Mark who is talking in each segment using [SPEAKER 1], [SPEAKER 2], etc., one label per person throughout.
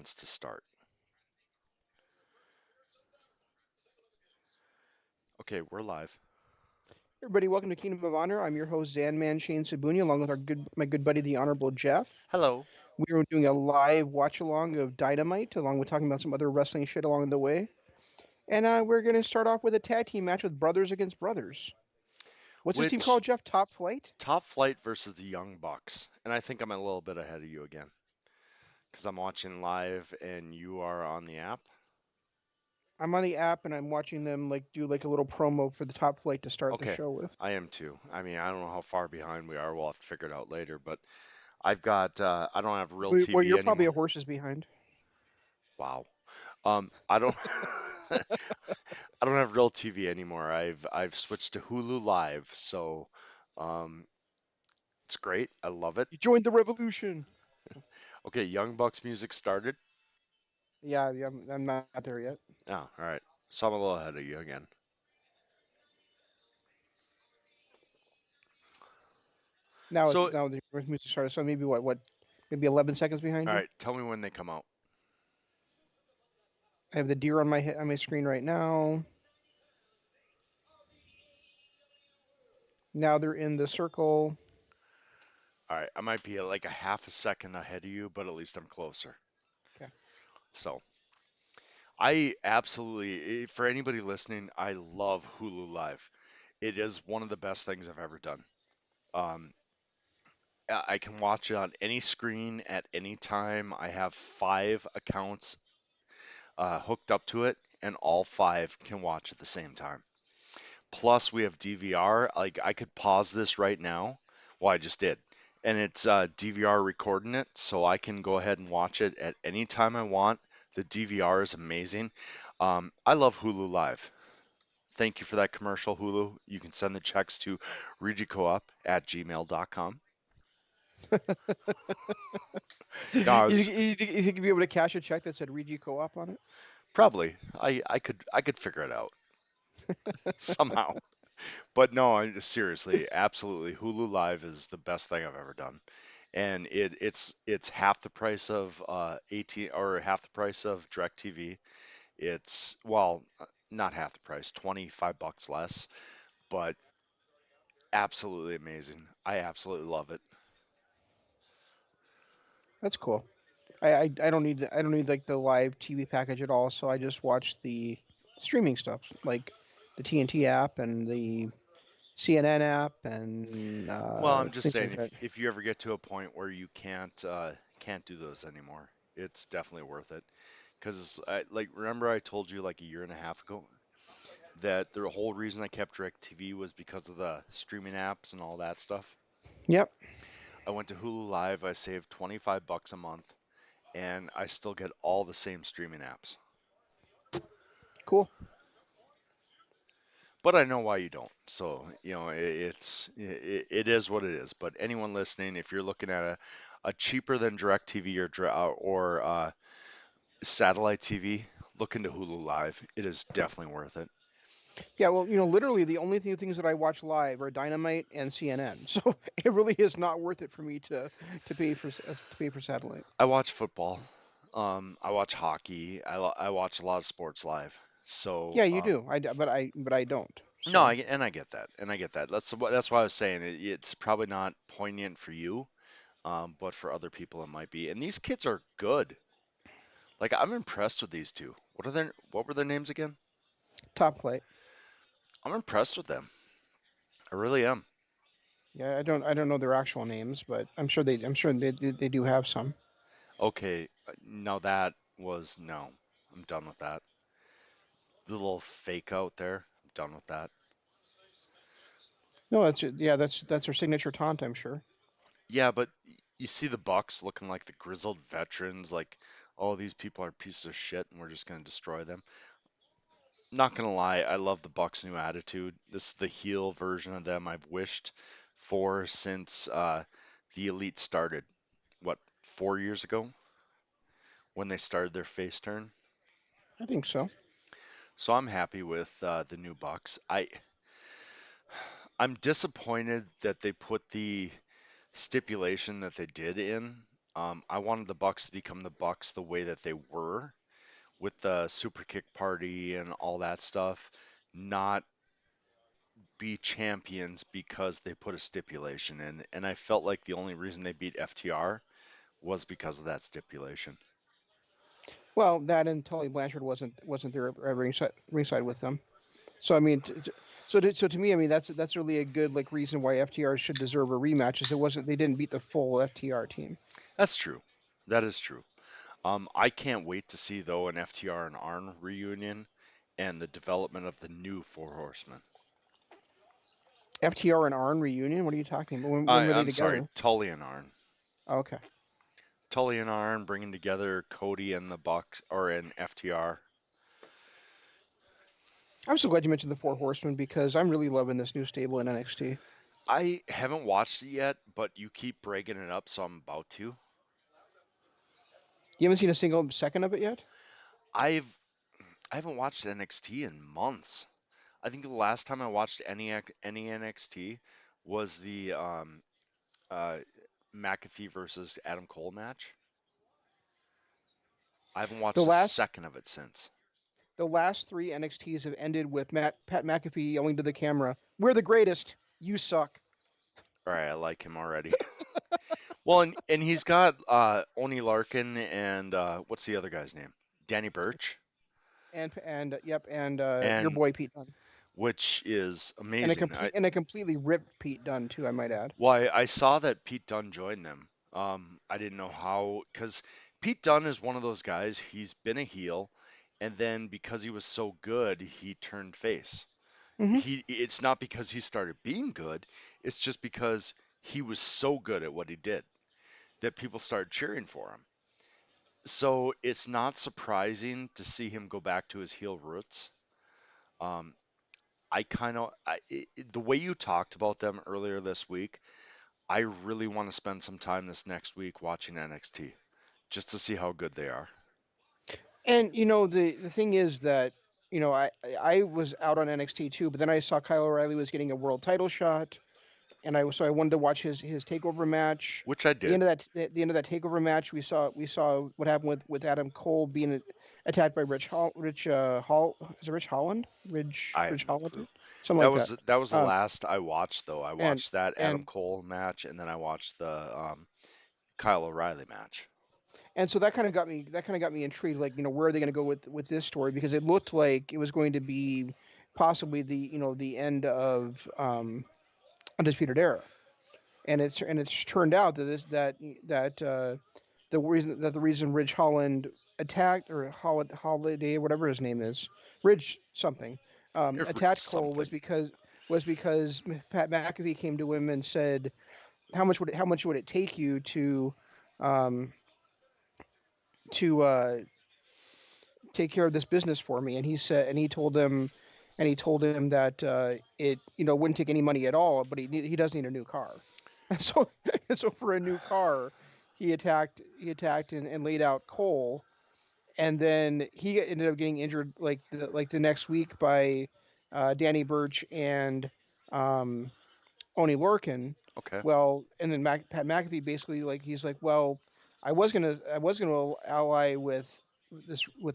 [SPEAKER 1] wants to start? Okay, we're live.
[SPEAKER 2] Everybody, welcome to Kingdom of Honor. I'm your host, Zanman Shane Sabunia, along with my good buddy, the Honorable Jeff.
[SPEAKER 1] Hello.
[SPEAKER 2] We are doing a live watch along of Dynamite, along with talking about some other wrestling shit along the way. And we're going to start off with a tag team match with Brothers Against Brothers. What's this team
[SPEAKER 1] Which
[SPEAKER 2] called, Jeff? Top Flight?
[SPEAKER 1] Top Flight versus the Young Bucks? And I think I'm a little bit ahead of you again because I'm watching live and you are on the app.
[SPEAKER 2] I'm on the app and I'm watching them do like a little promo for the Top Flight to start the
[SPEAKER 1] Okay,
[SPEAKER 2] show with.
[SPEAKER 1] I am too. I mean, I don't know how far behind we are. We'll have to figure it out later. But I don't have real
[SPEAKER 2] Well,
[SPEAKER 1] TV
[SPEAKER 2] you're probably
[SPEAKER 1] anymore.
[SPEAKER 2] a horses behind.
[SPEAKER 1] Wow. I don't, I don't have real TV anymore. I've switched to Hulu Live, so um, it's great. I love it.
[SPEAKER 2] You joined the revolution.
[SPEAKER 1] Okay, Young Bucks music started.
[SPEAKER 2] Yeah, I'm not there yet.
[SPEAKER 1] Oh, all right. So I'm a little ahead of you again. So,
[SPEAKER 2] Now the music started, so maybe maybe 11 seconds behind
[SPEAKER 1] all
[SPEAKER 2] you.
[SPEAKER 1] right, tell me when they come out.
[SPEAKER 2] I have the deer on my screen right now. Now they're in the circle.
[SPEAKER 1] All right, I might be like a half a second ahead of you, but at least I'm closer.
[SPEAKER 2] Okay.
[SPEAKER 1] So, I absolutely, for anybody listening, I love Hulu Live. It is one of the best things I've ever done. Um, I can watch it on any screen at any time. I have 5 accounts hooked up to it, and all 5 can watch at the same time. Plus, we have DVR. Like, I could pause this right now. Well, I just did. And it's DVR recording it, so I can go ahead and watch it at any time I want. The DVR is amazing. I love Hulu Live. Thank you for that commercial, Hulu. You can send the checks to regicoop@gmail.com. No, I was
[SPEAKER 2] You think you'd be able to cash a check that said Regi Co-op on it?
[SPEAKER 1] probably I could figure it out somehow. But no, seriously, absolutely, Hulu Live is the best thing I've ever done, and it's half the price of 18 or half the price of DirecTV. It's not half the price, $25 less, but absolutely amazing. I absolutely love it.
[SPEAKER 2] That's cool. I don't need like the live TV package at all, so I just watch the streaming stuff like the TNT app and the CNN app and
[SPEAKER 1] Well, I'm just
[SPEAKER 2] things
[SPEAKER 1] saying
[SPEAKER 2] like that.
[SPEAKER 1] if you ever get to a point where you can't do those anymore, it's definitely worth it. Because like remember I told you like a year and a half ago that the whole reason I kept DirecTV was because of the streaming apps and all that stuff.
[SPEAKER 2] Yep,
[SPEAKER 1] I went to Hulu Live, I saved $25 a month, and I still get all the same streaming apps.
[SPEAKER 2] cool.
[SPEAKER 1] But I know why you don't. So, it is what it is. But anyone listening, if you're looking at a cheaper than DirecTV or satellite TV, look into Hulu Live. It is definitely worth it.
[SPEAKER 2] Yeah, well, literally the only things that I watch live are Dynamite and CNN. So it really is not worth it for me to pay for satellite.
[SPEAKER 1] I watch football. I watch hockey. I watch a lot of sports live. So,
[SPEAKER 2] Yeah, you do. But I don't.
[SPEAKER 1] no,
[SPEAKER 2] So
[SPEAKER 1] I get that, and I get that. That's why I was saying it's probably not poignant for you, but for other people it might be. And these kids are good. Like I'm impressed with these two. What were their names again?
[SPEAKER 2] Top Flight.
[SPEAKER 1] I'm impressed with them. I really am.
[SPEAKER 2] Yeah, I don't know their actual names, but I'm sure they do have some.
[SPEAKER 1] Okay, now that was no. I'm done with that. The little fake out there. I'm done with that.
[SPEAKER 2] No, yeah, that's their signature taunt, I'm sure.
[SPEAKER 1] Yeah, but you see the Bucks looking like the grizzled veterans, like, oh, these people are pieces of shit and we're just gonna destroy them. Not gonna lie, I love the Bucks' new attitude. This is the heel version of them I've wished for since the Elite started. What, 4 years ago when they started their face turn?
[SPEAKER 2] I think so.
[SPEAKER 1] So I'm happy with the new Bucks. I'm disappointed that they put the stipulation that they did in. I wanted the Bucks to become the Bucks the way that they were with the super kick party and all that stuff, not be champions because they put a stipulation in. And I felt like the only reason they beat FTR was because of that stipulation.
[SPEAKER 2] Well, that and Tully Blanchard wasn't there at ringside with them. So I mean, so to me, I mean that's really a good like reason why FTR should deserve a rematch. Is it wasn't they didn't beat the full FTR team.
[SPEAKER 1] That's true. That is true. I can't wait to see though an FTR and Arn reunion and the development of the new Four Horsemen.
[SPEAKER 2] FTR and Arn reunion. What are you talking about? When were they
[SPEAKER 1] I'm sorry,
[SPEAKER 2] together?
[SPEAKER 1] Tully and Arn.
[SPEAKER 2] Oh, okay.
[SPEAKER 1] Tully and Arn bringing together Cody and the Bucks or in FTR.
[SPEAKER 2] I'm so glad you mentioned the Four Horsemen because I'm really loving this new stable in NXT.
[SPEAKER 1] I haven't watched it yet, but you keep breaking it up, so I'm about to.
[SPEAKER 2] You haven't seen a single second of it yet.
[SPEAKER 1] I've I haven't watched NXT in months. I think the last time I watched any NXT was the uh, McAfee versus Adam Cole match. I haven't
[SPEAKER 2] The
[SPEAKER 1] watched a
[SPEAKER 2] last
[SPEAKER 1] second of it since.
[SPEAKER 2] the last three NXTs have ended with Pat McAfee yelling to the camera, "We're the greatest. You suck."
[SPEAKER 1] All right, I like him already. Well, and he's got Oni Larkin and what's the other guy's name? Danny Burch,
[SPEAKER 2] And yep, and your
[SPEAKER 1] and
[SPEAKER 2] boy Pete Dunne,
[SPEAKER 1] which is
[SPEAKER 2] and
[SPEAKER 1] amazing.
[SPEAKER 2] a completely ripped Pete Dunne too, I might add.
[SPEAKER 1] Why I saw that Pete Dunne joined them. I didn't know how, because Pete Dunne is one of those guys. He's been a heel, and then because he was so good, he turned face.
[SPEAKER 2] Hmm.
[SPEAKER 1] It's not because he started being good. It's just because he was so good at what he did that people started cheering for him. So it's not surprising to see him go back to his heel roots. Um, I kind of the way you talked about them earlier this week. I really want to spend some time this next week watching NXT just to see how good they are.
[SPEAKER 2] And the thing is that I was out on NXT too, but then I saw Kyle O'Reilly was getting a world title shot, and I wanted to watch his takeover match.
[SPEAKER 1] Which I did.
[SPEAKER 2] The end of that takeover match, we saw what happened with Adam Cole being attacked by Rich Hall, is it Rich Holland,
[SPEAKER 1] I have
[SPEAKER 2] Rich
[SPEAKER 1] no
[SPEAKER 2] Holland,
[SPEAKER 1] clue.
[SPEAKER 2] something like that.
[SPEAKER 1] That was the
[SPEAKER 2] Um,
[SPEAKER 1] last I watched though. I
[SPEAKER 2] and
[SPEAKER 1] watched that Adam
[SPEAKER 2] and
[SPEAKER 1] Cole match and then I watched the Kyle O'Reilly match.
[SPEAKER 2] and so that kind of got me intrigued, like where are they going to go with this story, because it looked like it was going to be possibly the end of Undisputed Era, and it's turned out that this that the reason Ridge Holland attacked, or Holiday, whatever his name is, Ridge something, attacked Cole
[SPEAKER 1] Something.
[SPEAKER 2] was because Pat McAfee came to him and said, how much would it take you um, to take care of this business for me? And he told him that it wouldn't take any money at all, but he does need a new car. And so for a new car, he attacked and laid out Cole, and then he ended up getting injured like the next week by Danny Burch and um, Oni Lorcan.
[SPEAKER 1] Okay.
[SPEAKER 2] Well, and then Pat McAfee basically, like, he's like, well, I was gonna ally with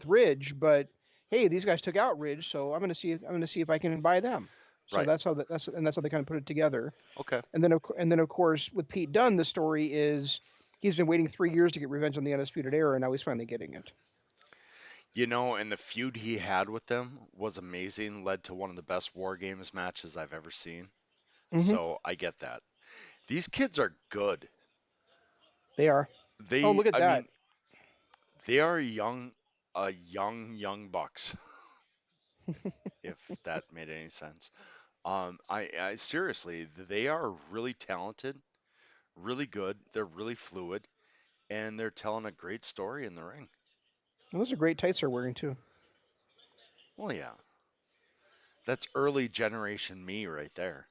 [SPEAKER 2] Ridge, but hey, these guys took out Ridge, so I'm gonna see if I can buy them. So
[SPEAKER 1] Right.
[SPEAKER 2] that's how they kind of put it together.
[SPEAKER 1] Okay.
[SPEAKER 2] And then of course with Pete Dunne, the story is he's been waiting 3 years to get revenge on the Undisputed Era, and now he's finally getting it.
[SPEAKER 1] And the feud he had with them was amazing, led to one of the best War Games matches I've ever seen.
[SPEAKER 2] Hmm.
[SPEAKER 1] So I get that. These kids are good.
[SPEAKER 2] They are. Oh, look at
[SPEAKER 1] I
[SPEAKER 2] that.
[SPEAKER 1] mean, they are young bucks, if that made any sense. I seriously, they are really talented, really good. They're really fluid, and they're telling a great story in the ring.
[SPEAKER 2] And those are great tights they're wearing too.
[SPEAKER 1] Well, yeah, that's early generation me right there.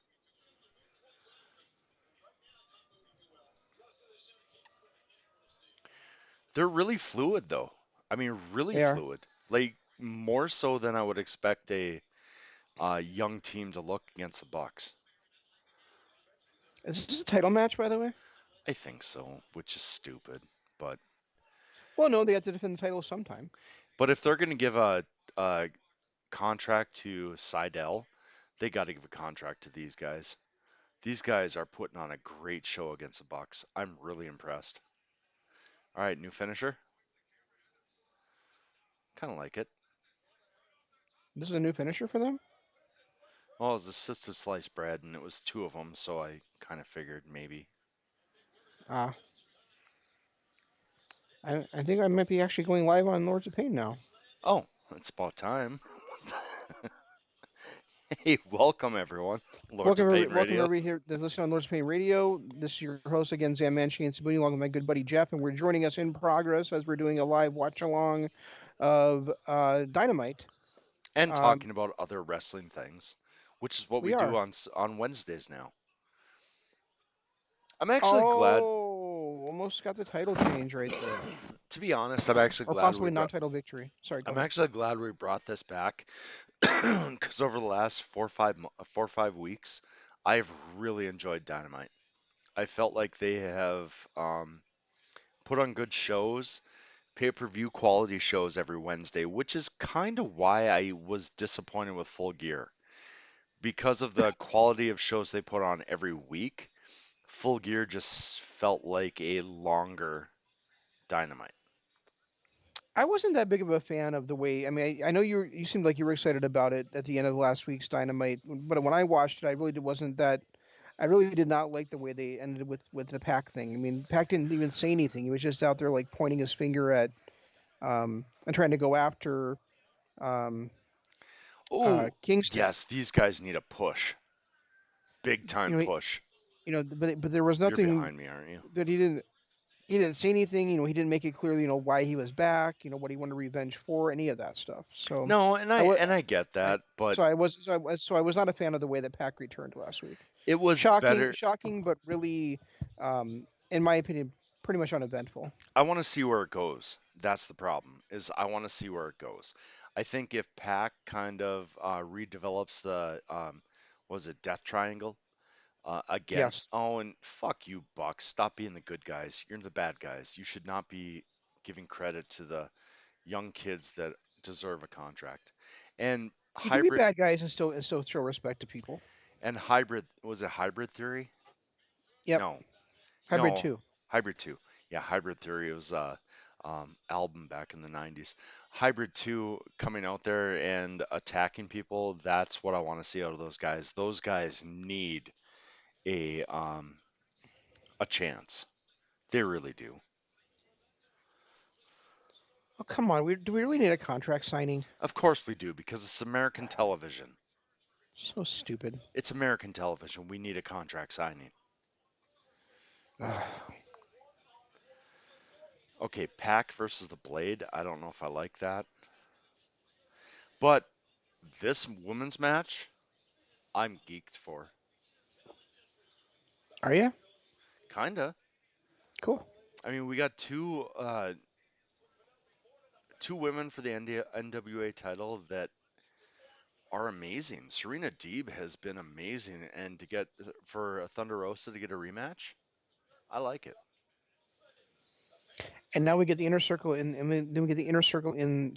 [SPEAKER 1] They're really fluid, though. I mean, really
[SPEAKER 2] They are.
[SPEAKER 1] fluid. Like more so than I would expect a young team to look against the Bucks.
[SPEAKER 2] Is this a title match, by the way?
[SPEAKER 1] I think so, which is stupid. But
[SPEAKER 2] Well, no, they have to defend the title sometime.
[SPEAKER 1] if they're going to give a contract to Seidel, they got to give a contract to these guys. These guys are putting on a great show against the Bucks. I'm really impressed. All right, new finisher. Kind of like it.
[SPEAKER 2] This is a new finisher for them.
[SPEAKER 1] Well, it was assisted sliced bread, and it was two of them, so I kind of figured maybe.
[SPEAKER 2] Ah, I think I might be actually going live on Lords of Pain now.
[SPEAKER 1] Oh, it's about time. Hey, welcome everyone. Lords of Pain
[SPEAKER 2] Welcome
[SPEAKER 1] Radio.
[SPEAKER 2] everybody here that's listening on Lords of Pain Radio. This is your host again, Zam Manchi and Sabuni, along with my good buddy Jeff, and we're joining us in progress as we're doing a live watch along of Dynamite.
[SPEAKER 1] And
[SPEAKER 2] Um,
[SPEAKER 1] talking about other wrestling things, which is what we
[SPEAKER 2] we
[SPEAKER 1] do
[SPEAKER 2] are.
[SPEAKER 1] on Wednesdays now. I'm actually glad,
[SPEAKER 2] Oh, almost got the title change right there,
[SPEAKER 1] to be honest, I'm actually
[SPEAKER 2] or
[SPEAKER 1] glad we
[SPEAKER 2] possibly
[SPEAKER 1] brought.
[SPEAKER 2] non-title victory. Sorry, go
[SPEAKER 1] I'm
[SPEAKER 2] ahead.
[SPEAKER 1] actually glad we brought this back because over the last 4 or 5 weeks, I've really enjoyed Dynamite. I felt like they have put on good shows, pay-per-view quality shows every Wednesday, which is kind of why I was disappointed with Full Gear because of the quality of shows they put on every week. Full Gear just felt like a longer Dynamite.
[SPEAKER 2] I wasn't that big of a fan of the way. I mean, I know you seemed like you were excited about it at the end of last week's Dynamite, but when I watched it, I really wasn't that. I really did not like the way they ended with the Pac thing. I mean, Pac didn't even say anything. He was just out there like pointing his finger at and trying to go after um
[SPEAKER 1] Oh,
[SPEAKER 2] Kingston.
[SPEAKER 1] yes, these guys need a push. Big
[SPEAKER 2] You
[SPEAKER 1] time
[SPEAKER 2] know,
[SPEAKER 1] push.
[SPEAKER 2] but there was
[SPEAKER 1] You're
[SPEAKER 2] nothing
[SPEAKER 1] behind me, aren't you?
[SPEAKER 2] that he didn't say anything. He didn't make it clear, why he was back, what he wanted revenge for, any of that stuff. So
[SPEAKER 1] No, and
[SPEAKER 2] I
[SPEAKER 1] I
[SPEAKER 2] was
[SPEAKER 1] and I get
[SPEAKER 2] I
[SPEAKER 1] that, but
[SPEAKER 2] so I was not a fan of the way that Pac returned last week.
[SPEAKER 1] it was better.
[SPEAKER 2] Shocking, but really, in my opinion, pretty much uneventful.
[SPEAKER 1] I want to see where it goes. That's the problem, is I want to see where it goes. I think if Pac kind of redevelops the was it Death Triangle
[SPEAKER 2] Yes,
[SPEAKER 1] against, oh, and fuck you, Bucks, stop being the good guys. You're the bad guys. You should not be giving credit to the young kids that deserve a contract. And
[SPEAKER 2] you can be
[SPEAKER 1] hybrid
[SPEAKER 2] bad guys and still show respect to people.
[SPEAKER 1] and hybrid was it hybrid theory?
[SPEAKER 2] Yep,
[SPEAKER 1] No,
[SPEAKER 2] hybrid
[SPEAKER 1] no,
[SPEAKER 2] too.
[SPEAKER 1] hybrid two. Yeah, hybrid theory was album back in the 90s. Hybrid 2 coming out there and attacking people, that's what I want to see out of those guys. Those guys need a um a chance. They really do.
[SPEAKER 2] Oh come on, do we really need a contract signing?
[SPEAKER 1] Of course we do because it's American television.
[SPEAKER 2] So stupid.
[SPEAKER 1] It's American television. We need a contract signing. Okay, Pack versus the Blade. I don't know if I like that. But this women's match, I'm geeked for.
[SPEAKER 2] Are you
[SPEAKER 1] Kinda.
[SPEAKER 2] cool?
[SPEAKER 1] I mean, we got two women for the NWA title that are amazing. Serena Deeb has been amazing, and to get for Thunder Rosa to get a rematch, I like it.
[SPEAKER 2] And now we get the inner circle then we get the inner circle in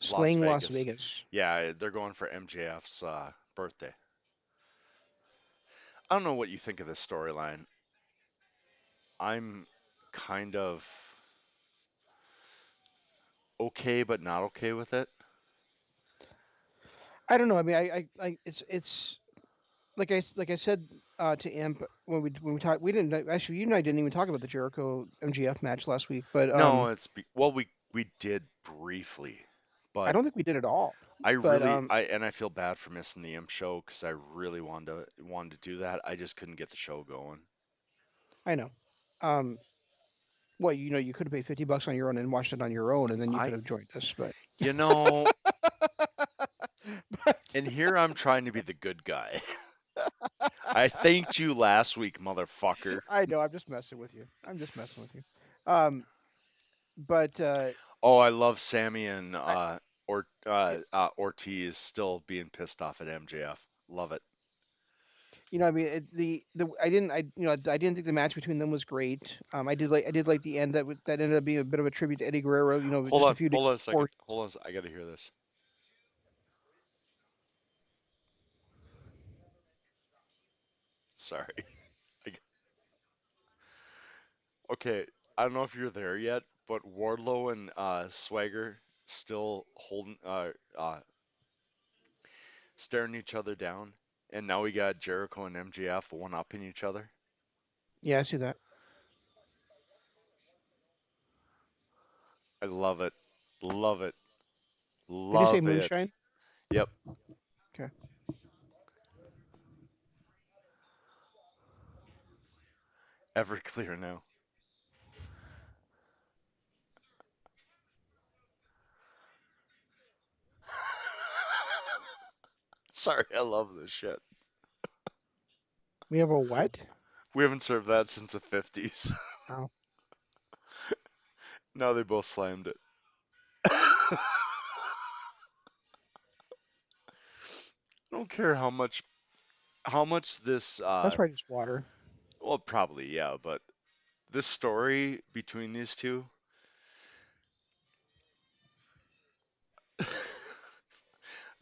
[SPEAKER 1] Las
[SPEAKER 2] slaying Las
[SPEAKER 1] Vegas,
[SPEAKER 2] Vegas.
[SPEAKER 1] yeah, they're going for MJF's birthday. I don't know what you think of this storyline. I'm kind of okay, but not okay with it.
[SPEAKER 2] I don't know. I mean, it's like I said to Imp when we talked. We didn't actually. You and I didn't even talk about the Jericho MGF match last week, but
[SPEAKER 1] No, well, we did briefly,
[SPEAKER 2] I
[SPEAKER 1] but
[SPEAKER 2] don't think we did at all.
[SPEAKER 1] I
[SPEAKER 2] But
[SPEAKER 1] really I feel bad for missing the Imp show because I really wanted to do that. I just couldn't get the show going.
[SPEAKER 2] I know. Um, well, you could have paid $50 on your own and watched it on your own, and then you could
[SPEAKER 1] I
[SPEAKER 2] have joined us. But
[SPEAKER 1] you know,
[SPEAKER 2] but
[SPEAKER 1] and here I'm trying to be the good guy. I thanked you last week, motherfucker.
[SPEAKER 2] I know. I'm just messing with you. I'm just messing with you. Um, but
[SPEAKER 1] Oh, I love Sammy and
[SPEAKER 2] I,
[SPEAKER 1] Ortiz still being pissed off at MJF. Love it.
[SPEAKER 2] I mean, I didn't think the match between them was great. I did like the end that ended up being a bit of a tribute to Eddie Guerrero. Just a few days
[SPEAKER 1] Hold on a second.
[SPEAKER 2] before.
[SPEAKER 1] Hold on, I gotta hear this. Sorry. I g- Okay, I don't know if you're there yet, but Wardlow and Swagger still holding, staring each other down, and now we got Jericho and MJF one upping each other.
[SPEAKER 2] Yeah, I see that.
[SPEAKER 1] I love it, love it,
[SPEAKER 2] Did you say
[SPEAKER 1] love it.
[SPEAKER 2] Moonshine?
[SPEAKER 1] Yep,
[SPEAKER 2] Okay.
[SPEAKER 1] ever clear now. Sorry, I love this shit.
[SPEAKER 2] We have a what?
[SPEAKER 1] We haven't served that since the 50s.
[SPEAKER 2] Oh,
[SPEAKER 1] Now they both slammed it. I don't care how much this
[SPEAKER 2] that's probably just water.
[SPEAKER 1] well probably yeah, but this story between these two,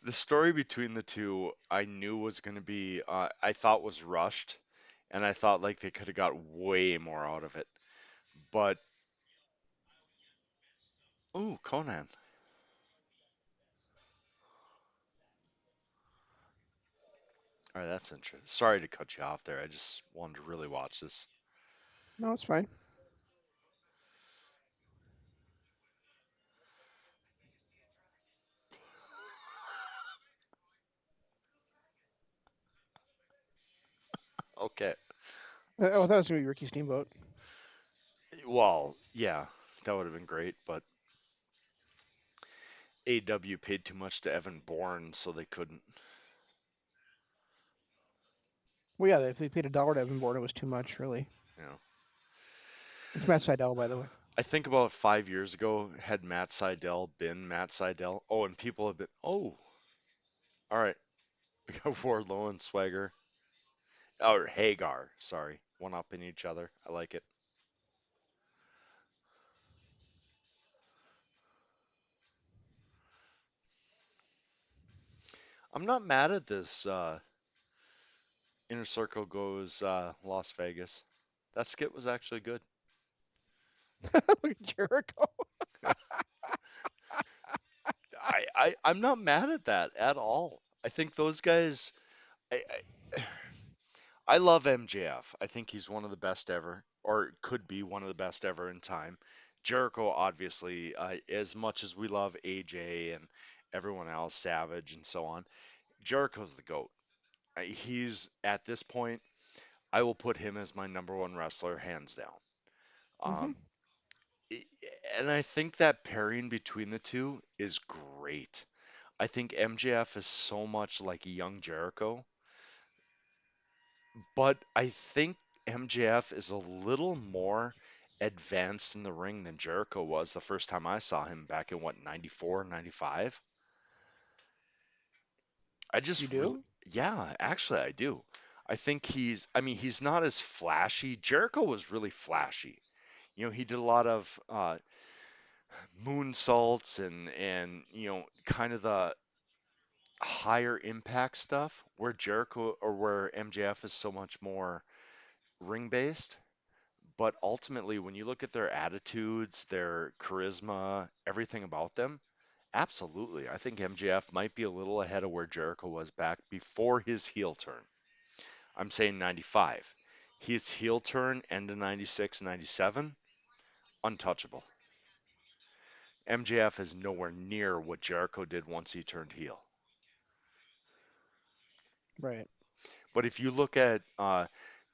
[SPEAKER 1] the story between the two I knew was going to be I thought was rushed, and I thought like they could have got way more out of it. But ooh, Conan. All right, that's interesting. Sorry to cut you off there. I just wanted to really watch this.
[SPEAKER 2] No, it's fine.
[SPEAKER 1] Okay.
[SPEAKER 2] Oh, I thought it was gonna be Ricky Steamboat.
[SPEAKER 1] Well, yeah, that would have been great, but AEW paid too much to Evan Bourne, so they couldn't.
[SPEAKER 2] Well, yeah, if they paid $1 to Evan Bourne, it was too much, really.
[SPEAKER 1] You know,
[SPEAKER 2] It's Matt Seidel, by the way.
[SPEAKER 1] I think about 5 years ago, had Matt Seidel been Matt Seidel. Oh, and people have been. Oh, all right. We got Wardlow and Swagger, or Hagar. Sorry, one up in each other. I like it. I'm not mad at this. Inner Circle goes Las Vegas. That skit was actually good.
[SPEAKER 2] Look at Jericho.
[SPEAKER 1] I'm not mad at that at all. I think those guys. I love MJF. I think he's one of the best ever, or could be one of the best ever in time. Jericho, obviously, as much as we love AJ and everyone else, Savage and so on, Jericho's the GOAT. He's at this point, I will put him as my number one wrestler, hands down.
[SPEAKER 2] Hmm.
[SPEAKER 1] Um, i- and I think that pairing between the two is great. I think MJF is so much like a young Jericho. But I think MJF is a little more advanced in the ring than Jericho was the first time I saw him back in what, 94, 95. I
[SPEAKER 2] You
[SPEAKER 1] just really,
[SPEAKER 2] do?
[SPEAKER 1] yeah, actually I do. I mean, he's not as flashy. Jericho was really flashy. He did a lot of moonsaults and kind of the higher impact stuff where Jericho or where MJF is so much more ring based. But ultimately, when you look at their attitudes, their charisma, everything about them, absolutely. I think MJF might be a little ahead of where Jericho was back before his heel turn. I'm saying 95. His heel turn, end of 96, 97, untouchable. MJF is nowhere near what Jericho did once he turned heel.
[SPEAKER 2] Right.
[SPEAKER 1] But if you look at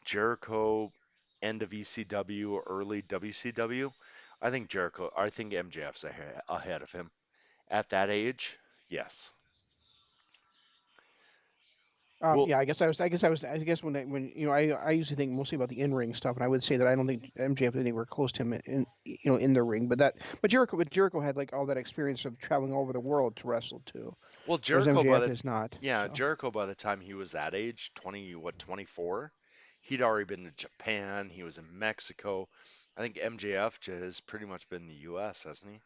[SPEAKER 1] Jericho, end of ECW, early WCW, I think MJF's ahead of him. At that age, yes. Well,
[SPEAKER 2] Yeah, I guess when I usually think mostly about the in ring stuff, and I would say that I don't think MJF is anywhere close to him in the ring, but Jericho had like all that experience of traveling all over the world to wrestle too,
[SPEAKER 1] well,
[SPEAKER 2] whereas
[SPEAKER 1] Jericho by
[SPEAKER 2] MJF
[SPEAKER 1] the
[SPEAKER 2] is not.
[SPEAKER 1] yeah,
[SPEAKER 2] So
[SPEAKER 1] Jericho by the time he was that age, 20, what, 24, he'd already been to Japan, he was in Mexico. I think MJF has pretty much been in the US, hasn't he?
[SPEAKER 2] as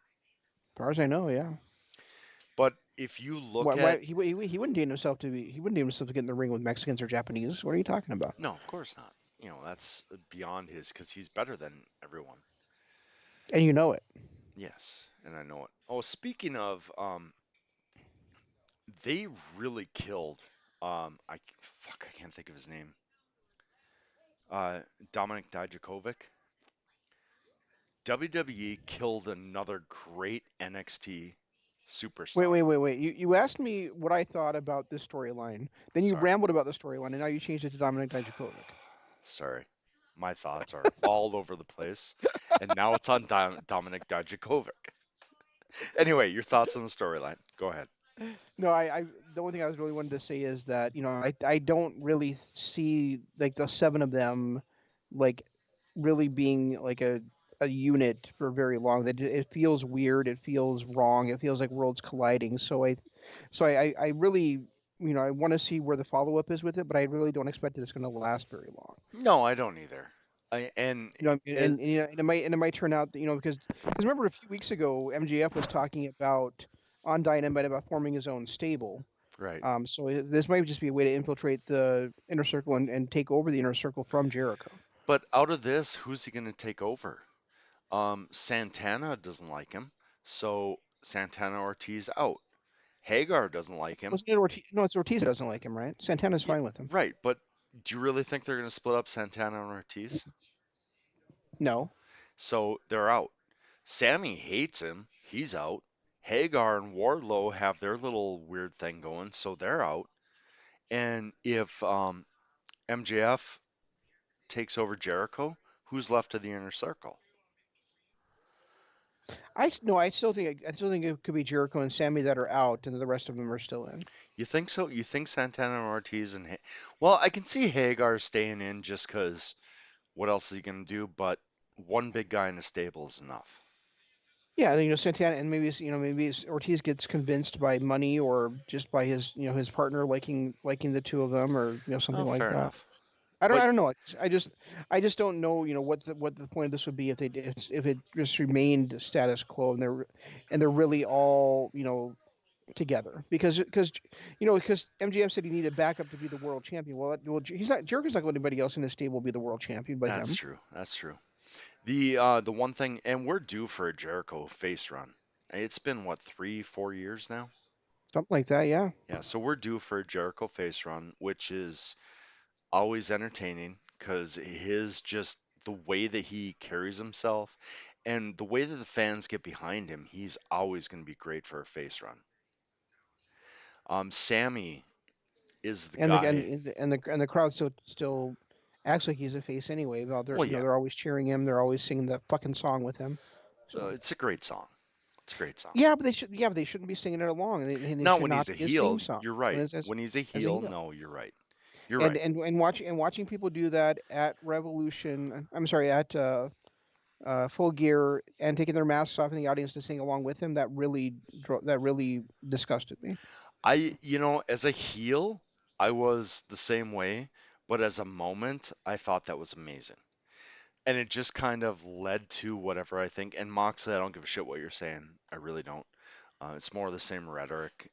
[SPEAKER 2] far as I know, yeah.
[SPEAKER 1] But if you look at
[SPEAKER 2] He wouldn't deem himself to be he wouldn't deem himself to get in the ring with Mexicans or Japanese. What are you talking about?
[SPEAKER 1] no, of course not. You know, that's beyond his because he's better than everyone.
[SPEAKER 2] And you know it.
[SPEAKER 1] Yes, and I know it. Oh, speaking of, they really killed. I can't think of his name. Uh, Dominic Dijakovic. WWE killed another great NXT superstar.
[SPEAKER 2] Wait. You asked me what I thought about this storyline. Then you
[SPEAKER 1] Sorry,
[SPEAKER 2] rambled about the storyline, and now you changed it to Dominic Dijakovic.
[SPEAKER 1] sorry. My thoughts are all over the place, and now it's on Dominic Dijakovic. Anyway, your thoughts on the storyline. Go ahead.
[SPEAKER 2] No, the only thing I was really wanted to say is that I don't really see like the seven of them like really being like a unit for very long. That it feels weird. It feels wrong. It feels like worlds colliding. I really I want to see where the follow up is with it, but I really don't expect that it's going to last very long.
[SPEAKER 1] No, I don't either. I and it,
[SPEAKER 2] And it might turn out that because remember a few weeks ago MJF was talking about on Dynamite about forming his own stable.
[SPEAKER 1] right.
[SPEAKER 2] This might just be a way to infiltrate the inner circle and take over the inner circle from Jericho.
[SPEAKER 1] But out of this, who's he going to take over? Santana doesn't like him, so Santana Ortiz out. Hagar doesn't like him.
[SPEAKER 2] Wasn't it Ortiz? No, it's Ortiz that doesn't like him, right? Santana's
[SPEAKER 1] Yeah,
[SPEAKER 2] fine with him.
[SPEAKER 1] right. But do you really think they're going to split up Santana and Ortiz?
[SPEAKER 2] No,
[SPEAKER 1] So they're out. Sammy hates him. He's out. Hagar and Wardlow have their little weird thing going, so they're out. And if MJF takes over Jericho, who's left of the inner circle?
[SPEAKER 2] I still think it could be Jericho and Sammy that are out, and the rest of them are still in.
[SPEAKER 1] You think so? You think Santana and Ortiz and well, I can see Hagar staying in just because what else is he gonna do? But one big guy in the stable is enough.
[SPEAKER 2] Yeah, I think Santana and Ortiz gets convinced by money or just by his partner liking the two of them or something
[SPEAKER 1] Oh,
[SPEAKER 2] like
[SPEAKER 1] fair
[SPEAKER 2] that.
[SPEAKER 1] enough. But
[SPEAKER 2] I don't know. I just don't know. What the point of this would be if if it just remained status quo and they're really all together because MJF said he needed backup to be the world champion. Well, he's not. Jericho's not going to let anybody else in his stable be the world champion but
[SPEAKER 1] that's
[SPEAKER 2] him.
[SPEAKER 1] true. That's true. The one thing, and we're due for a Jericho face run. It's been what, 3, 4 years now?
[SPEAKER 2] Something like that. Yeah.
[SPEAKER 1] Yeah, so we're due for a Jericho face run, which is always entertaining because his just the way that he carries himself and the way that the fans get behind him, he's always going to be great for a face run. Sammy is the
[SPEAKER 2] And the
[SPEAKER 1] guy.
[SPEAKER 2] and the crowd still acts like he's a face anyway. Well,
[SPEAKER 1] Well, yeah,
[SPEAKER 2] they're always cheering him. They're always singing that fucking song with him. So
[SPEAKER 1] it's a great song. It's a great song.
[SPEAKER 2] yeah, but they shouldn't be singing it along, and they
[SPEAKER 1] Not
[SPEAKER 2] should
[SPEAKER 1] when
[SPEAKER 2] not
[SPEAKER 1] he's a
[SPEAKER 2] be his
[SPEAKER 1] heel.
[SPEAKER 2] theme song
[SPEAKER 1] You're
[SPEAKER 2] when
[SPEAKER 1] right.
[SPEAKER 2] it's
[SPEAKER 1] When he's a
[SPEAKER 2] as a
[SPEAKER 1] heel,
[SPEAKER 2] heel.
[SPEAKER 1] no, you're right. You're right.
[SPEAKER 2] Watching people do that at Revolution. I'm sorry, at Full Gear and taking their masks off in the audience to sing along with him. That really disgusted me.
[SPEAKER 1] As a heel, I was the same way, but as a moment, I thought that was amazing. And it just kind of led to whatever I think. And Moxley, I don't give a shit what you're saying. I really don't. It's more of the same rhetoric.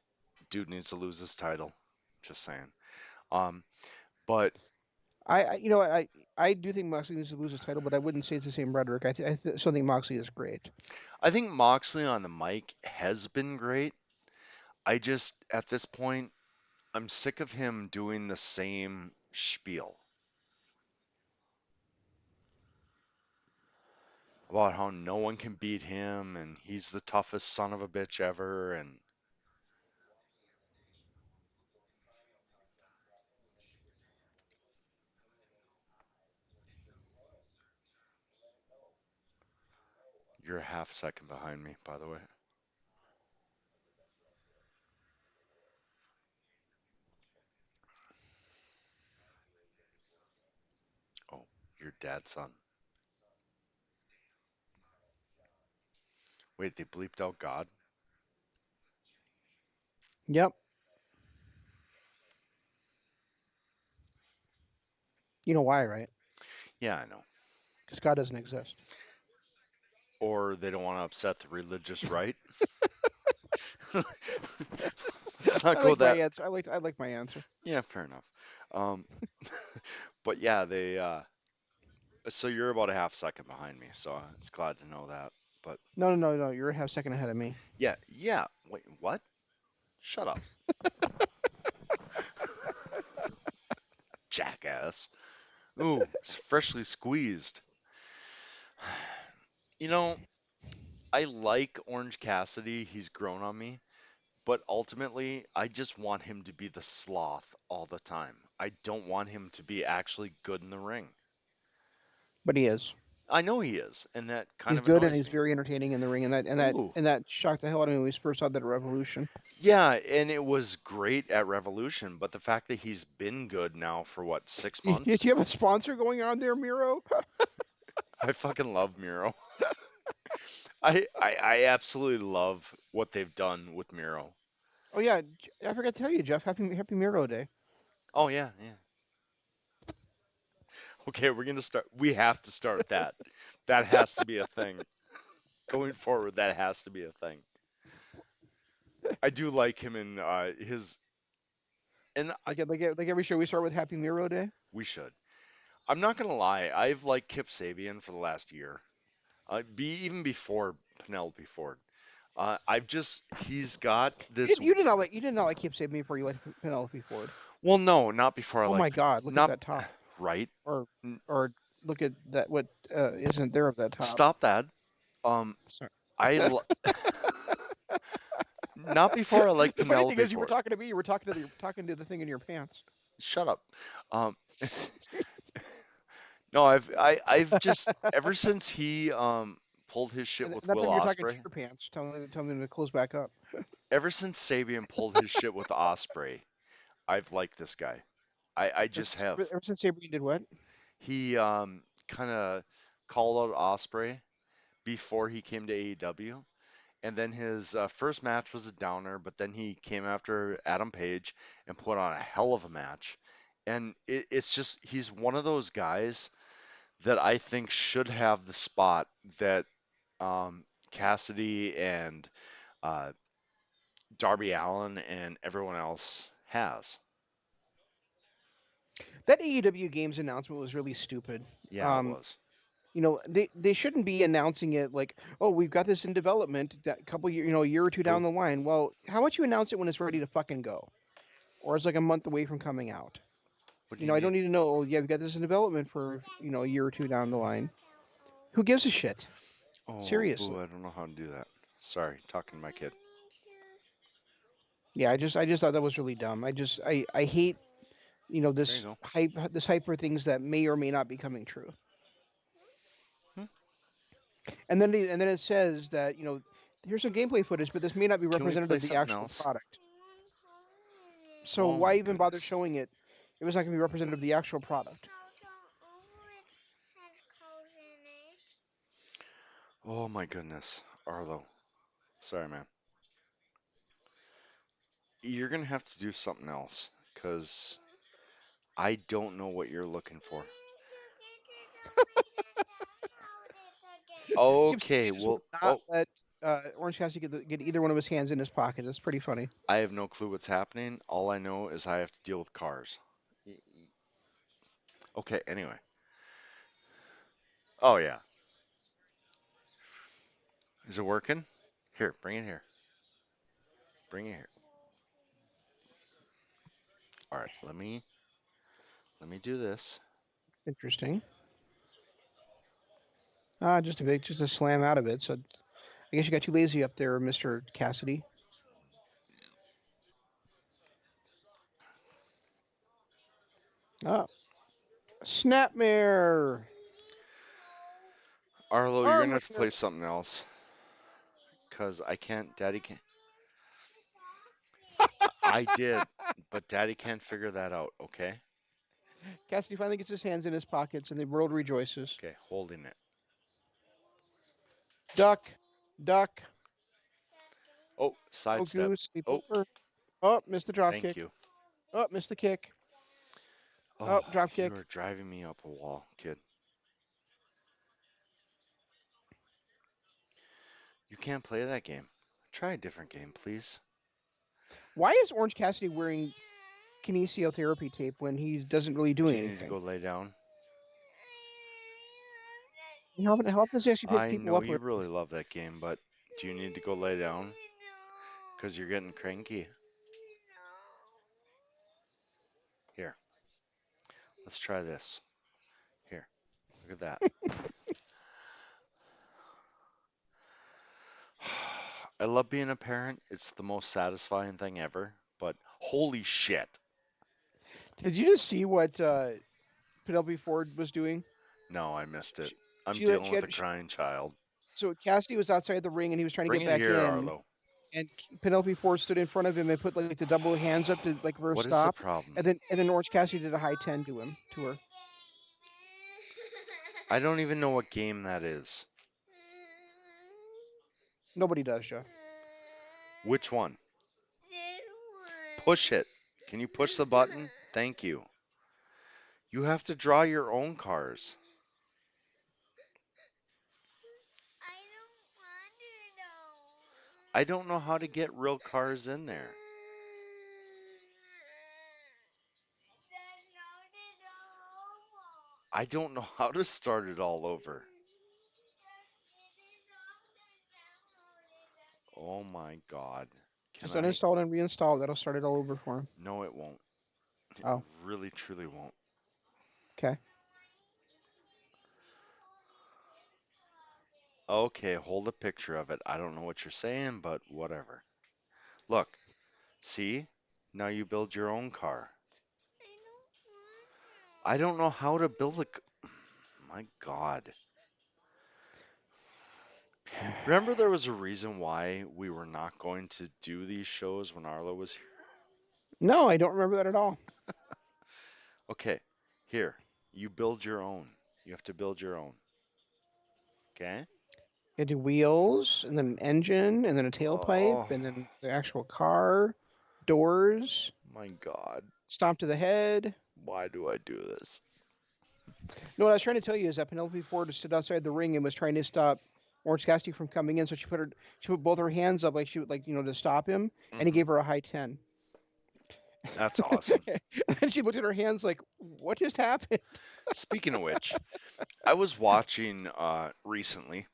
[SPEAKER 1] Dude needs to lose his title. Just saying. Um, but
[SPEAKER 2] I do think Moxley needs to lose his title, but I wouldn't say it's the same rhetoric. Still think Moxley is great.
[SPEAKER 1] I think Moxley on the mic has been great. I just, at this point, I'm sick of him doing the same spiel about how no one can beat him and he's the toughest son of a bitch ever. And you're a half second behind me, by the way. Your dad's son. Wait, they bleeped out God?
[SPEAKER 2] Yep. You know why, right?
[SPEAKER 1] Yeah, I know.
[SPEAKER 2] Because God doesn't exist.
[SPEAKER 1] Or they don't want to upset the religious right. Let's not
[SPEAKER 2] I
[SPEAKER 1] go
[SPEAKER 2] like my
[SPEAKER 1] that.
[SPEAKER 2] answer. I like my answer.
[SPEAKER 1] Yeah, fair enough. Um, but yeah, so you're about a half second behind me, so it's glad to know that. But
[SPEAKER 2] No, no, no, no. You're a half second ahead of me.
[SPEAKER 1] yeah, yeah. Wait, what? Shut up, jackass. Ooh, it's freshly squeezed. You know, I like Orange Cassidy. He's grown on me. But ultimately, I just want him to be the sloth all the time. I don't want him to be actually good in the ring.
[SPEAKER 2] But he is.
[SPEAKER 1] I know he is, and that kind
[SPEAKER 2] He's
[SPEAKER 1] of
[SPEAKER 2] good and
[SPEAKER 1] annoys
[SPEAKER 2] he's
[SPEAKER 1] me.
[SPEAKER 2] very entertaining in the ring, and
[SPEAKER 1] Ooh.
[SPEAKER 2] that shocked the hell out of me when we first saw that at Revolution.
[SPEAKER 1] Yeah, and it was great at Revolution, but the fact that he's been good now for what, six
[SPEAKER 2] Did
[SPEAKER 1] months?
[SPEAKER 2] you have a sponsor going on there, Miro?
[SPEAKER 1] I fucking love Miro. I absolutely love what they've done with Miro.
[SPEAKER 2] Oh yeah, I forgot to tell you, Jeff. Happy Miro Day.
[SPEAKER 1] Oh yeah, yeah. Okay, we have to start that. That has to be a thing. Going forward, that has to be a thing. I do like him in his and
[SPEAKER 2] Like every show we start with Happy Miro Day.
[SPEAKER 1] we should. I'm not gonna lie, I've liked Kip Sabian for the last year. Even before Penelope Ford. I've just he's got this.
[SPEAKER 2] You did not like Keep Saving Me before you liked Penelope Ford.
[SPEAKER 1] Well, no, not before I
[SPEAKER 2] Oh my
[SPEAKER 1] like
[SPEAKER 2] God, look at
[SPEAKER 1] not
[SPEAKER 2] that top.
[SPEAKER 1] right.
[SPEAKER 2] Or
[SPEAKER 1] N-
[SPEAKER 2] or look at that what isn't there of that top.
[SPEAKER 1] Stop that. Um,
[SPEAKER 2] Sorry.
[SPEAKER 1] I l- not before I like
[SPEAKER 2] The funny thing
[SPEAKER 1] Penelope
[SPEAKER 2] is, you were
[SPEAKER 1] Ford.
[SPEAKER 2] talking to me. You were talking to the thing in your pants.
[SPEAKER 1] Shut up. Um, no, I've just ever since he pulled his shit
[SPEAKER 2] And
[SPEAKER 1] with
[SPEAKER 2] that
[SPEAKER 1] Will
[SPEAKER 2] time you were talking to
[SPEAKER 1] Osprey.
[SPEAKER 2] your pants, telling them to close back up.
[SPEAKER 1] Ever since Sabian pulled his shit with Osprey, I've liked this guy. I just have.
[SPEAKER 2] Ever since Sabrina did what?
[SPEAKER 1] He kind of called out Osprey before he came to AEW, and then his first match was a downer, but then he came after Adam Page and put on a hell of a match. And it's just he's one of those guys that I think should have the spot that Cassidy and uh, Darby Allin and everyone else has.
[SPEAKER 2] That AEW Games announcement was really stupid.
[SPEAKER 1] Yeah, it
[SPEAKER 2] Um,
[SPEAKER 1] was.
[SPEAKER 2] they shouldn't be announcing it like, oh, we've got this in development that couple year, a year or two down
[SPEAKER 1] Boo.
[SPEAKER 2] the line. Well, how about you announce it when it's ready to fucking go, or it's like a month away from coming out?
[SPEAKER 1] What do you
[SPEAKER 2] I
[SPEAKER 1] mean?
[SPEAKER 2] don't need to know. Oh, yeah, we've got this in development for a year or two down the line. Who gives a shit?
[SPEAKER 1] Oh, boo,
[SPEAKER 2] Seriously.
[SPEAKER 1] I don't know how to do that. Sorry, talking to my kid.
[SPEAKER 2] Yeah, I just thought that was really dumb. I hate
[SPEAKER 1] There you
[SPEAKER 2] this
[SPEAKER 1] go.
[SPEAKER 2] hype for things that may or may not be coming true.
[SPEAKER 1] Hmm.
[SPEAKER 2] And then it says that here's some gameplay footage, but this may not be
[SPEAKER 1] Can we
[SPEAKER 2] representative
[SPEAKER 1] play
[SPEAKER 2] of the
[SPEAKER 1] something
[SPEAKER 2] actual
[SPEAKER 1] else?
[SPEAKER 2] product. So
[SPEAKER 1] Oh
[SPEAKER 2] why
[SPEAKER 1] my
[SPEAKER 2] even bother
[SPEAKER 1] goodness.
[SPEAKER 2] showing it if it's not going to be representative of the actual product?
[SPEAKER 1] Oh my goodness. Arlo. Sorry, man. You're gonna have to do something else, because I don't know what you're looking for.
[SPEAKER 2] Kip
[SPEAKER 1] Okay,
[SPEAKER 2] Sabian just
[SPEAKER 1] well,
[SPEAKER 2] will not
[SPEAKER 1] oh,
[SPEAKER 2] let Orange Cassidy get either one of his hands in his pocket. That's pretty funny.
[SPEAKER 1] I have no clue what's happening. All I know is I have to deal with cars. Okay, anyway. Oh yeah. Is it working? Here, bring it here. Bring it here. All right, let me do this.
[SPEAKER 2] Interesting. Just a slam out of it. So I guess you got too lazy up there, Mr. Cassidy. Oh, Snapmare.
[SPEAKER 1] Arlo, you're gonna
[SPEAKER 2] Armor.
[SPEAKER 1] have to play something else, cause I can't. Daddy can't. I did, but Daddy can't figure that out. Okay.
[SPEAKER 2] Cassidy finally gets his hands in his pockets, and the world rejoices.
[SPEAKER 1] Okay, holding it.
[SPEAKER 2] Duck, duck.
[SPEAKER 1] Oh,
[SPEAKER 2] Oh,
[SPEAKER 1] sidestep.
[SPEAKER 2] goose, sleep
[SPEAKER 1] Oh,
[SPEAKER 2] over. Oh, missed the drop
[SPEAKER 1] thank
[SPEAKER 2] kick.
[SPEAKER 1] you.
[SPEAKER 2] Oh, missed the kick. Oh,
[SPEAKER 1] Oh,
[SPEAKER 2] drop
[SPEAKER 1] you are
[SPEAKER 2] kick.
[SPEAKER 1] driving me up a wall, kid. You can't play that game. Try a different game, please.
[SPEAKER 2] Why is Orange Cassidy wearing kinesiotherapy tape when he doesn't really do
[SPEAKER 1] Do you need to
[SPEAKER 2] anything?
[SPEAKER 1] go lay down?
[SPEAKER 2] How often does he actually pick
[SPEAKER 1] I
[SPEAKER 2] people
[SPEAKER 1] know
[SPEAKER 2] up?
[SPEAKER 1] you really love that game, but do you need to go lay down? Because you're getting cranky. Here, let's try this. Here, look at that. I love being a parent. It's the most satisfying thing ever. But holy shit.
[SPEAKER 2] Did you just see what Penelope Ford was doing?
[SPEAKER 1] No, I missed it.
[SPEAKER 2] She,
[SPEAKER 1] I'm
[SPEAKER 2] she let
[SPEAKER 1] dealing
[SPEAKER 2] she
[SPEAKER 1] with a
[SPEAKER 2] had she,
[SPEAKER 1] crying child.
[SPEAKER 2] so Cassidy was outside the ring and he was trying to
[SPEAKER 1] Bring
[SPEAKER 2] get
[SPEAKER 1] it
[SPEAKER 2] back
[SPEAKER 1] here,
[SPEAKER 2] in,
[SPEAKER 1] Arlo.
[SPEAKER 2] and Penelope Ford stood in front of him and put like the double hands up to like for a
[SPEAKER 1] What is the
[SPEAKER 2] stop,
[SPEAKER 1] problem?
[SPEAKER 2] and then Orange Cassidy did a high 10 to her.
[SPEAKER 1] I don't even know what game that is.
[SPEAKER 2] Nobody does, Jeff.
[SPEAKER 1] Which one? Push it. Can you push the button? Thank you. You have to draw your own cars. I don't know how to get real cars in there. I don't know how to start it all over. Oh my God. Can
[SPEAKER 2] Just
[SPEAKER 1] I?
[SPEAKER 2] uninstall it and reinstall it. That'll start it all over for him.
[SPEAKER 1] No, it won't. It
[SPEAKER 2] Oh,
[SPEAKER 1] really, truly won't.
[SPEAKER 2] okay.
[SPEAKER 1] Okay, hold a picture of it. I don't know what you're saying, but whatever. Look, see? Now you build your own car. I don't know how to build a. My God. Remember, there was a reason why we were not going to do these shows when Arlo was here?
[SPEAKER 2] No, I don't remember that at all.
[SPEAKER 1] Okay, here. You build your own. You have to build your own. Okay?
[SPEAKER 2] You had to do wheels, and then an engine, and then a tailpipe,
[SPEAKER 1] Oh,
[SPEAKER 2] and then the actual car, doors,
[SPEAKER 1] my God.
[SPEAKER 2] stomp to the head.
[SPEAKER 1] Why do I do this?
[SPEAKER 2] No, what I was trying to tell you is that Penelope Ford stood outside the ring and was trying to stop Orange Cassidy from coming in. So she put both her hands up like she would like to stop him, and he
[SPEAKER 1] Hmm.
[SPEAKER 2] gave her a high 10.
[SPEAKER 1] That's awesome.
[SPEAKER 2] And she looked at her hands like, "What just happened?"
[SPEAKER 1] Speaking of which, I was watching recently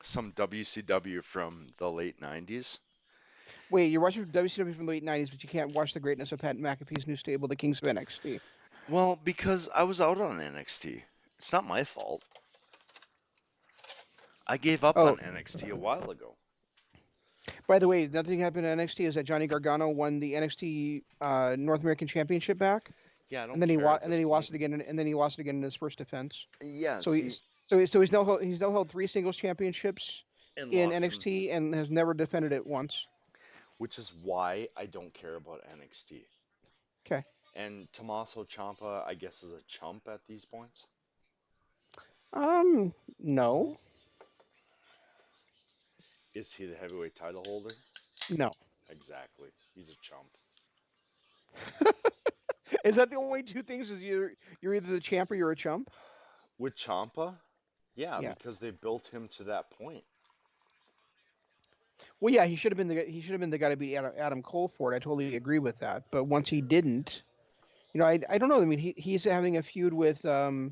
[SPEAKER 1] some WCW from the late 90s.
[SPEAKER 2] Wait, you're watching WCW from the late '90s, but you can't watch the greatness of Pat McAfee's new stable, the Kings of NXT.
[SPEAKER 1] Well, because I was out on NXT. It's not my fault. I gave up
[SPEAKER 2] Oh,
[SPEAKER 1] on NXT a while ago.
[SPEAKER 2] by the way, another thing happened in NXT is that Johnny Gargano won the NXT North American Championship back,
[SPEAKER 1] Yeah, I
[SPEAKER 2] and
[SPEAKER 1] don't
[SPEAKER 2] then he
[SPEAKER 1] care at
[SPEAKER 2] and
[SPEAKER 1] this
[SPEAKER 2] then he lost
[SPEAKER 1] point.
[SPEAKER 2] it again, and then he lost it again in his first defense.
[SPEAKER 1] Yeah,
[SPEAKER 2] So
[SPEAKER 1] see,
[SPEAKER 2] he's now held three singles championships
[SPEAKER 1] and
[SPEAKER 2] in
[SPEAKER 1] lost him,
[SPEAKER 2] NXT and has never defended it once.
[SPEAKER 1] which is why I don't care about NXT.
[SPEAKER 2] Okay.
[SPEAKER 1] And Tommaso Ciampa, I guess, is a chump at these points.
[SPEAKER 2] No,
[SPEAKER 1] Is he the heavyweight title holder?
[SPEAKER 2] no.
[SPEAKER 1] Exactly. He's a chump.
[SPEAKER 2] Is that the only two things? Is you're either the champ or you're a chump?
[SPEAKER 1] With Ciampa? Yeah,
[SPEAKER 2] Yeah.
[SPEAKER 1] because they built him to that point.
[SPEAKER 2] Well, yeah, he should have been the guy to beat Adam Cole for it. I totally agree with that. But once he didn't, I don't know. I mean, he's having a feud with what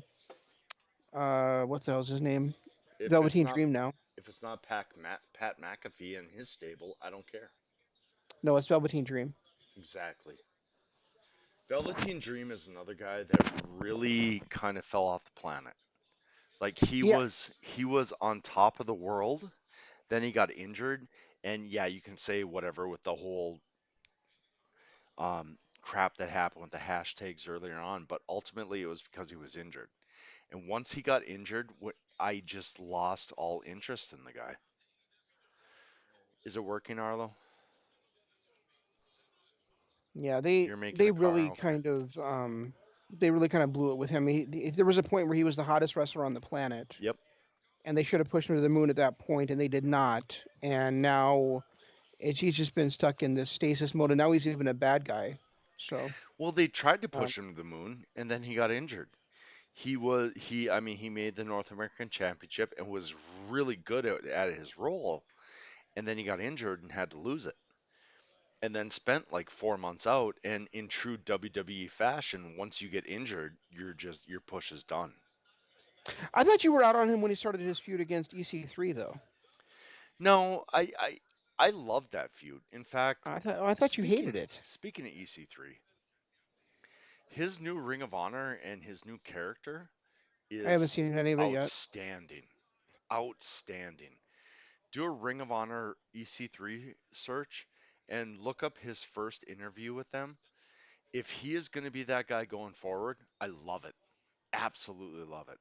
[SPEAKER 2] the hell's his name?
[SPEAKER 1] If it's
[SPEAKER 2] Velveteen
[SPEAKER 1] not
[SPEAKER 2] Dream now.
[SPEAKER 1] if it's not Pat McAfee and his stable, I don't care.
[SPEAKER 2] No, it's Velveteen Dream.
[SPEAKER 1] Exactly. Velveteen Dream is another guy that really kind of fell off the planet. Like
[SPEAKER 2] He
[SPEAKER 1] he was on top of the world, then he got injured, and yeah, you can say whatever with the whole crap that happened with the hashtags earlier on, but ultimately it was because he was injured. And once he got injured, I just lost all interest in the guy. Is it working, Arlo?
[SPEAKER 2] Yeah, they
[SPEAKER 1] You're making
[SPEAKER 2] they
[SPEAKER 1] a car?
[SPEAKER 2] really
[SPEAKER 1] Okay.
[SPEAKER 2] kind of They really kind of blew it with him. There was a point where he was the hottest wrestler on the planet,
[SPEAKER 1] Yep.
[SPEAKER 2] and they should have pushed him to the moon at that point, and they did not. And now he's just been stuck in this stasis mode, and now he's even a bad guy. So,
[SPEAKER 1] Well, they tried to
[SPEAKER 2] um,
[SPEAKER 1] push him to the moon, and then he got injured. I mean, he made the North American Championship and was really good at his role, and then he got injured and had to lose it. And then spent like 4 months out, and in true WWE fashion, once you get injured, your push is done.
[SPEAKER 2] I thought you were out on him when he started his feud against EC3, though.
[SPEAKER 1] No, I love that feud. In fact,
[SPEAKER 2] I thought you hated it.
[SPEAKER 1] speaking of EC3, his new Ring of Honor and his new character
[SPEAKER 2] I haven't
[SPEAKER 1] is
[SPEAKER 2] seen any of it yet.
[SPEAKER 1] outstanding. Outstanding. Do a Ring of Honor EC3 search and look up his first interview with them. If he is going to be that guy going forward, I love it. Absolutely love it.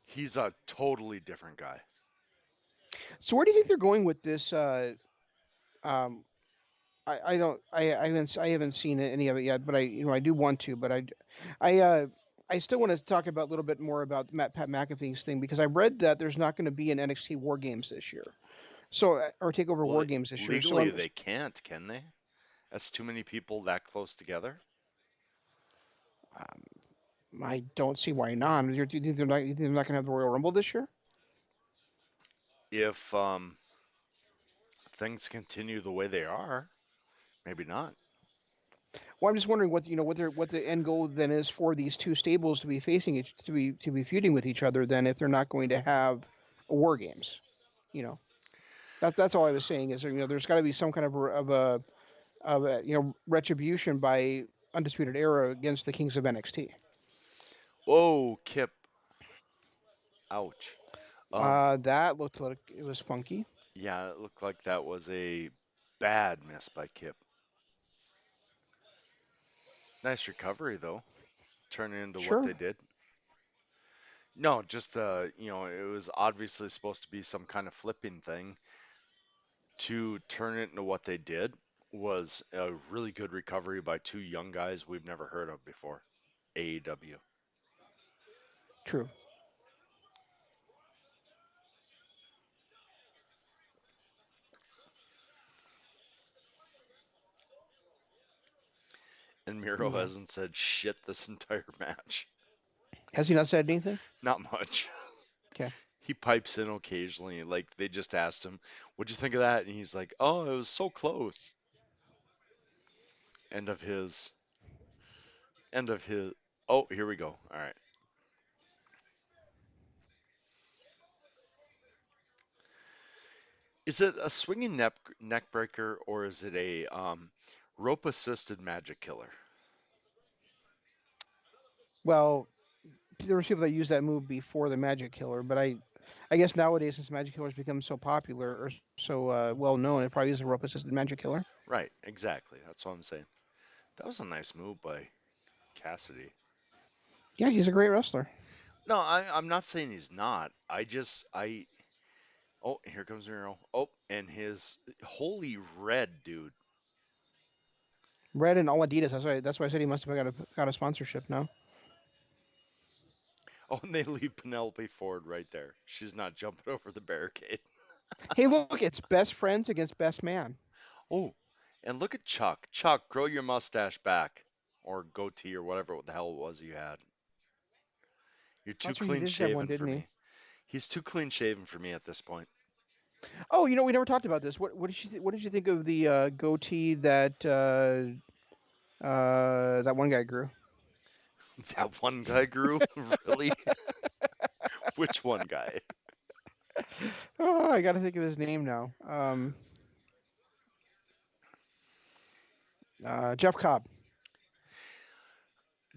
[SPEAKER 1] He's a totally different guy.
[SPEAKER 2] So, where do you think they're going with this? Um, I don't I haven't seen any of it yet, but I do want to, but I uh I still want to talk about a little bit more about Pat McAfee's thing because I read that there's not going to be an NXT War Games this year, so or Takeover
[SPEAKER 1] Well,
[SPEAKER 2] War Games this year. So
[SPEAKER 1] legally they can't, can they? That's too many people that close together.
[SPEAKER 2] I don't see why not. Do you think they're not going to have the Royal Rumble this year?
[SPEAKER 1] If things continue the way they are, maybe not.
[SPEAKER 2] Well, I'm just wondering what the end goal then is for these two stables to be facing each to be feuding with each other. Then if they're not going to have a War Games, you know. That's all I was saying is there's got to be some kind of a retribution by Undisputed Era against the Kings of NXT.
[SPEAKER 1] Whoa, Kip. Ouch.
[SPEAKER 2] That looked like it was funky.
[SPEAKER 1] Yeah, it looked like that was a bad miss by Kip. Nice recovery though, turning into what
[SPEAKER 2] Sure,
[SPEAKER 1] they did. No, just it was obviously supposed to be some kind of flipping thing. To turn it into what they did was a really good recovery by two young guys we've never heard of before. AEW.
[SPEAKER 2] true.
[SPEAKER 1] And Miro
[SPEAKER 2] No.
[SPEAKER 1] hasn't said shit this entire match.
[SPEAKER 2] Has he not said anything?
[SPEAKER 1] Not much.
[SPEAKER 2] Okay,
[SPEAKER 1] He pipes in occasionally. Like they just asked him, "What'd you think of that?" And he's like, "Oh, it was so close." End of his. End of his. Oh, here we go. All right. Is it a swinging neck breaker or is it a rope assisted magic killer?
[SPEAKER 2] well, there were people that used that move before the Magic Killer, but I guess nowadays since Magic Killer's become so popular or so well known, it probably is a rope assisted Magic Killer.
[SPEAKER 1] Right, exactly. That's what I'm saying. That was a nice move by Cassidy.
[SPEAKER 2] Yeah, he's a great wrestler.
[SPEAKER 1] No, I'm not saying he's not. I. Oh, here comes Miro. Oh, and his holy red dude.
[SPEAKER 2] Red and all Adidas. That's why I said he must have got a sponsorship now.
[SPEAKER 1] Oh, and they leave Penelope Ford right there. She's not jumping over the barricade.
[SPEAKER 2] Hey, look, it's best friends against best man.
[SPEAKER 1] Oh, and look at Chuck. Chuck, grow your mustache back. Or goatee or whatever the hell it was you had. You're too
[SPEAKER 2] That's right, he
[SPEAKER 1] clean
[SPEAKER 2] did have one,
[SPEAKER 1] shaven for
[SPEAKER 2] didn't he?
[SPEAKER 1] me. He's too clean shaven for me at this point.
[SPEAKER 2] Oh, we never talked about this. What did you think of the goatee that one guy grew?
[SPEAKER 1] That one guy grew? Really? Which one guy?
[SPEAKER 2] Oh, I got to think of his name now. Jeff Cobb.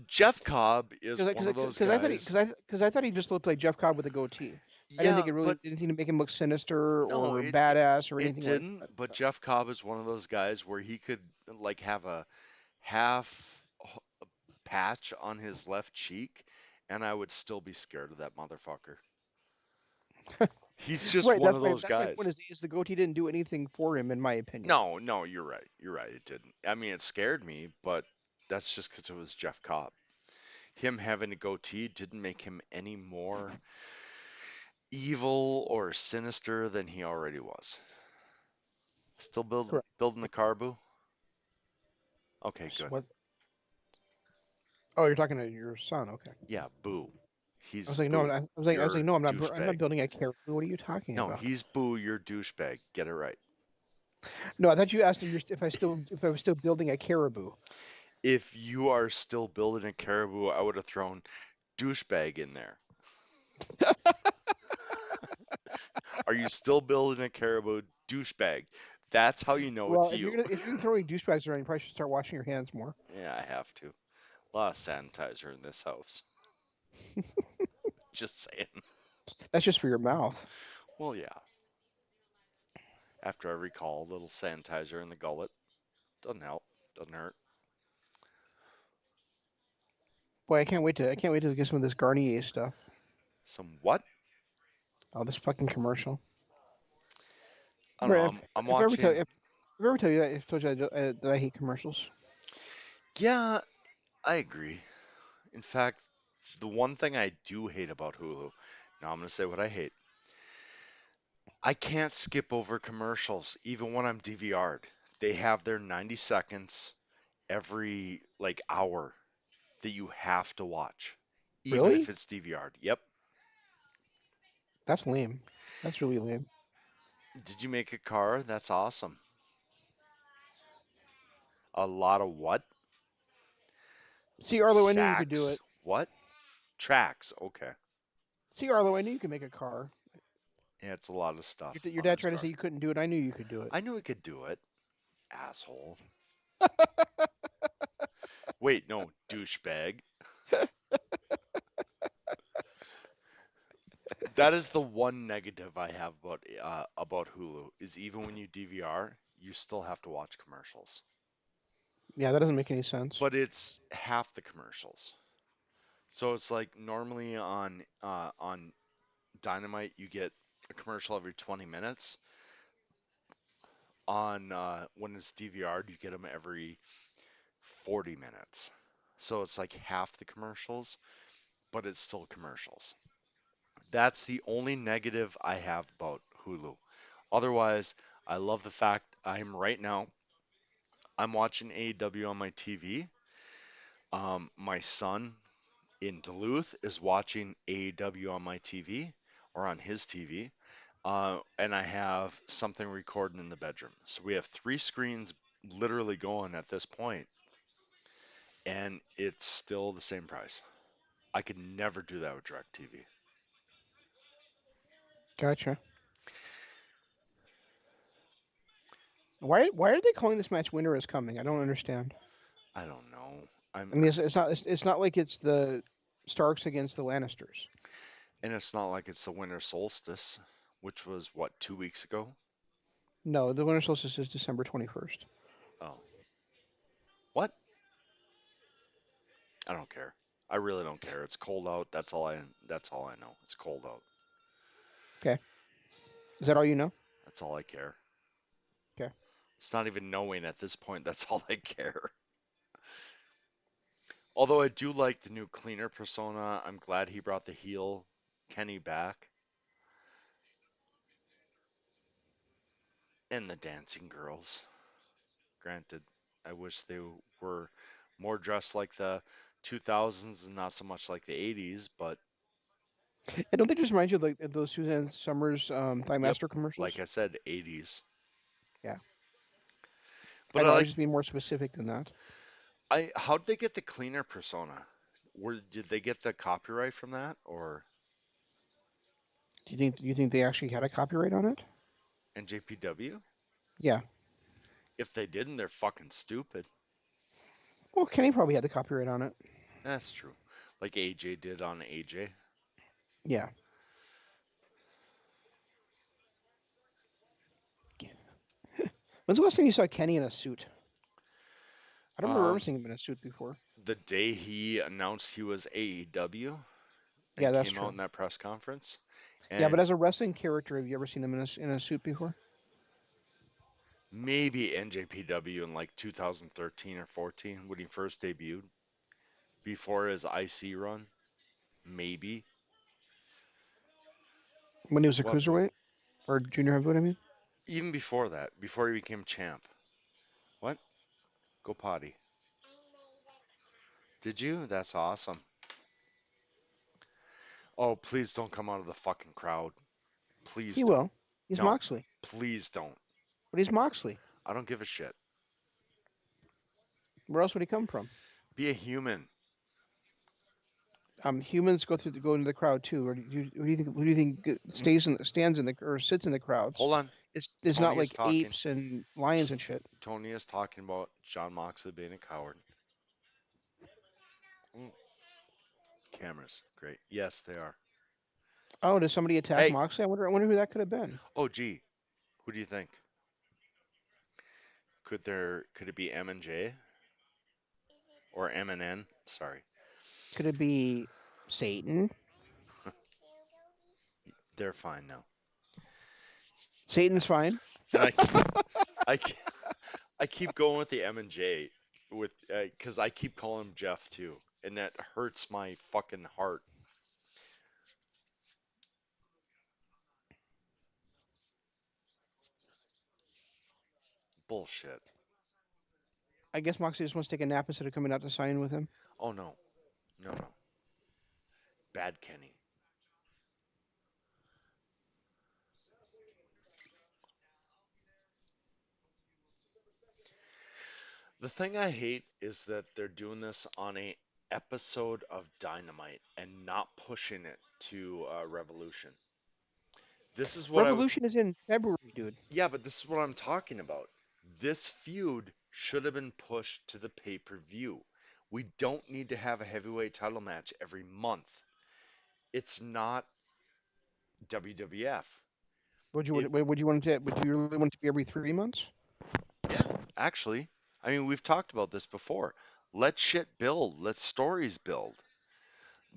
[SPEAKER 1] Jeff Cobb is
[SPEAKER 2] Because
[SPEAKER 1] one of those
[SPEAKER 2] I thought he
[SPEAKER 1] guys.
[SPEAKER 2] because I thought he just looked like Jeff Cobb with a goatee. I didn't
[SPEAKER 1] Yeah,
[SPEAKER 2] think it really
[SPEAKER 1] but
[SPEAKER 2] did anything to make him look sinister
[SPEAKER 1] no,
[SPEAKER 2] or badass or
[SPEAKER 1] it
[SPEAKER 2] anything like
[SPEAKER 1] didn't.
[SPEAKER 2] that.
[SPEAKER 1] But Jeff Cobb is one of those guys where he could like have a half patch on his left cheek, and I would still be scared of that motherfucker. He's just
[SPEAKER 2] Right.
[SPEAKER 1] one of those
[SPEAKER 2] That's my point.
[SPEAKER 1] guys.
[SPEAKER 2] Is the goatee didn't do anything for him, in my opinion.
[SPEAKER 1] No, no, you're right. You're right. It didn't. I mean, it scared me, but That's just because it was Jeff Cobb. Him having a goatee didn't make him any more evil or sinister than he already was. Still
[SPEAKER 2] Correct.
[SPEAKER 1] building the car, boo? Okay,
[SPEAKER 2] So
[SPEAKER 1] good.
[SPEAKER 2] what? Oh, you're talking to your son. Okay.
[SPEAKER 1] Yeah, boo.
[SPEAKER 2] I was
[SPEAKER 1] He's
[SPEAKER 2] like, no,
[SPEAKER 1] boo.
[SPEAKER 2] I was like,
[SPEAKER 1] You're
[SPEAKER 2] no, I'm not
[SPEAKER 1] douchebag.
[SPEAKER 2] building a caribou. What are you talking
[SPEAKER 1] No,
[SPEAKER 2] about?
[SPEAKER 1] he's boo. You're douchebag. Get it right.
[SPEAKER 2] No, I thought you asked if I was still building a caribou.
[SPEAKER 1] If you are still building a caribou, I would have thrown douchebag in there. Are you still building a caribou? Douchebag. That's how you know
[SPEAKER 2] Well,
[SPEAKER 1] it's you.
[SPEAKER 2] if you're throwing douchebags around, you probably should start washing your hands more.
[SPEAKER 1] Yeah, I have to. A lot of sanitizer in this house. Just saying.
[SPEAKER 2] That's just for your mouth.
[SPEAKER 1] Well, yeah. After every call, a little sanitizer in the gullet. Doesn't help. Doesn't hurt.
[SPEAKER 2] Boy, I can't wait to get some of this Garnier stuff.
[SPEAKER 1] Some what?
[SPEAKER 2] Oh, this fucking commercial.
[SPEAKER 1] I don't know. I'm
[SPEAKER 2] If I ever tell
[SPEAKER 1] watching.
[SPEAKER 2] if I ever tell you that, if I told you that I hate commercials.
[SPEAKER 1] Yeah, I agree. In fact, the one thing I do hate about Hulu, now I'm going to say what I hate. I can't skip over commercials, even when I'm DVR'd. They have their 90 seconds every like hour that you have to watch, even if
[SPEAKER 2] Really?
[SPEAKER 1] it's DVR'd. Yep.
[SPEAKER 2] That's lame. That's really lame.
[SPEAKER 1] Did you make a car? That's awesome. A lot of what?
[SPEAKER 2] See, Arlo, I knew you could do
[SPEAKER 1] Sacks?
[SPEAKER 2] it.
[SPEAKER 1] What? Tracks. Okay.
[SPEAKER 2] See, Arlo, I knew you could make a car.
[SPEAKER 1] Yeah, it's a lot of stuff
[SPEAKER 2] Your
[SPEAKER 1] on
[SPEAKER 2] dad
[SPEAKER 1] this
[SPEAKER 2] tried to say
[SPEAKER 1] car.
[SPEAKER 2] you couldn't do it. I knew you could do it.
[SPEAKER 1] I knew I could do it, asshole. Wait, no, douchebag. That is the one negative I have about Hulu is even when you DVR, you still have to watch commercials.
[SPEAKER 2] Yeah, that doesn't make any sense.
[SPEAKER 1] But it's half the commercials. So it's like normally on Dynamite you get a commercial every 20 minutes. On when it's DVR'd, you get them every 40 minutes. So it's like half the commercials, but it's still commercials. That's the only negative I have about Hulu. Otherwise, I love the fact I'm watching AEW on my TV. My son in Duluth is watching AEW on my TV or on his TV. And I have something recording in the bedroom. So we have three screens literally going at this point, and it's still the same price. I could never do that with DirecTV.
[SPEAKER 2] Gotcha. Why are they calling this match Winter is Coming? I don't understand.
[SPEAKER 1] I don't know.
[SPEAKER 2] I mean, it's not like it's the Starks against the Lannisters.
[SPEAKER 1] And it's not like it's the winter solstice, which was what, 2 weeks ago?
[SPEAKER 2] No, the Winter Solstice is December 21st.
[SPEAKER 1] Oh, what? I don't care. I really don't care. It's cold out. That's all I know. It's cold out.
[SPEAKER 2] Okay, is that all you know?
[SPEAKER 1] That's all I care.
[SPEAKER 2] Okay.
[SPEAKER 1] It's not even knowing at this point. That's all I care. Although I do like the new cleaner persona. I'm glad he brought the heel Kenny back and the dancing girls. Granted, I wish they were more dressed like the 2000s and not so much like the 80s, but
[SPEAKER 2] And don't they just remind you of like those Suzanne Summers Thigh
[SPEAKER 1] yep,
[SPEAKER 2] Master
[SPEAKER 1] like
[SPEAKER 2] commercials?
[SPEAKER 1] I said, 80s.
[SPEAKER 2] Yeah.
[SPEAKER 1] But
[SPEAKER 2] I
[SPEAKER 1] I
[SPEAKER 2] know. I was
[SPEAKER 1] like
[SPEAKER 2] just being more specific than that.
[SPEAKER 1] I how'd they get the cleaner persona? Did they get the copyright from that or
[SPEAKER 2] Do you think they actually had a copyright on it?
[SPEAKER 1] NJPW?
[SPEAKER 2] Yeah.
[SPEAKER 1] If they didn't, they're fucking stupid.
[SPEAKER 2] Well, Kenny probably had the copyright on it.
[SPEAKER 1] That's true. Like AJ did on AJ.
[SPEAKER 2] Yeah. When's the last time you saw Kenny in a suit? I don't remember ever
[SPEAKER 1] Um,
[SPEAKER 2] seeing him in a suit before.
[SPEAKER 1] the day he announced he was AEW
[SPEAKER 2] Yeah,
[SPEAKER 1] and
[SPEAKER 2] that's
[SPEAKER 1] came out
[SPEAKER 2] true.
[SPEAKER 1] in that press conference,
[SPEAKER 2] Yeah, but
[SPEAKER 1] and
[SPEAKER 2] as a wrestling character, have you ever seen him in a suit before?
[SPEAKER 1] maybe NJPW in like 2013 or 14 when he first debuted, before his IC run. Maybe.
[SPEAKER 2] When he was a
[SPEAKER 1] We'll have to look.
[SPEAKER 2] cruiserweight or junior heavyweight, I mean.
[SPEAKER 1] Even before that, before he became champ. What? Go potty. Did you? That's awesome. Oh, please don't come out of the fucking crowd. Please
[SPEAKER 2] He
[SPEAKER 1] don't.
[SPEAKER 2] will. He's
[SPEAKER 1] No,
[SPEAKER 2] Moxley,
[SPEAKER 1] please don't.
[SPEAKER 2] but he's Moxley.
[SPEAKER 1] I don't give a shit.
[SPEAKER 2] Where else would he come from?
[SPEAKER 1] Be a human.
[SPEAKER 2] Humans go into the crowd too. Or who do you think stands in the or sits in the crowds?
[SPEAKER 1] Hold on.
[SPEAKER 2] It's not
[SPEAKER 1] Tony is
[SPEAKER 2] like
[SPEAKER 1] talking.
[SPEAKER 2] apes and lions and shit.
[SPEAKER 1] Tony is talking about John Moxley being a coward. Mm, cameras. Great. Yes, they are.
[SPEAKER 2] Oh, does somebody attack
[SPEAKER 1] Hey.
[SPEAKER 2] Moxley? I wonder who that could have been.
[SPEAKER 1] Oh, gee. Who do you think? Could it be M and J or M and N? Sorry.
[SPEAKER 2] Could it be Satan?
[SPEAKER 1] They're fine now.
[SPEAKER 2] Satan's fine.
[SPEAKER 1] And I I keep going with the M and J with because I keep calling him Jeff too, and that hurts my fucking heart. Bullshit.
[SPEAKER 2] I guess Moxley just wants to take a nap instead of coming out to sign with him.
[SPEAKER 1] Oh no, no, no. Bad Kenny. The thing I hate is that they're doing this on a episode of Dynamite and not pushing it to Revolution. This is what I
[SPEAKER 2] Revolution is in February, dude.
[SPEAKER 1] Yeah, but this is what I'm talking about. This feud should have been pushed to the pay-per-view. We don't need to have a heavyweight title match every month. It's not WWF. It,
[SPEAKER 2] Would you want to? Would you really want it to be every 3 months?
[SPEAKER 1] yeah, actually. I mean, we've talked about this before. Let shit build. Let stories build.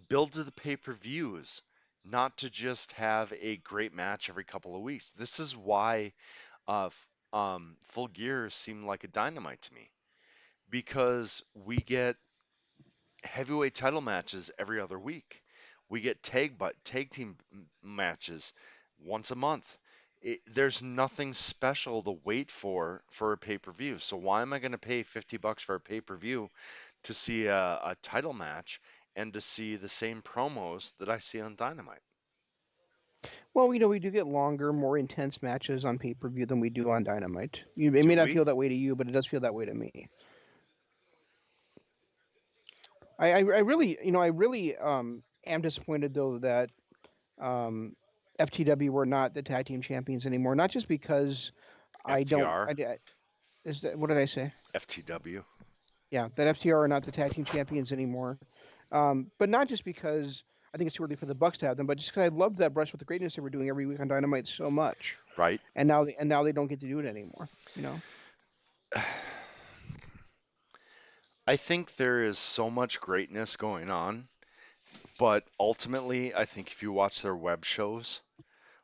[SPEAKER 1] Build to the pay-per-views, not to just have a great match every couple of weeks. This is why Full Gear seemed like a Dynamite to me because we get heavyweight title matches every other week. We get tag team matches once a month. There's nothing special to wait for a pay-per-view. So why am I going to pay $50 for a pay-per-view to see a title match and to see the same promos that I see on Dynamite?
[SPEAKER 2] Well, we do get longer, more intense matches on pay per view than we do on Dynamite. It may
[SPEAKER 1] Do
[SPEAKER 2] not
[SPEAKER 1] we?
[SPEAKER 2] feel that way to you, but it does feel that way to me. I really am disappointed though that um, FTW were not the tag team champions anymore. Not just because I don't.
[SPEAKER 1] FTR,
[SPEAKER 2] Is that what did I say?
[SPEAKER 1] FTW,
[SPEAKER 2] Yeah, that FTR are not the tag team champions anymore. But not just because I think it's too early for the Bucks to have them, but just because I loved that brush with the greatness they were doing every week on Dynamite so much,
[SPEAKER 1] right?
[SPEAKER 2] and now they don't get to do it anymore.
[SPEAKER 1] I think there is so much greatness going on. But ultimately, I think if you watch their web shows,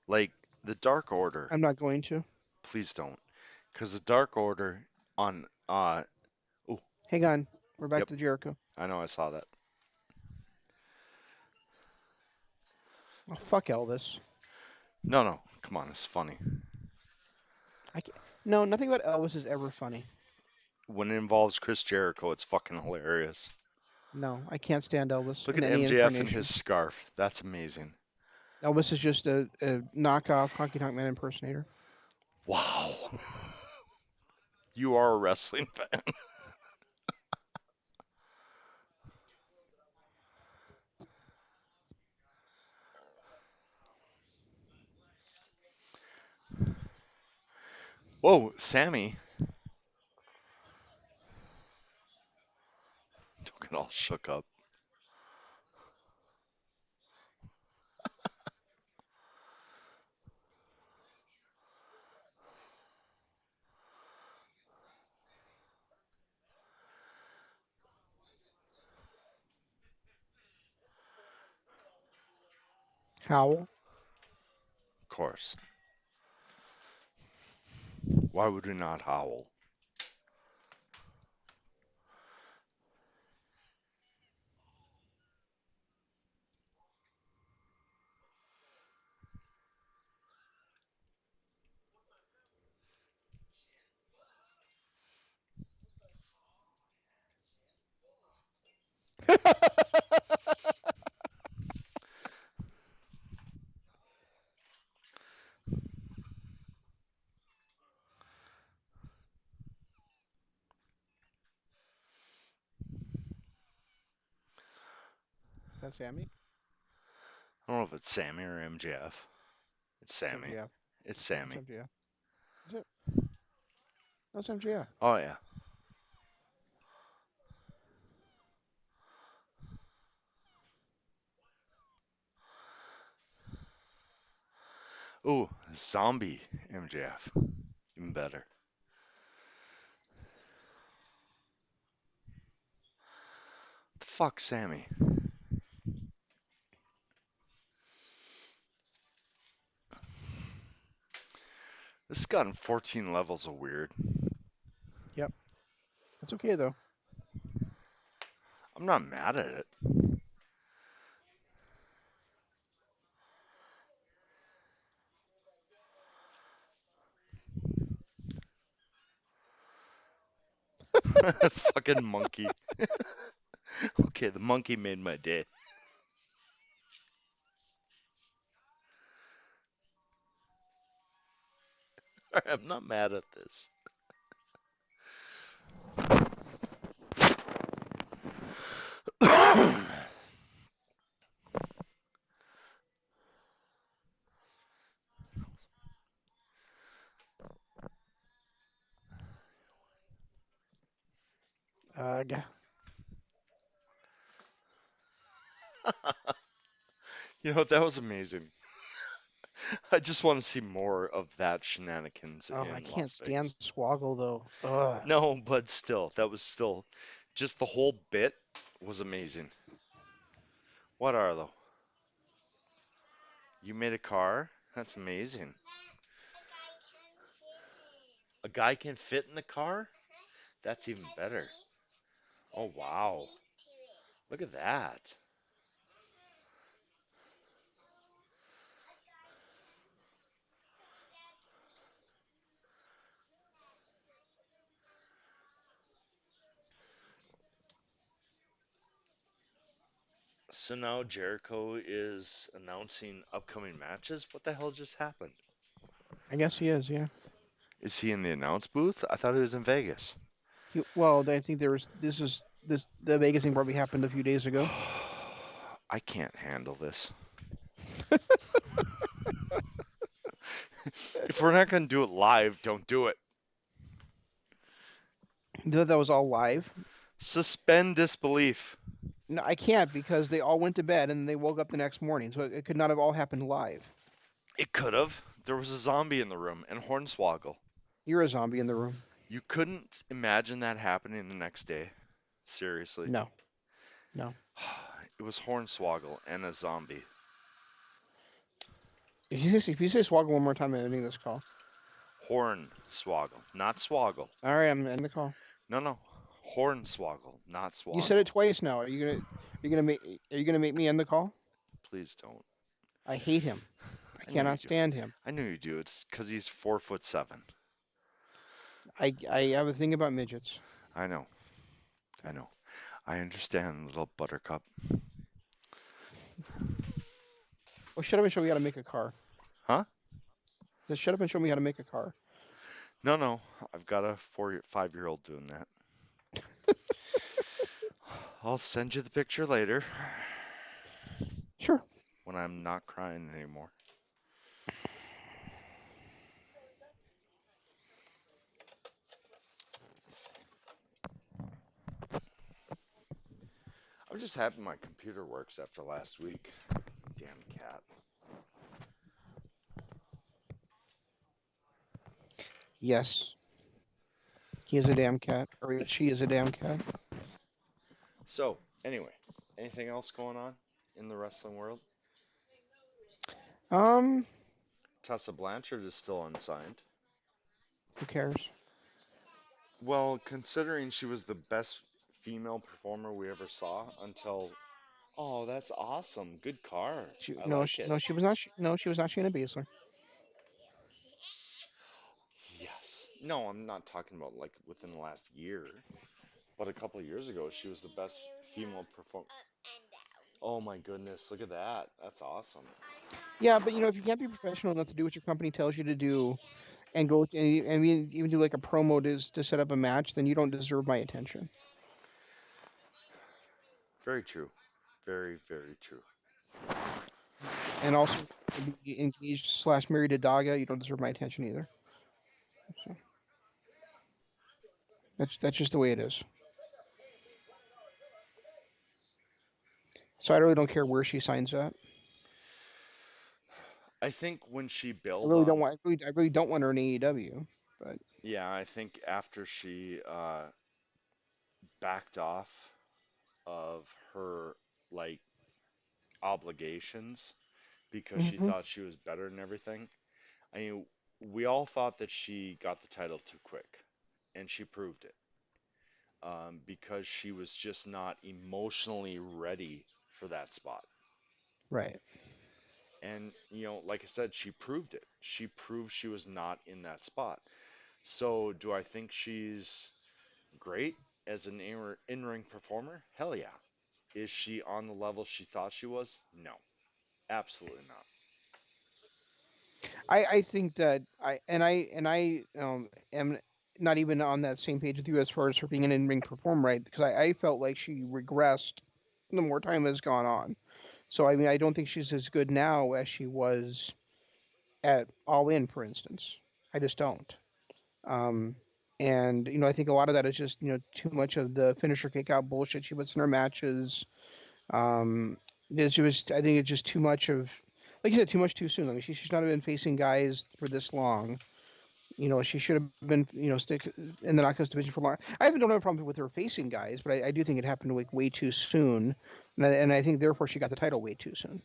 [SPEAKER 1] like the Dark Order,
[SPEAKER 2] I'm not going to.
[SPEAKER 1] please don't, because the Dark Order on oh,
[SPEAKER 2] Hang on, we're back
[SPEAKER 1] yep,
[SPEAKER 2] to Jericho.
[SPEAKER 1] I know I saw that.
[SPEAKER 2] Oh fuck Elvis.
[SPEAKER 1] No, no, come on, it's funny.
[SPEAKER 2] I can't, no, nothing about Elvis is ever funny.
[SPEAKER 1] When it involves Chris Jericho, it's fucking hilarious.
[SPEAKER 2] No, I can't stand Elvis
[SPEAKER 1] Look
[SPEAKER 2] in
[SPEAKER 1] at
[SPEAKER 2] any
[SPEAKER 1] MJF and his
[SPEAKER 2] incarnation.
[SPEAKER 1] scarf. That's amazing.
[SPEAKER 2] Elvis is just a knockoff Honky Tonk Man impersonator.
[SPEAKER 1] Wow, you are a wrestling fan. Whoa, Sammy, don't get all shook up.
[SPEAKER 2] Howl.
[SPEAKER 1] Of course. Why would we not howl?
[SPEAKER 2] Is that Sammy?
[SPEAKER 1] I don't know if it's Sammy or MJF. It's
[SPEAKER 2] It's
[SPEAKER 1] Sammy.
[SPEAKER 2] MJF.
[SPEAKER 1] It's
[SPEAKER 2] It's
[SPEAKER 1] Sammy.
[SPEAKER 2] MJF. Is it? No, it's MJF.
[SPEAKER 1] Oh yeah. Ooh, zombie MJF. Even better. Fuck Sammy. This has gotten 14 levels of weird.
[SPEAKER 2] Yep. That's okay though.
[SPEAKER 1] I'm not mad at it. Fucking monkey. Okay, the monkey made my day. I'm not mad at this.
[SPEAKER 2] Yeah.
[SPEAKER 1] You know, that was amazing. I just want to see more of that shenanigans
[SPEAKER 2] Oh, I
[SPEAKER 1] in
[SPEAKER 2] can't
[SPEAKER 1] Las
[SPEAKER 2] stand
[SPEAKER 1] Vegas.
[SPEAKER 2] Swoggle though. Ugh.
[SPEAKER 1] No, but still, that was still just the whole bit was amazing. What are though? You made a car? That's amazing. A guy can fit in the car? That's even better. Oh wow. Look at that. So now Jericho is announcing upcoming matches? What the hell just happened?
[SPEAKER 2] I guess he is. Yeah.
[SPEAKER 1] Is he in the announce booth? I thought he was in Vegas.
[SPEAKER 2] Well, I think there was. This. The Vegas thing probably happened a few days ago.
[SPEAKER 1] I can't handle this. If we're not going to do it live, don't do it.
[SPEAKER 2] You thought that was all live?
[SPEAKER 1] Suspend disbelief.
[SPEAKER 2] No, I can't because they all went to bed and they woke up the next morning, so it could not have all happened live.
[SPEAKER 1] It could have. There was a zombie in the room and Hornswoggle.
[SPEAKER 2] You're a zombie in the room.
[SPEAKER 1] You couldn't imagine that happening the next day. Seriously.
[SPEAKER 2] No, no.
[SPEAKER 1] It was Hornswoggle and a zombie.
[SPEAKER 2] If you say Swoggle one more time, I'm ending this call.
[SPEAKER 1] Hornswoggle, not Swoggle.
[SPEAKER 2] All right, I'm ending the call.
[SPEAKER 1] No, no. Hornswoggle, not
[SPEAKER 2] You said it
[SPEAKER 1] Swoggle.
[SPEAKER 2] twice now. Are you gonna make me end the call?
[SPEAKER 1] Please don't.
[SPEAKER 2] I hate him. I
[SPEAKER 1] I know you
[SPEAKER 2] cannot
[SPEAKER 1] do.
[SPEAKER 2] stand him.
[SPEAKER 1] I know you do. It's because he's 4'7".
[SPEAKER 2] I have a thing about midgets.
[SPEAKER 1] I know. I know. I understand, little buttercup.
[SPEAKER 2] Oh, shut up and show me how to make a car.
[SPEAKER 1] Huh?
[SPEAKER 2] Just shut up and show me how to make a car.
[SPEAKER 1] No, no. I've got a 5-year-old doing that. I'll send you the picture later
[SPEAKER 2] Sure.
[SPEAKER 1] when I'm not crying anymore. I'm just happy my computer works after last week. Damn cat.
[SPEAKER 2] Yes, he is a damn cat, or she is a damn cat.
[SPEAKER 1] So, anyway, anything else going on in the wrestling world?
[SPEAKER 2] Um,
[SPEAKER 1] Tessa Blanchard is still unsigned.
[SPEAKER 2] Who cares?
[SPEAKER 1] Well, considering she was the best female performer we ever saw until. Oh, that's awesome. Good car. I like it.
[SPEAKER 2] No, she was not. No, she was not Shayna Baszler.
[SPEAKER 1] Yes. No, I'm not talking about like within the last year, but a couple of years ago, she was the best female performer. Oh my goodness, look at that. That's awesome.
[SPEAKER 2] Yeah, but if you can't be professional enough to do what your company tells you to do, and even do like a promo to set up a match, then you don't deserve my attention.
[SPEAKER 1] Very true. Very, very true.
[SPEAKER 2] And also, be engaged slash married to Daga, you don't deserve my attention either. So that's just the way it is. So I really don't care where she signs at.
[SPEAKER 1] I think when she
[SPEAKER 2] I
[SPEAKER 1] bailed
[SPEAKER 2] really don't
[SPEAKER 1] on,
[SPEAKER 2] want. I really don't want her in AEW. But
[SPEAKER 1] yeah, I think after she backed off of her like obligations because she
[SPEAKER 2] hmm
[SPEAKER 1] thought she was better and everything. I mean, we all thought that she got the title too quick, and she proved it because she was just not emotionally ready for that spot.
[SPEAKER 2] right.
[SPEAKER 1] And, like I said, she proved it. She proved she was not in that spot. So, do I think she's great as an in-ring performer? Hell yeah. Is she on the level she thought she was? No, absolutely not.
[SPEAKER 2] I think that I am not even on that same page with you as far as her being an in-ring performer, right? Because I felt like she regressed the more time has gone on. So I mean, I don't think she's as good now as she was at All In, for instance. I just don't. Um, and I think a lot of that is just too much of the finisher kick out bullshit she puts in her matches. Um, she was. I think it's just too much of, like you said, too much too soon. I mean, she should not have been facing guys for this long. She should have been, stick in the Knockouts division for long. I haven't don't have a problem with her facing guys, but I do think it happened like way too soon, and I think therefore she got the title way too soon.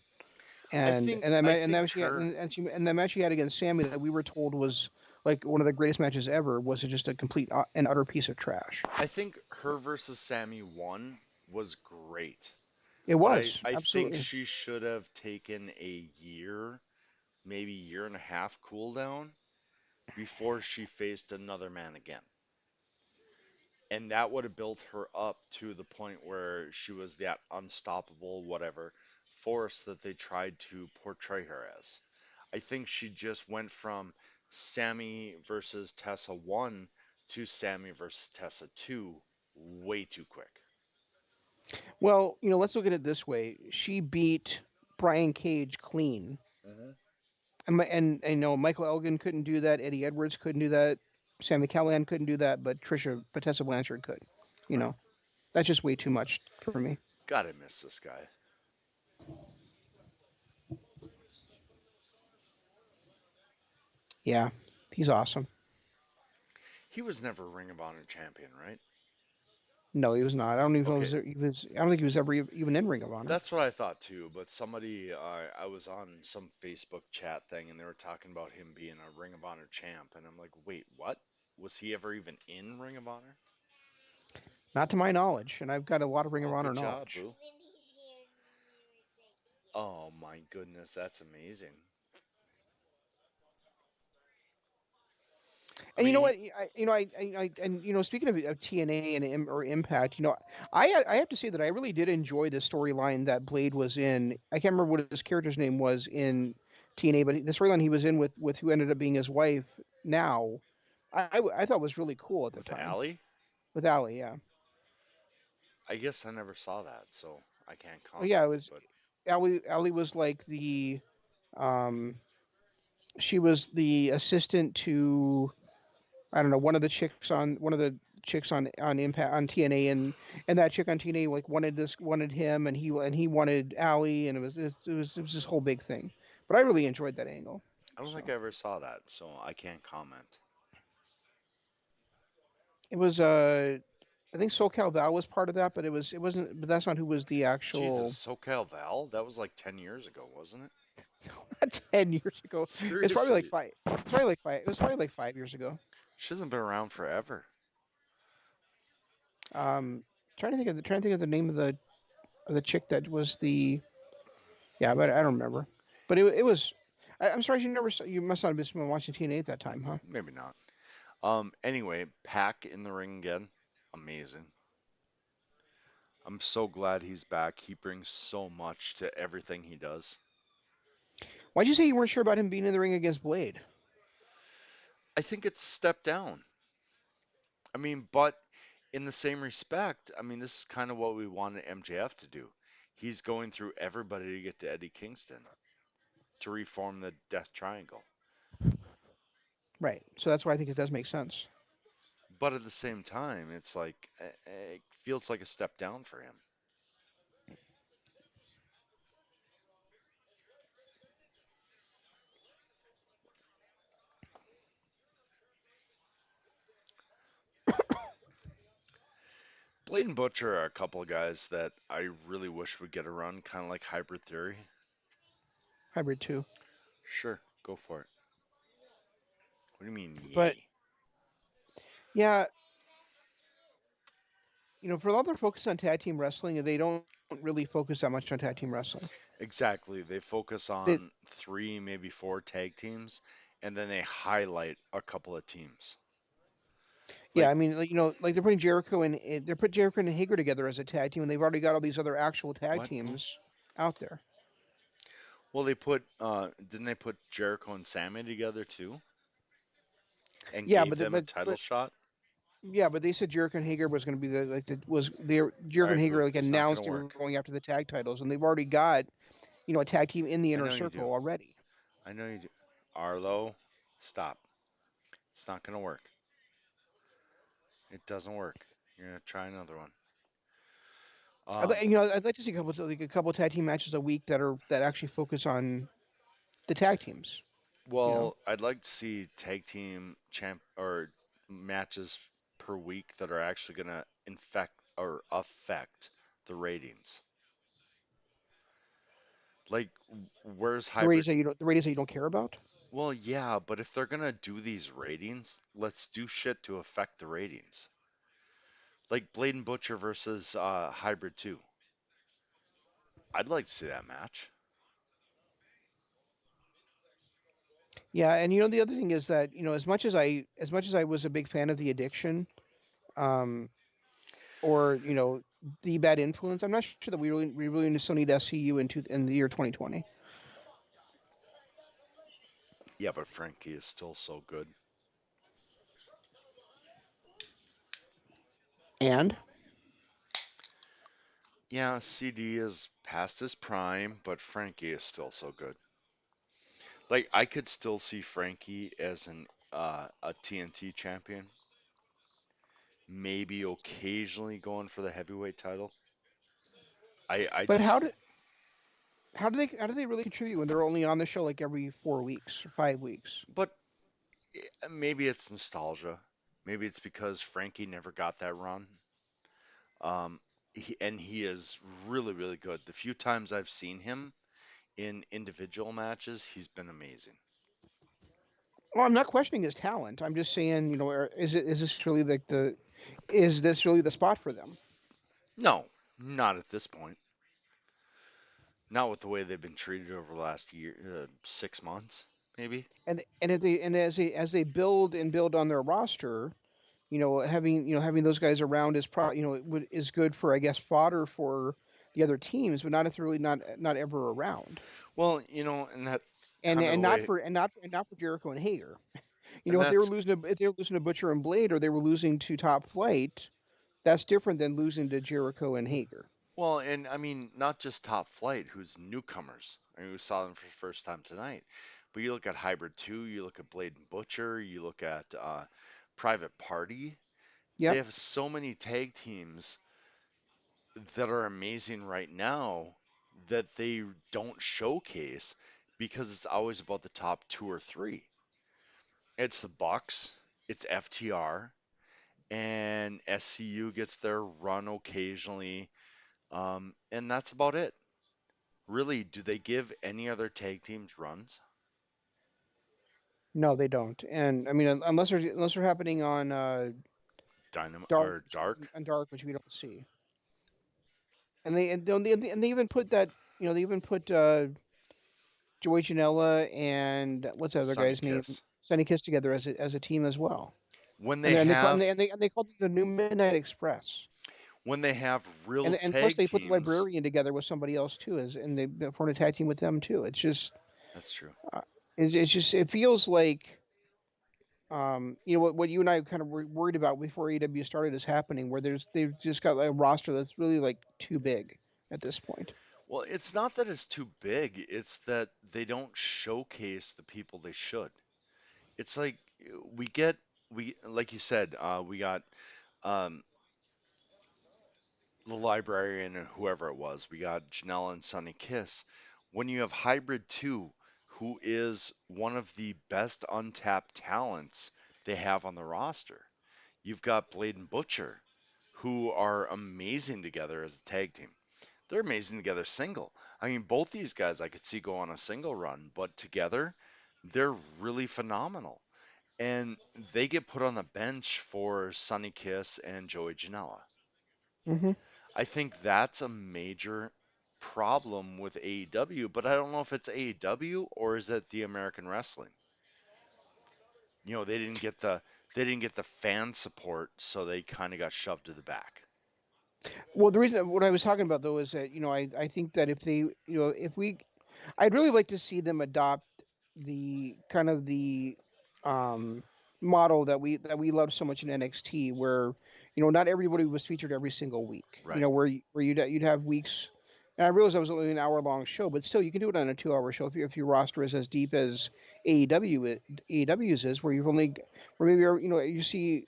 [SPEAKER 1] I
[SPEAKER 2] And
[SPEAKER 1] think
[SPEAKER 2] and that
[SPEAKER 1] I
[SPEAKER 2] and that
[SPEAKER 1] think
[SPEAKER 2] match she had,
[SPEAKER 1] her
[SPEAKER 2] and that match she had against Sammy that we were told was like one of the greatest matches ever was just a complete and utter piece of trash.
[SPEAKER 1] I think her versus Sammy 1 was great.
[SPEAKER 2] It
[SPEAKER 1] But I,
[SPEAKER 2] was
[SPEAKER 1] I think
[SPEAKER 2] absolutely.
[SPEAKER 1] she should have taken a year, maybe year and a half cool down before she faced another man again. And that would have built her up to the point where she was that unstoppable, whatever, force that they tried to portray her as. I think she just went from Sammy versus Tessa 1 to Sammy versus Tessa 2 way too quick.
[SPEAKER 2] Well, let's look at it this way. She beat Brian Cage clean.
[SPEAKER 1] Hmm.
[SPEAKER 2] And Michael Elgin couldn't do that. Eddie Edwards couldn't do that. Sammy Callahan couldn't do that, but Tessa Blanchard could. You
[SPEAKER 1] Right.
[SPEAKER 2] know, that's just way too much for me.
[SPEAKER 1] Gotta miss this guy.
[SPEAKER 2] Yeah, he's awesome.
[SPEAKER 1] He was never Ring of Honor champion, right?
[SPEAKER 2] No, he was not. I don't even know
[SPEAKER 1] Okay,
[SPEAKER 2] he was. I don't think he was ever even in Ring of Honor.
[SPEAKER 1] that's what I thought too. But somebody, I was on some Facebook chat thing, and they were talking about him being a Ring of Honor champ, and I'm like, wait, what? Was he ever even in Ring of Honor?
[SPEAKER 2] Not to my knowledge, and I've got a lot of Ring of
[SPEAKER 1] Oh,
[SPEAKER 2] Honor
[SPEAKER 1] good job,
[SPEAKER 2] knowledge.
[SPEAKER 1] Boo. Oh my goodness, that's amazing. I
[SPEAKER 2] And you
[SPEAKER 1] mean,
[SPEAKER 2] know what? And speaking of TNA and or Impact, I have to say that I really did enjoy the storyline that Blade was in. I can't remember what his character's name was in TNA, but the storyline he was in with who ended up being his wife now, I thought was really cool at the
[SPEAKER 1] with
[SPEAKER 2] time
[SPEAKER 1] Allie,
[SPEAKER 2] with Allie. Yeah,
[SPEAKER 1] I guess I never saw that, so I can't
[SPEAKER 2] oh yeah,
[SPEAKER 1] comment.
[SPEAKER 2] it was
[SPEAKER 1] But
[SPEAKER 2] Allie was like the um she was the assistant to I don't know, one of the chicks on Impact on TNA, and that chick on TNA like wanted him, and he wanted Allie, and it was this whole big thing. But I really enjoyed that angle.
[SPEAKER 1] I don't think
[SPEAKER 2] So
[SPEAKER 1] I ever saw that, so I can't comment.
[SPEAKER 2] it was I think SoCal Val was part of that, but it wasn't. But that's not who was the
[SPEAKER 1] Jesus,
[SPEAKER 2] actual.
[SPEAKER 1] SoCal Val? That was like 10 years ago, wasn't it?
[SPEAKER 2] Not 10 years ago. It's probably like
[SPEAKER 1] Seriously.
[SPEAKER 2] five. It's probably like 5. It was probably like 5 years ago.
[SPEAKER 1] She hasn't been around forever.
[SPEAKER 2] Trying to think of the name of the chick that was the yeah, but I don't remember. But it was. I'm sorry you never saw, you must not have been watching TNA at that time, huh?
[SPEAKER 1] Maybe not. Anyway, Pac in the ring again. Amazing. I'm so glad he's back. He brings so much to everything he does.
[SPEAKER 2] Why'd you say you weren't sure about him being in the ring against Blade?
[SPEAKER 1] I think it's stepped down. I mean, but in the same respect, I mean, this is kind of what we wanted MJF to do. He's going through everybody to get to Eddie Kingston to reform the Death Triangle.
[SPEAKER 2] Right. So that's why I think it does make sense.
[SPEAKER 1] But at the same time, it's like it feels like a step down for him. Blade and Butcher are a couple of guys that I really wish would get a run, kind of like Hybrid Theory.
[SPEAKER 2] Hybrid 2.
[SPEAKER 1] Sure, go for it. What do you mean,
[SPEAKER 2] But
[SPEAKER 1] yay?
[SPEAKER 2] yeah, for a lot of their focus on tag team wrestling, they don't really focus that much on tag team wrestling.
[SPEAKER 1] Exactly. They focus
[SPEAKER 2] They,
[SPEAKER 1] on three, maybe four tag teams, and then they highlight a couple of teams.
[SPEAKER 2] yeah,
[SPEAKER 1] Like,
[SPEAKER 2] I mean, like, like they're putting they're putting Jericho and Hager together as a tag team, and they've already got all these other actual tag
[SPEAKER 1] what? Who?
[SPEAKER 2] teams out there.
[SPEAKER 1] Well, they put, didn't they put Jericho and Sammy together too and
[SPEAKER 2] Yeah,
[SPEAKER 1] gave them a title
[SPEAKER 2] but
[SPEAKER 1] shot?
[SPEAKER 2] yeah, but they said Jericho and Hager was going to be the like the was they Jericho
[SPEAKER 1] All
[SPEAKER 2] and
[SPEAKER 1] right,
[SPEAKER 2] Hager
[SPEAKER 1] Boo,
[SPEAKER 2] like
[SPEAKER 1] it's not going
[SPEAKER 2] announced
[SPEAKER 1] to
[SPEAKER 2] they were
[SPEAKER 1] work.
[SPEAKER 2] going after the tag titles, and they've already got a tag team in the
[SPEAKER 1] I
[SPEAKER 2] inner
[SPEAKER 1] know you do.
[SPEAKER 2] circle already.
[SPEAKER 1] I know you do. Arlo, stop. It's not going to work. It doesn't work. You're going to try another one. Um,
[SPEAKER 2] I'd like to see a couple of tag team matches a week that actually focus on the tag teams. You know,
[SPEAKER 1] well, I'd like to see tag team champ or matches per week that are actually going to infect or affect the ratings. Like, where's hybrid?
[SPEAKER 2] the ratings that you don't care about.
[SPEAKER 1] Well, yeah, but if they're gonna do these ratings, let's do shit to affect the ratings. Like Blade and Butcher versus Hybrid 2. I'd like to see that match.
[SPEAKER 2] Yeah, and the other thing is that as much as I was a big fan of the Addiction, um, or the Bad Influence, I'm not sure that we really still need SCU in the year 2020.
[SPEAKER 1] Yeah, but Frankie is still so good.
[SPEAKER 2] And
[SPEAKER 1] Yeah, CD is past his prime, but Frankie is still so good. Like I could still see Frankie as an a TNT champion, maybe occasionally going for the heavyweight title. I
[SPEAKER 2] but
[SPEAKER 1] just
[SPEAKER 2] how do they really contribute when they're only on the show like every 4 weeks or 5 weeks?
[SPEAKER 1] but maybe it's nostalgia. Maybe it's because Frankie never got that run. Um, and he is really, really good. The few times I've seen him in individual matches, he's been amazing.
[SPEAKER 2] Well, I'm not questioning his talent. I'm just saying, is this really the spot for them?
[SPEAKER 1] No, not at this point. Not with the way they've been treated over the last year, 6 months, maybe.
[SPEAKER 2] And if they and as they build on their roster, having those guys around is good for, I guess, fodder for the other teams, but not if they're really not ever around,
[SPEAKER 1] Well, and that's
[SPEAKER 2] and
[SPEAKER 1] kind of
[SPEAKER 2] and
[SPEAKER 1] the
[SPEAKER 2] not
[SPEAKER 1] way,
[SPEAKER 2] for Jericho and Hager.
[SPEAKER 1] and that's,
[SPEAKER 2] If they were losing to Butcher and Blade, or they were losing to Top Flight, that's different than losing to Jericho and Hager.
[SPEAKER 1] well, and I mean, not just Top Flight, who's newcomers. I mean, we saw them for the first time tonight. But you look at Hybrid 2, you look at Blade and Butcher, you look at Private Party. They
[SPEAKER 2] Yep.
[SPEAKER 1] have so many tag teams that are amazing right now that they don't showcase because it's always about the top two or three. It's the Bucks, it's FTR, and SCU gets their run occasionally, and that's about it. Really, do they give any other tag teams runs?
[SPEAKER 2] No, they don't. And I mean, unless they're happening on
[SPEAKER 1] Dynamite
[SPEAKER 2] Dark,
[SPEAKER 1] or Dark?
[SPEAKER 2] and Dark, which we don't see. And they even put that, they even put Joey Janela and what's the other
[SPEAKER 1] Sunny
[SPEAKER 2] guy's name,
[SPEAKER 1] Kiss.
[SPEAKER 2] Sunny Kiss together as a team as well.
[SPEAKER 1] When
[SPEAKER 2] And
[SPEAKER 1] they
[SPEAKER 2] they and they call and
[SPEAKER 1] have
[SPEAKER 2] they and they, and they call them the New Midnight Express.
[SPEAKER 1] when they have real
[SPEAKER 2] And plus
[SPEAKER 1] tag
[SPEAKER 2] they put the
[SPEAKER 1] teams,
[SPEAKER 2] Librarian together with somebody else too, and they formed a tag team with them too. It's just
[SPEAKER 1] that's true.
[SPEAKER 2] uh, it's just it feels like what you and I kind of were worried about before AEW started is happening, where they've just got a roster that's really like too big at this point.
[SPEAKER 1] Well, it's not that it's too big, it's that they don't showcase the people they should. It's like we get we like you said, we got um the librarian or whoever it was. We got Janela and Sunny Kiss. When you have Hybrid 2, who is one of the best untapped talents they have on the roster. You've got Blade and Butcher, who are amazing together as a tag team. They're amazing together single. I mean, both these guys I could see go on a single run, but together, they're really phenomenal. And they get put on the bench for Sunny Kiss and Joey Janela.
[SPEAKER 2] Hmm.
[SPEAKER 1] I think that's a major problem with AEW, but I don't know if it's AEW or is it the American Wrestling. They didn't get the fan support, so they kind of got shoved to the back.
[SPEAKER 2] Well, the reason what I was talking about though is that I think that if they if we I'd really like to see them adopt the kind of the um, model that we loved so much in NXT, where not everybody was featured every single week.
[SPEAKER 1] Right.
[SPEAKER 2] Where you'd have weeks. And I realize that was only an hour long show, but still, you can do it on a 2 hour show if your roster is as deep as AEW's is, where you've only where maybe you see.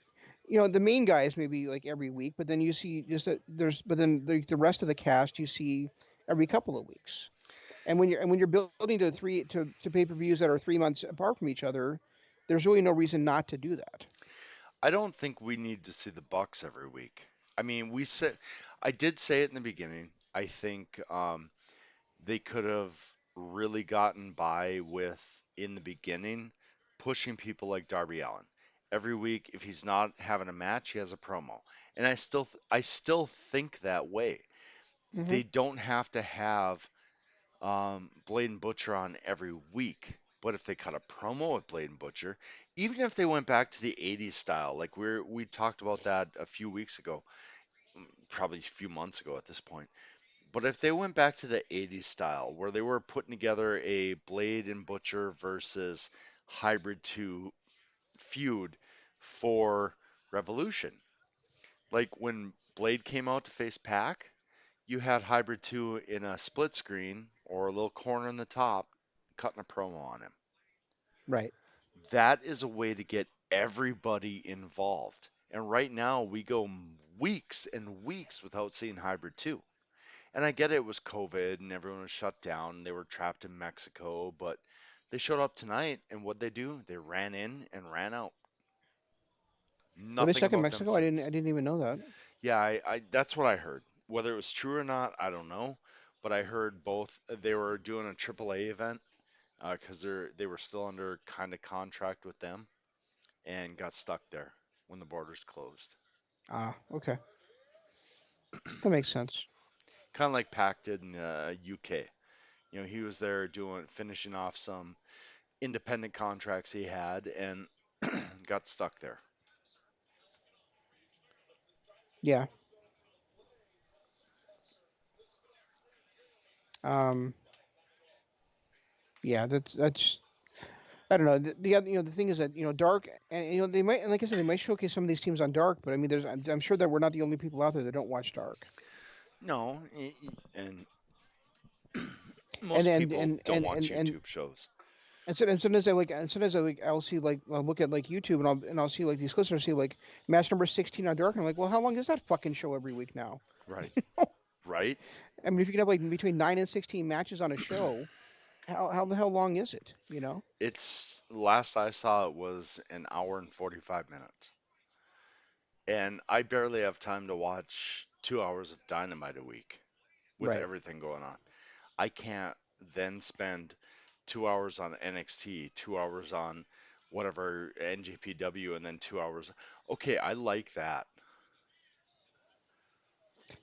[SPEAKER 2] The main guys maybe like every week, but then you see just but then the rest of the cast you see every couple of weeks. And when you're building to pay-per-views that are 3 months apart from each other, there's really no reason not to do that.
[SPEAKER 1] I don't think we need to see the Bucks every week. I mean, I did say it in the beginning. I think they could have really gotten by with in the beginning pushing people like Darby Allin. Every week, if he's not having a match, he has a promo. And I still think that way.
[SPEAKER 2] Hmm.
[SPEAKER 1] They don't have to have Blade and Butcher on every week. But if they cut a promo with Blade and Butcher, even if they went back to the 80s style, like we talked about that a few weeks ago, probably a few months ago at this point. But if they went back to the 80s style, where they were putting together a Blade and Butcher versus Hybrid 2 feud for Revolution, like when Blade came out to face Pac, you had Hybrid 2 in a split screen or a little corner in the top cutting a promo on him.
[SPEAKER 2] Right.
[SPEAKER 1] That is a way to get everybody involved. And right now we go weeks and weeks without seeing Hybrid 2. And I get it was COVID and everyone was shut down. They were trapped in Mexico, but they showed up tonight and what they do? They ran in and ran out.
[SPEAKER 2] Were they
[SPEAKER 1] Nothing
[SPEAKER 2] stuck in
[SPEAKER 1] about them
[SPEAKER 2] Mexico? I didn't.
[SPEAKER 1] since.
[SPEAKER 2] I didn't even know that.
[SPEAKER 1] Yeah, I that's what I heard. Whether it was true or not, I don't know. But I heard both they were doing a AAA event because they were still under kind of contract with them and got stuck there when the borders closed.
[SPEAKER 2] Ah, okay, that makes sense.
[SPEAKER 1] Kind of like Pac did in the UK. He was there finishing off some independent contracts he had and got stuck there.
[SPEAKER 2] Yeah. Um. Yeah. That's. I don't know. The other, the thing is that Dark, and they might, and like I said, they might showcase some of these teams on Dark, but I mean, I'm sure that we're not the only people out there that don't watch Dark.
[SPEAKER 1] No, and
[SPEAKER 2] And
[SPEAKER 1] most
[SPEAKER 2] and
[SPEAKER 1] people
[SPEAKER 2] and
[SPEAKER 1] don't
[SPEAKER 2] and
[SPEAKER 1] watch
[SPEAKER 2] and and,
[SPEAKER 1] YouTube shows.
[SPEAKER 2] and sometimes I like I'll see like I'll look at like YouTube and I'll see like these clips and I'll see like match number 16 on Dark and I'm like, well, how long is that fucking show every week now?
[SPEAKER 1] Right, right.
[SPEAKER 2] I mean, if you can have like between 9 and 16 matches on a show, how the hell long is it? You know?
[SPEAKER 1] It's last I saw it was an hour and 45 minutes. And I barely have time to watch 2 hours of Dynamite a week with
[SPEAKER 2] Right.
[SPEAKER 1] everything going on. I can't then spend 2 hours on NXT, 2 hours on whatever NJPW and then 2 hours. Okay, I like that.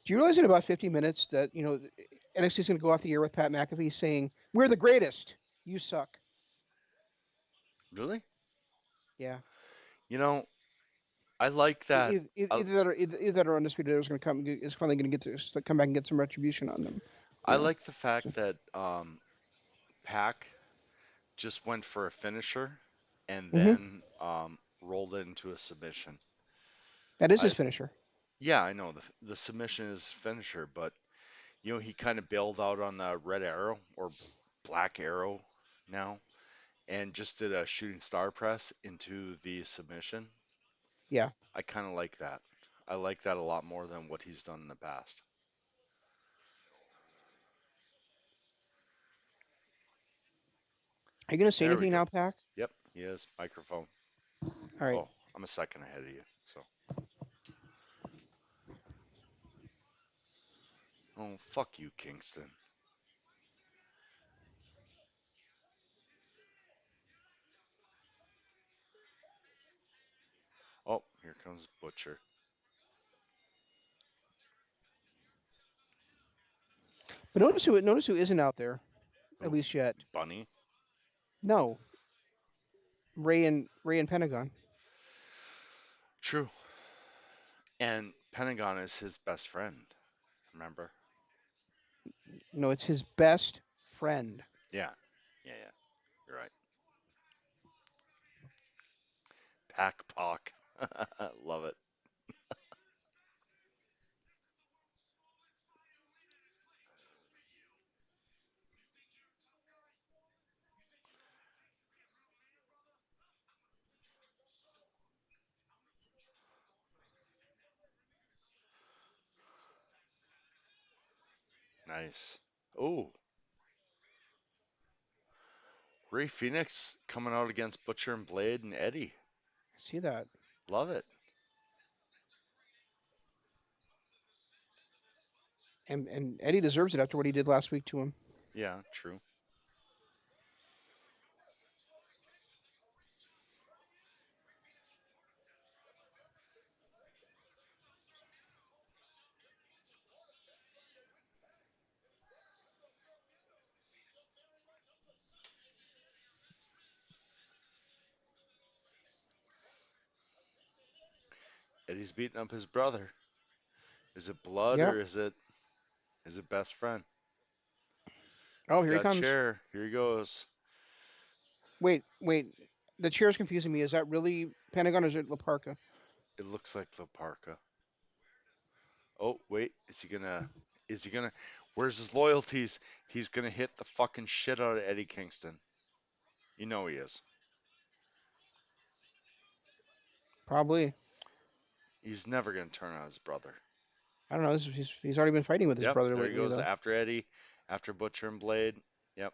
[SPEAKER 2] Do you realize in about 50 minutes that NXT is going to go off the air with Pat McAfee saying, "We're the greatest. You suck."
[SPEAKER 1] Really?
[SPEAKER 2] Yeah.
[SPEAKER 1] You know, I like that. I,
[SPEAKER 2] Either that or Undisputed is going to come is finally going to get to come back and get some retribution on them. You
[SPEAKER 1] I
[SPEAKER 2] know.
[SPEAKER 1] like the fact that Pac just went for a finisher and
[SPEAKER 2] Hmm.
[SPEAKER 1] then rolled it into a submission.
[SPEAKER 2] That is his
[SPEAKER 1] I
[SPEAKER 2] finisher.
[SPEAKER 1] Yeah, I know the submission is finisher, but he kind of bailed out on the red arrow or black arrow now and just did a shooting star press into the submission.
[SPEAKER 2] Yeah.
[SPEAKER 1] I kind of like that. I like that a lot more than what he's done in the past.
[SPEAKER 2] Are you going to say
[SPEAKER 1] There we
[SPEAKER 2] anything
[SPEAKER 1] go.
[SPEAKER 2] now, Pac?
[SPEAKER 1] Yep, he is microphone.
[SPEAKER 2] All right.
[SPEAKER 1] Oh, I'm a second ahead of you. So, oh, fuck you, Kingston. Oh, here comes Butcher.
[SPEAKER 2] But notice who isn't out there at
[SPEAKER 1] Who?
[SPEAKER 2] least yet.
[SPEAKER 1] Bunny?
[SPEAKER 2] No, Ray and Pentagon.
[SPEAKER 1] True. And Pentagon is his best friend, remember?
[SPEAKER 2] No, it's his best friend.
[SPEAKER 1] Yeah. Yeah, yeah. You're right. Pack Pock. Love it. Nice. Oh, Ray Phoenix coming out against Butcher and Blade and Eddie.
[SPEAKER 2] See that?
[SPEAKER 1] Love it.
[SPEAKER 2] And Eddie deserves it after what he did last week to him.
[SPEAKER 1] Yeah, true. Eddie's beating up his brother. Is it blood
[SPEAKER 2] Yep.
[SPEAKER 1] or is it best friend?
[SPEAKER 2] Oh,
[SPEAKER 1] He's
[SPEAKER 2] here he
[SPEAKER 1] got a
[SPEAKER 2] comes.
[SPEAKER 1] chair. Here he goes.
[SPEAKER 2] Wait. The chair is confusing me. Is that really Pentagon or is it La Parca?
[SPEAKER 1] It looks like the parka. Oh, wait. Is he gonna where's his loyalties? He's gonna hit the fucking shit out of Eddie Kingston. You know he is.
[SPEAKER 2] Probably.
[SPEAKER 1] He's never gonna turn on his brother.
[SPEAKER 2] I don't know. He's already been fighting with his
[SPEAKER 1] Yep,
[SPEAKER 2] brother
[SPEAKER 1] there he
[SPEAKER 2] lately,
[SPEAKER 1] goes
[SPEAKER 2] though.
[SPEAKER 1] after Eddie, after Butcher and Blade. Yep.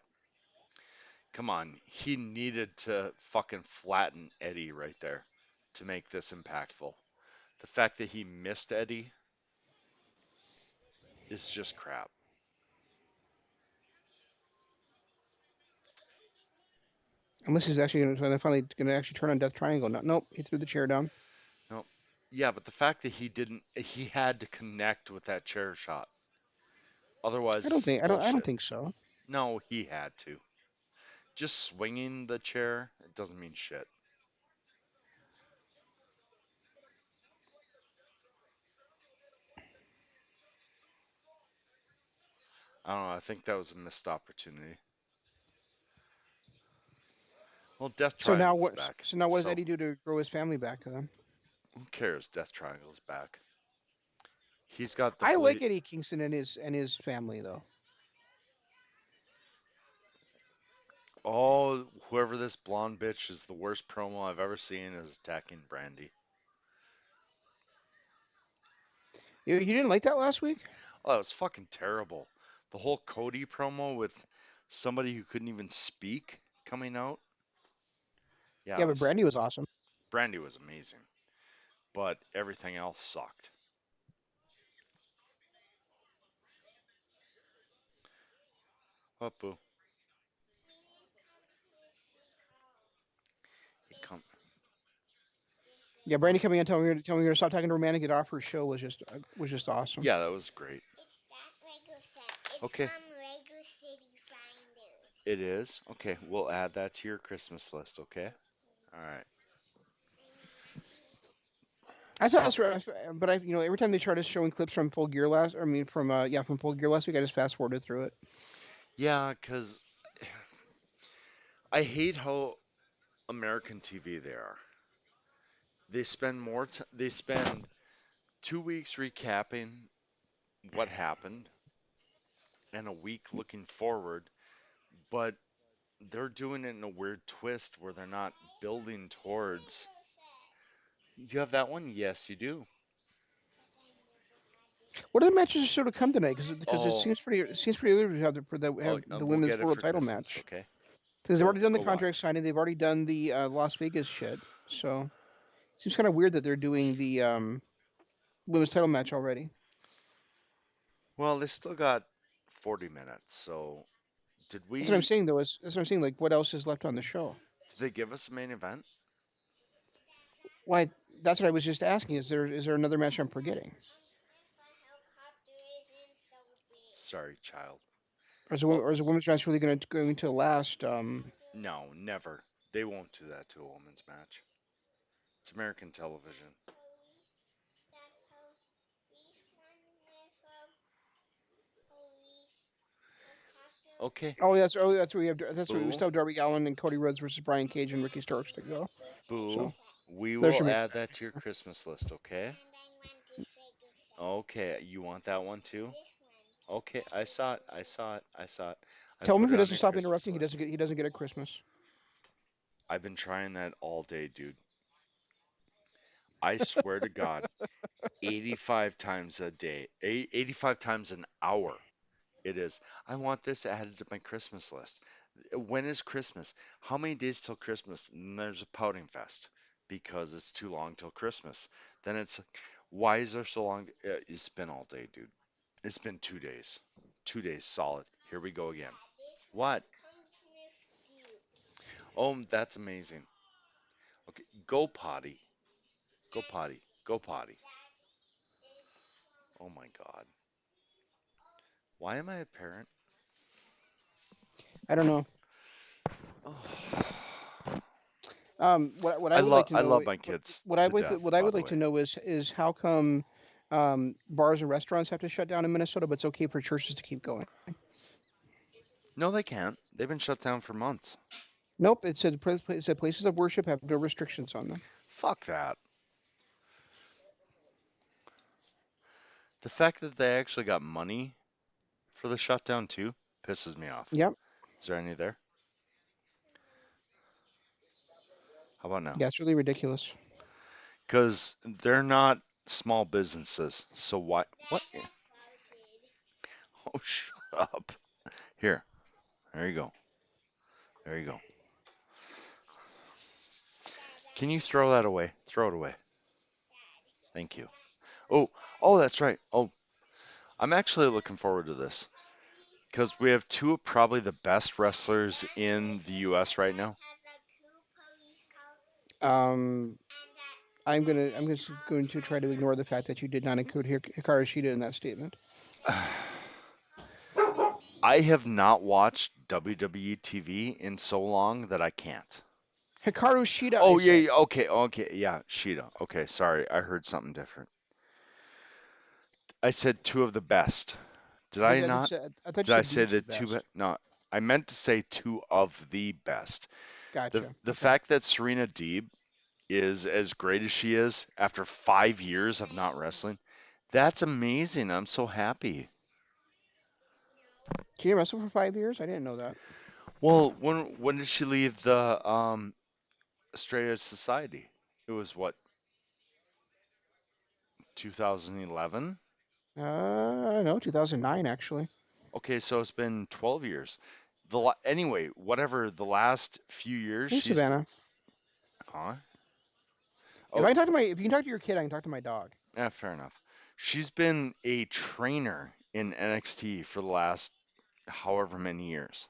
[SPEAKER 1] Come on. He needed to fucking flatten Eddie right there to make this impactful. The fact that he missed Eddie is just crap.
[SPEAKER 2] Unless he's actually finally going to actually turn on Death Triangle. No, nope. He threw the chair down.
[SPEAKER 1] No. Yeah, but the fact that he had to connect with that chair shot. Otherwise, this is
[SPEAKER 2] I don't
[SPEAKER 1] bullshit.
[SPEAKER 2] think so.
[SPEAKER 1] No, he had to. Just swinging the chair, it doesn't mean shit. I don't know. I think that was a missed opportunity. Well, Death Triangle's back.
[SPEAKER 2] So now what does
[SPEAKER 1] So
[SPEAKER 2] Eddie do to grow his family back then?
[SPEAKER 1] who cares? Death Triangle's back. He's got the
[SPEAKER 2] I like
[SPEAKER 1] blade.
[SPEAKER 2] Eddie Kingston and his family though.
[SPEAKER 1] Oh, whoever this blonde bitch is, the worst promo I've ever seen is attacking Brandy.
[SPEAKER 2] You didn't like that last week?
[SPEAKER 1] Oh, that was fucking terrible. The whole Cody promo with somebody who couldn't even speak coming out. Yeah,
[SPEAKER 2] Yeah,
[SPEAKER 1] it
[SPEAKER 2] but
[SPEAKER 1] was
[SPEAKER 2] Brandy was awesome.
[SPEAKER 1] Brandy was amazing, but everything else sucked. Oh, boo.
[SPEAKER 2] Yeah, Brandy coming in telling her to stop talking to her man and get off her show was just awesome.
[SPEAKER 1] Yeah, that was great. Okay, it is. Okay, we'll add that to your Christmas list, okay? All right.
[SPEAKER 2] I thought
[SPEAKER 1] So,
[SPEAKER 2] it was, but every time they started showing clips from Full Gear from Full Gear last week, I just fast forwarded through it.
[SPEAKER 1] yeah, 'cause I hate how American TV they are. They spend 2 weeks recapping what happened and a week looking forward, but they're doing it in a weird twist where they're not building towards. You have that one? Yes, you do.
[SPEAKER 2] What are the matches sort of come tonight? Because
[SPEAKER 1] Oh,
[SPEAKER 2] it seems pretty weird to
[SPEAKER 1] oh,
[SPEAKER 2] have the
[SPEAKER 1] we'll
[SPEAKER 2] women's
[SPEAKER 1] get it
[SPEAKER 2] world
[SPEAKER 1] for
[SPEAKER 2] title
[SPEAKER 1] Christmas,
[SPEAKER 2] match.
[SPEAKER 1] okay?
[SPEAKER 2] Because they've
[SPEAKER 1] Go,
[SPEAKER 2] already done the
[SPEAKER 1] go
[SPEAKER 2] contract
[SPEAKER 1] watch.
[SPEAKER 2] signing, they've already done the Las Vegas shit. So it seems kind of weird that they're doing the women's title match already.
[SPEAKER 1] Well, they still got 40 minutes, so did
[SPEAKER 2] That's what I'm
[SPEAKER 1] we?
[SPEAKER 2] saying though. That's what I'm saying. Like, what else is left on the show?
[SPEAKER 1] Did they give us a main event?
[SPEAKER 2] Why? That's what I was just asking. Is there another match I'm forgetting?
[SPEAKER 1] Sorry, child. Oh,
[SPEAKER 2] Or is the women's match really going to last?
[SPEAKER 1] no, never. They won't do that to a women's match. It's American television. Okay,
[SPEAKER 2] That's what we have. That's what we
[SPEAKER 1] boo,
[SPEAKER 2] still have Darby Allin and Cody Rhodes versus Brian Cage and Ricky Starks to go.
[SPEAKER 1] boo.
[SPEAKER 2] So
[SPEAKER 1] We
[SPEAKER 2] there's
[SPEAKER 1] will
[SPEAKER 2] your main
[SPEAKER 1] add
[SPEAKER 2] event.
[SPEAKER 1] that to your Christmas list, okay? Okay, you want that one too? Okay, I saw it. I saw it. I saw it. I
[SPEAKER 2] Tell him
[SPEAKER 1] put
[SPEAKER 2] if
[SPEAKER 1] it
[SPEAKER 2] he
[SPEAKER 1] on
[SPEAKER 2] doesn't
[SPEAKER 1] your
[SPEAKER 2] stop
[SPEAKER 1] Christmas
[SPEAKER 2] interrupting,
[SPEAKER 1] list.
[SPEAKER 2] he doesn't get a Christmas.
[SPEAKER 1] I've been trying that all day, dude. I swear to God, 85 times a day, 85 times an hour. It is. I want this added to my Christmas list. When is Christmas? How many days till Christmas? And there's a pouting fest because it's too long till Christmas. Then it's like, why is there so long? It's been all day, dude. It's been 2 days. 2 days solid. Here we go again. What? Oh, that's amazing. Okay, go potty. Go potty. Go potty. Oh my God. Why am I a parent?
[SPEAKER 2] I don't know.
[SPEAKER 1] Oh.
[SPEAKER 2] What I would like to
[SPEAKER 1] I
[SPEAKER 2] know,
[SPEAKER 1] love my kids
[SPEAKER 2] what I
[SPEAKER 1] to
[SPEAKER 2] would
[SPEAKER 1] death,
[SPEAKER 2] what I
[SPEAKER 1] by
[SPEAKER 2] would
[SPEAKER 1] the
[SPEAKER 2] like to
[SPEAKER 1] way.
[SPEAKER 2] know is how come bars and restaurants have to shut down in Minnesota, but it's okay for churches to keep going.
[SPEAKER 1] No, they can't. They've been shut down for months.
[SPEAKER 2] Nope, it said places of worship have no restrictions on them.
[SPEAKER 1] Fuck that. The fact that they actually got money for the shutdown too pisses me off.
[SPEAKER 2] Yep,
[SPEAKER 1] Is there any there? How about now?
[SPEAKER 2] yeah, it's really ridiculous.
[SPEAKER 1] Because they're not small businesses. So why? What? Oh, shut up. Here. There you go. There you go. Can you throw that away? Throw it away. Thank you. Oh, oh, that's right. Oh, I'm actually looking forward to this because we have two of probably the best wrestlers in the U.S. right now.
[SPEAKER 2] Um, I'm just going to try to ignore the fact that you did not include Hikaru Shida in that statement.
[SPEAKER 1] I have not watched WWE TV in so long that I can't.
[SPEAKER 2] Hikaru Shida, I
[SPEAKER 1] Oh yeah,
[SPEAKER 2] said.
[SPEAKER 1] yeah, okay, okay, yeah, Sheeta. Okay, sorry, I heard something different. I said two of the best. Did I not?
[SPEAKER 2] I thought you
[SPEAKER 1] Did I
[SPEAKER 2] said
[SPEAKER 1] say
[SPEAKER 2] the
[SPEAKER 1] the
[SPEAKER 2] two
[SPEAKER 1] two?
[SPEAKER 2] best.
[SPEAKER 1] No, I meant to say two of the best.
[SPEAKER 2] Gotcha.
[SPEAKER 1] The
[SPEAKER 2] Okay.
[SPEAKER 1] fact that Serena Deeb is as great as she is after 5 years of not wrestling, that's amazing. I'm so happy.
[SPEAKER 2] She wrestled for 5 years. I didn't know that.
[SPEAKER 1] Well, when did she leave the Straight Edge Society? It was what, 2011?
[SPEAKER 2] No, 2009 actually.
[SPEAKER 1] Okay, so it's been 12 years. Anyway, whatever the last few years
[SPEAKER 2] Hey,
[SPEAKER 1] she's
[SPEAKER 2] Savannah.
[SPEAKER 1] huh? Oh,
[SPEAKER 2] If you can talk to your kid, I can talk to my dog.
[SPEAKER 1] yeah, fair enough. She's been a trainer in NXT for the last however many years.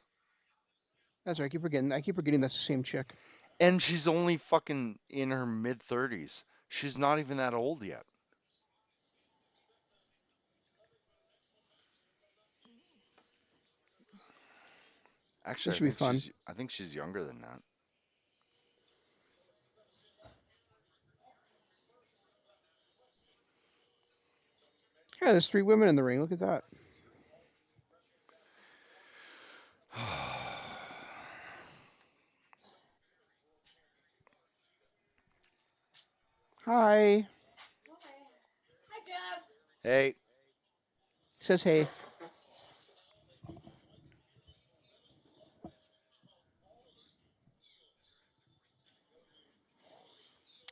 [SPEAKER 2] That's right. I keep forgetting that's the same chick.
[SPEAKER 1] And she's only fucking in her mid 30s. She's not even that old yet.
[SPEAKER 2] This
[SPEAKER 1] Actually,
[SPEAKER 2] should be fun.
[SPEAKER 1] I think she's younger than that.
[SPEAKER 2] Yeah, there's three women in the ring. Look at that. Hi.
[SPEAKER 1] Hey,
[SPEAKER 2] Says hey.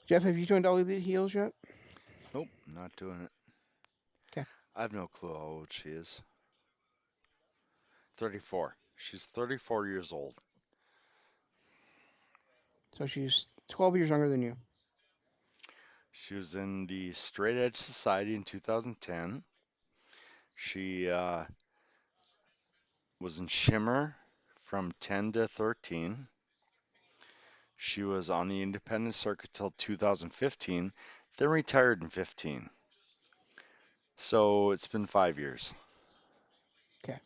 [SPEAKER 2] Jeff, have you joined All Elite Heels yet?
[SPEAKER 1] nope, not doing it.
[SPEAKER 2] Okay.
[SPEAKER 1] I have no clue how old she is. 34. She's 34 years old.
[SPEAKER 2] So she's 12 years younger than you.
[SPEAKER 1] She was in the Straight Edge Society in 2010. She was in Shimmer from 10 to 13. She was on the independent circuit till 2015, then retired in 15. So it's been 5 years.
[SPEAKER 2] Okay.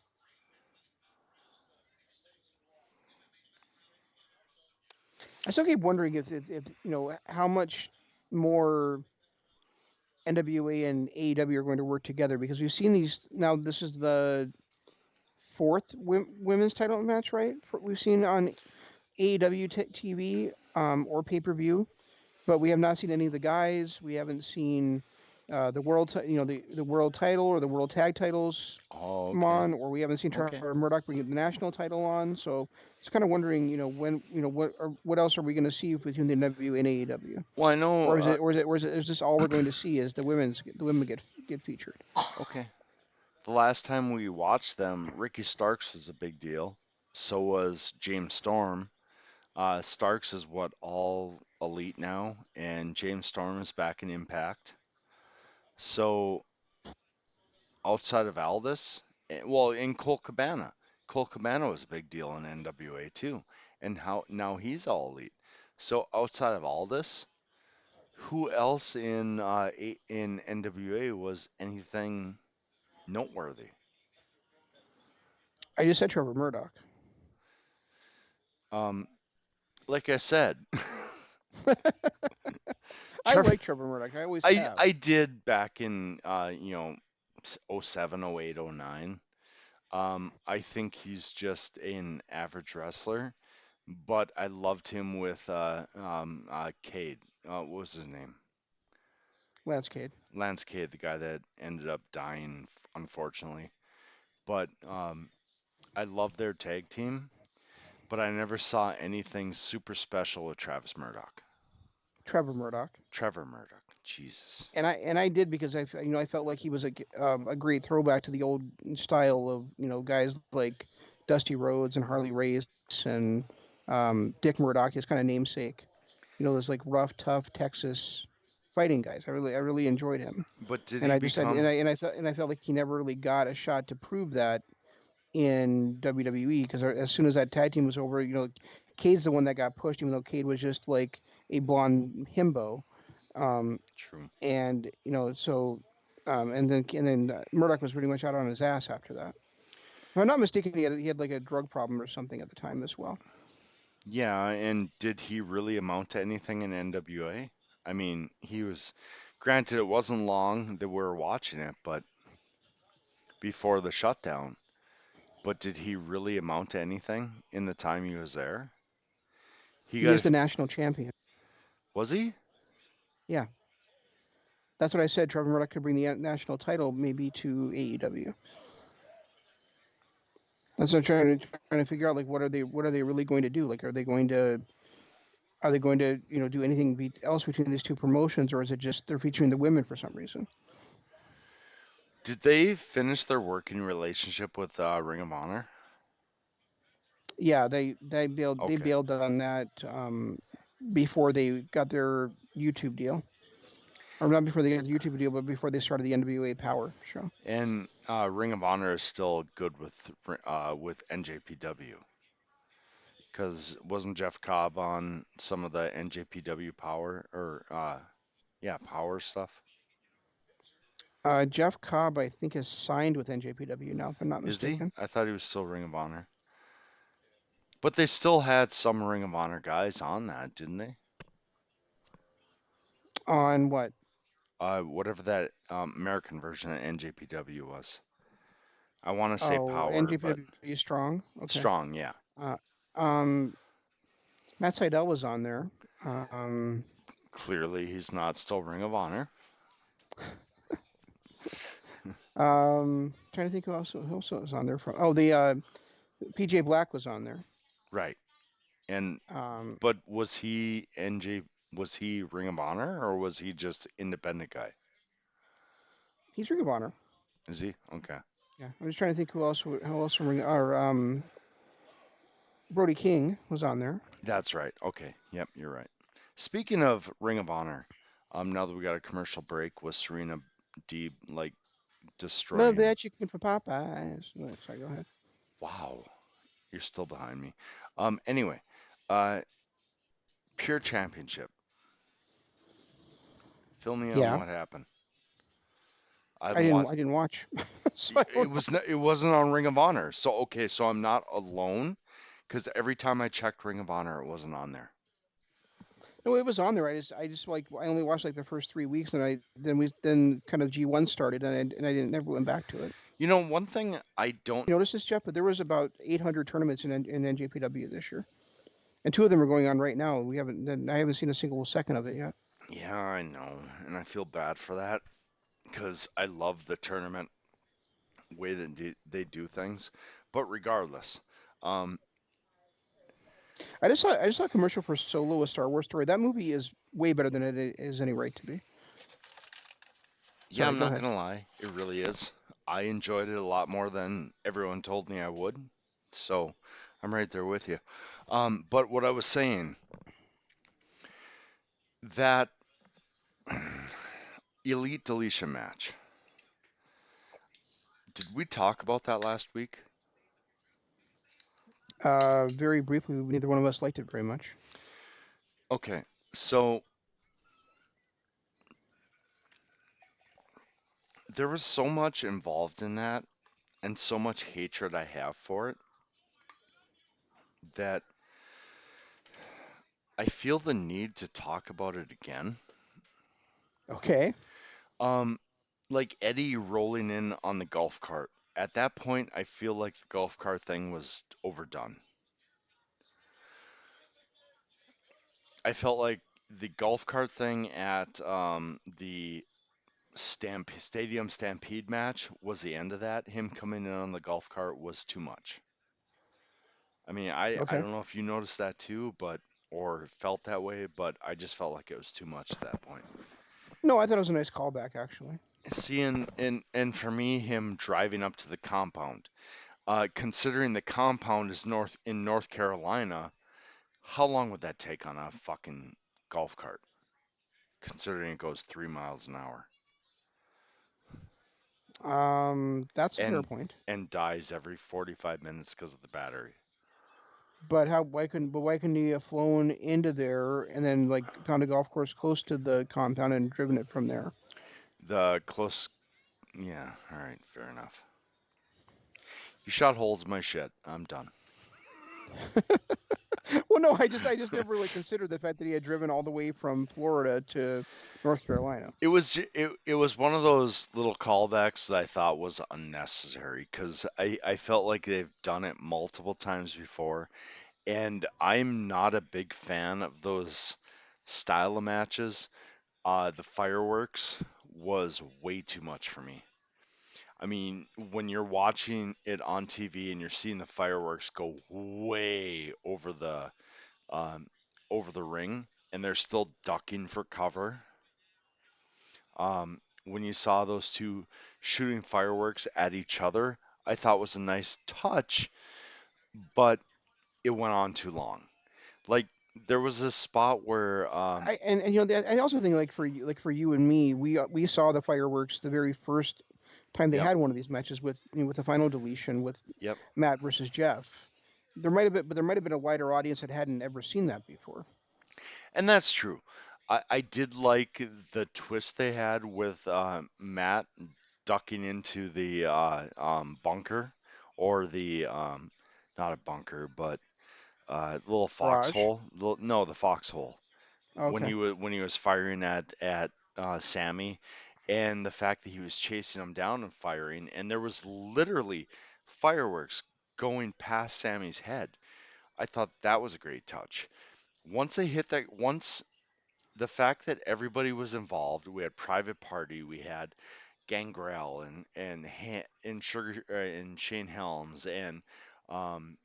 [SPEAKER 2] I still keep wondering if how much more NWA and AEW are going to work together because we've seen these now. This is the fourth women's title match, right? We've seen on AEW TV or pay per view, but we have not seen any of the guys. We haven't seen the the world title or the world tag titles
[SPEAKER 1] Oh,
[SPEAKER 2] come
[SPEAKER 1] okay.
[SPEAKER 2] on, or we haven't seen
[SPEAKER 1] Okay.
[SPEAKER 2] Trevor Murdoch bring the national title on. So it's kind of wondering, when, what else are we going to see between the NW and AEW,
[SPEAKER 1] Well, I know.
[SPEAKER 2] or is this all we're going to see is the women get featured?
[SPEAKER 1] Okay. The last time we watched them, Ricky Starks was a big deal. So was James Storm. Starks is what all elite now, and James Storm is back in Impact. So outside of Aldis, well, in Cole Cabana, Cole Cabana was a big deal in NWA too, and how now he's all elite. So outside of Aldis, who else in NWA was anything noteworthy?
[SPEAKER 2] I just said Trevor Murdoch.
[SPEAKER 1] Um, like I said,
[SPEAKER 2] I
[SPEAKER 1] Trevor,
[SPEAKER 2] like Trevor Murdoch. I always have.
[SPEAKER 1] I did back in '07, '08, '09. I think he's just an average wrestler, but I loved him with Cade. What was his name?
[SPEAKER 2] Lance Cade.
[SPEAKER 1] Lance Cade, the guy that ended up dying, unfortunately. But I loved their tag team, but I never saw anything super special with Travis Murdoch.
[SPEAKER 2] Trevor Murdoch.
[SPEAKER 1] Trevor Murdoch, Jesus.
[SPEAKER 2] And I did because I felt like he was a great throwback to the old style of guys like Dusty Rhodes and Harley Race and Dick Murdoch, his kind of namesake. Those like rough, tough Texas fighting guys. I really enjoyed him,
[SPEAKER 1] But did
[SPEAKER 2] and
[SPEAKER 1] he
[SPEAKER 2] I just and
[SPEAKER 1] become?
[SPEAKER 2] I felt like he never really got a shot to prove that in WWE because as soon as that tag team was over, Cade's the one that got pushed, even though Cade was just like a blonde himbo. Um,
[SPEAKER 1] True.
[SPEAKER 2] and and then Murdoch was pretty much out on his ass after that. If I'm not mistaken, he had like a drug problem or something at the time as well.
[SPEAKER 1] Yeah, and did he really amount to anything in NWA? I mean, he was, granted, it wasn't long that we were watching it, but before the shutdown. But did he really amount to anything in the time he was there? He
[SPEAKER 2] He
[SPEAKER 1] got,
[SPEAKER 2] is the national champion.
[SPEAKER 1] was he?
[SPEAKER 2] Yeah, that's what I said. Trevor Murdoch could bring the national title maybe to AEW. That's what I'm trying to figure out. Like, what are they really going to do? Like, are they going to do anything else between these two promotions, or is it just they're featuring the women for some reason?
[SPEAKER 1] Did they finish their working relationship with Ring of Honor?
[SPEAKER 2] Yeah, they
[SPEAKER 1] Okay.
[SPEAKER 2] bailed on that before they got their YouTube deal, or not before they got the YouTube deal, but before they started the NWA Power show.
[SPEAKER 1] And Ring of Honor is still good with NJPW because wasn't Jeff Cobb on some of the NJPW Power or Yeah, power stuff.
[SPEAKER 2] Jeff Cobb, I think, is signed with NJPW now, if I'm not
[SPEAKER 1] Is he?
[SPEAKER 2] mistaken.
[SPEAKER 1] I thought he was still Ring of Honor. But they still had some Ring of Honor guys on that, didn't they?
[SPEAKER 2] On what?
[SPEAKER 1] Whatever that American version of NJPW was. I want to say
[SPEAKER 2] Oh,
[SPEAKER 1] Power, but
[SPEAKER 2] NJPW Strong. Okay.
[SPEAKER 1] Strong, yeah.
[SPEAKER 2] Uh, um, Matt Seidel was on there. Um,
[SPEAKER 1] Clearly, he's not still Ring of Honor.
[SPEAKER 2] trying to think who else was on there from. Oh, the PJ Black was on there.
[SPEAKER 1] Right. And
[SPEAKER 2] Um,
[SPEAKER 1] but was he NJ? Was he Ring of Honor or was he just independent guy?
[SPEAKER 2] he's Ring of Honor.
[SPEAKER 1] Is he? Okay.
[SPEAKER 2] Yeah, I'm just trying to think who else from Ring. Or Brody King was on there.
[SPEAKER 1] That's right. Okay. Yep, you're right. Speaking of Ring of Honor, now that we got a commercial break with Serena Deeb like
[SPEAKER 2] Love
[SPEAKER 1] destroying.
[SPEAKER 2] that chicken from Popeyes. Oh, sorry, go ahead.
[SPEAKER 1] Wow, you're still behind me. Anyway, uh, Pure Championship. Fill me in on
[SPEAKER 2] Yeah,
[SPEAKER 1] what happened. I
[SPEAKER 2] I
[SPEAKER 1] haven't
[SPEAKER 2] didn't.
[SPEAKER 1] watched.
[SPEAKER 2] I didn't watch, so I
[SPEAKER 1] It
[SPEAKER 2] don't know.
[SPEAKER 1] was not, it wasn't on Ring of Honor. So okay, so I'm not alone because every time I checked Ring of Honor, it wasn't on there.
[SPEAKER 2] No, it was on there. I just like I only watched like the first 3 weeks, and then kind of G1 started, and I didn't never went back to it.
[SPEAKER 1] You know, one thing I don't.
[SPEAKER 2] You notice this, Jeff? But there was about 800 tournaments in NJPW this year, and two of them are going on right now. I haven't seen a single second of it yet.
[SPEAKER 1] Yeah, I know, and I feel bad for that because I love the tournament way that they do things. But regardless, um,
[SPEAKER 2] I just saw a commercial for Solo: A Star Wars Story. That movie is way better than it is any right to be.
[SPEAKER 1] yeah,
[SPEAKER 2] Sorry,
[SPEAKER 1] I'm
[SPEAKER 2] go
[SPEAKER 1] not
[SPEAKER 2] ahead.
[SPEAKER 1] gonna lie, it really is. I enjoyed it a lot more than everyone told me I would. So I'm right there with you. But what I was saying, that Elite Deletion match, did we talk about that last week?
[SPEAKER 2] Very briefly, neither one of us liked it very much.
[SPEAKER 1] Okay, so there was so much involved in that and so much hatred I have for it that I feel the need to talk about it again.
[SPEAKER 2] Okay.
[SPEAKER 1] Um, like Eddie rolling in on the golf cart. At that point, I feel like the golf cart thing was overdone. I felt like the golf cart thing at the Stadium Stampede match was the end of that. Him coming in on the golf cart was too much. I mean, I
[SPEAKER 2] Okay.
[SPEAKER 1] don't know if you noticed that too, but or felt that way, but I just felt like it was too much at that point.
[SPEAKER 2] No, I thought it was a nice callback actually.
[SPEAKER 1] Seeing and for me, him driving up to the compound, considering the compound is North Carolina, how long would that take on a fucking golf cart? Considering it goes 3 miles an hour
[SPEAKER 2] That's a fair
[SPEAKER 1] and
[SPEAKER 2] point.
[SPEAKER 1] dies every 45 minutes because of the battery.
[SPEAKER 2] But why couldn't he have flown into there and then like found a golf course close to the compound and driven it from there?
[SPEAKER 1] The close, yeah, all right, fair enough. You shot holes in my shit. I'm done.
[SPEAKER 2] Well, no, I just never like considered the fact that he had driven all the way from Florida to North Carolina.
[SPEAKER 1] It was one of those little callbacks that I thought was unnecessary because I felt like they've done it multiple times before, and I'm not a big fan of those style of matches. The fireworks was way too much for me. I mean, when you're watching it on TV and you're seeing the fireworks go way um, over the ring, and they're still ducking for cover. When you saw those two shooting fireworks at each other, I thought was a nice touch, but it went on too long. Like there was this spot where,
[SPEAKER 2] I also think like for you and me, we saw the fireworks the very first time they
[SPEAKER 1] yep,
[SPEAKER 2] had one of these matches with the final deletion with
[SPEAKER 1] yep,
[SPEAKER 2] Matt versus Jeff. There might have been a wider audience that hadn't ever seen that before.
[SPEAKER 1] and that's true. I did like the twist they had with Matt ducking into the bunker or the not a bunker, but little
[SPEAKER 2] Garage.
[SPEAKER 1] foxhole. No, the foxhole
[SPEAKER 2] Okay.
[SPEAKER 1] when he was firing at Sammy, and the fact that he was chasing him down and firing, and there was literally fireworks going past Sammy's head. I thought that was a great touch. Once they hit that, once the fact that everybody was involved, we had Private Party, we had Gangrel and Sugar and Shane Helms and um,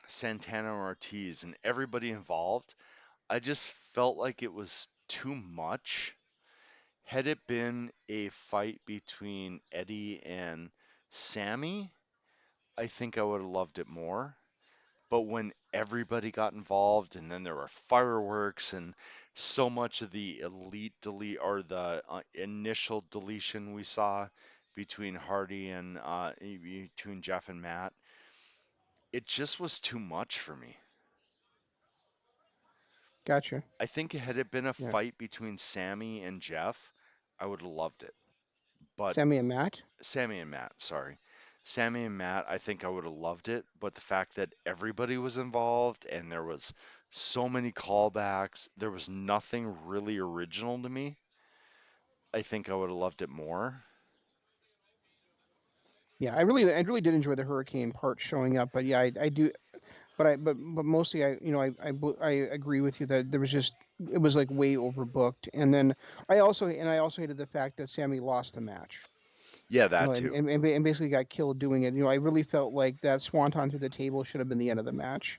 [SPEAKER 1] Santana Ortiz and everybody involved. I just felt like it was too much. Had it been a fight between Eddie and Sammy, I think I would have loved it more. But when everybody got involved, and then there were fireworks, and so much of the elite delete or the initial deletion we saw between Hardy and between Jeff and Matt, it just was too much for me.
[SPEAKER 2] Gotcha.
[SPEAKER 1] I think had it been a
[SPEAKER 2] Yeah.
[SPEAKER 1] fight between Sammy and Jeff, I would have loved it. But
[SPEAKER 2] Sammy and Matt.
[SPEAKER 1] Sammy and Matt, sorry. Sammy and Matt, I think I would have loved it, but the fact that everybody was involved and there was so many callbacks, there was nothing really original to me. I think I would have loved it more.
[SPEAKER 2] Yeah, I really did enjoy the hurricane part showing up, but yeah, I do, but mostly I agree with you that there was just it was like way overbooked, and then I also hated the fact that Sammy lost the match.
[SPEAKER 1] Yeah,
[SPEAKER 2] You know,
[SPEAKER 1] that
[SPEAKER 2] and,
[SPEAKER 1] too.
[SPEAKER 2] and, and basically got killed doing it. You know, I really felt like that swanton through the table should have been the end of the match,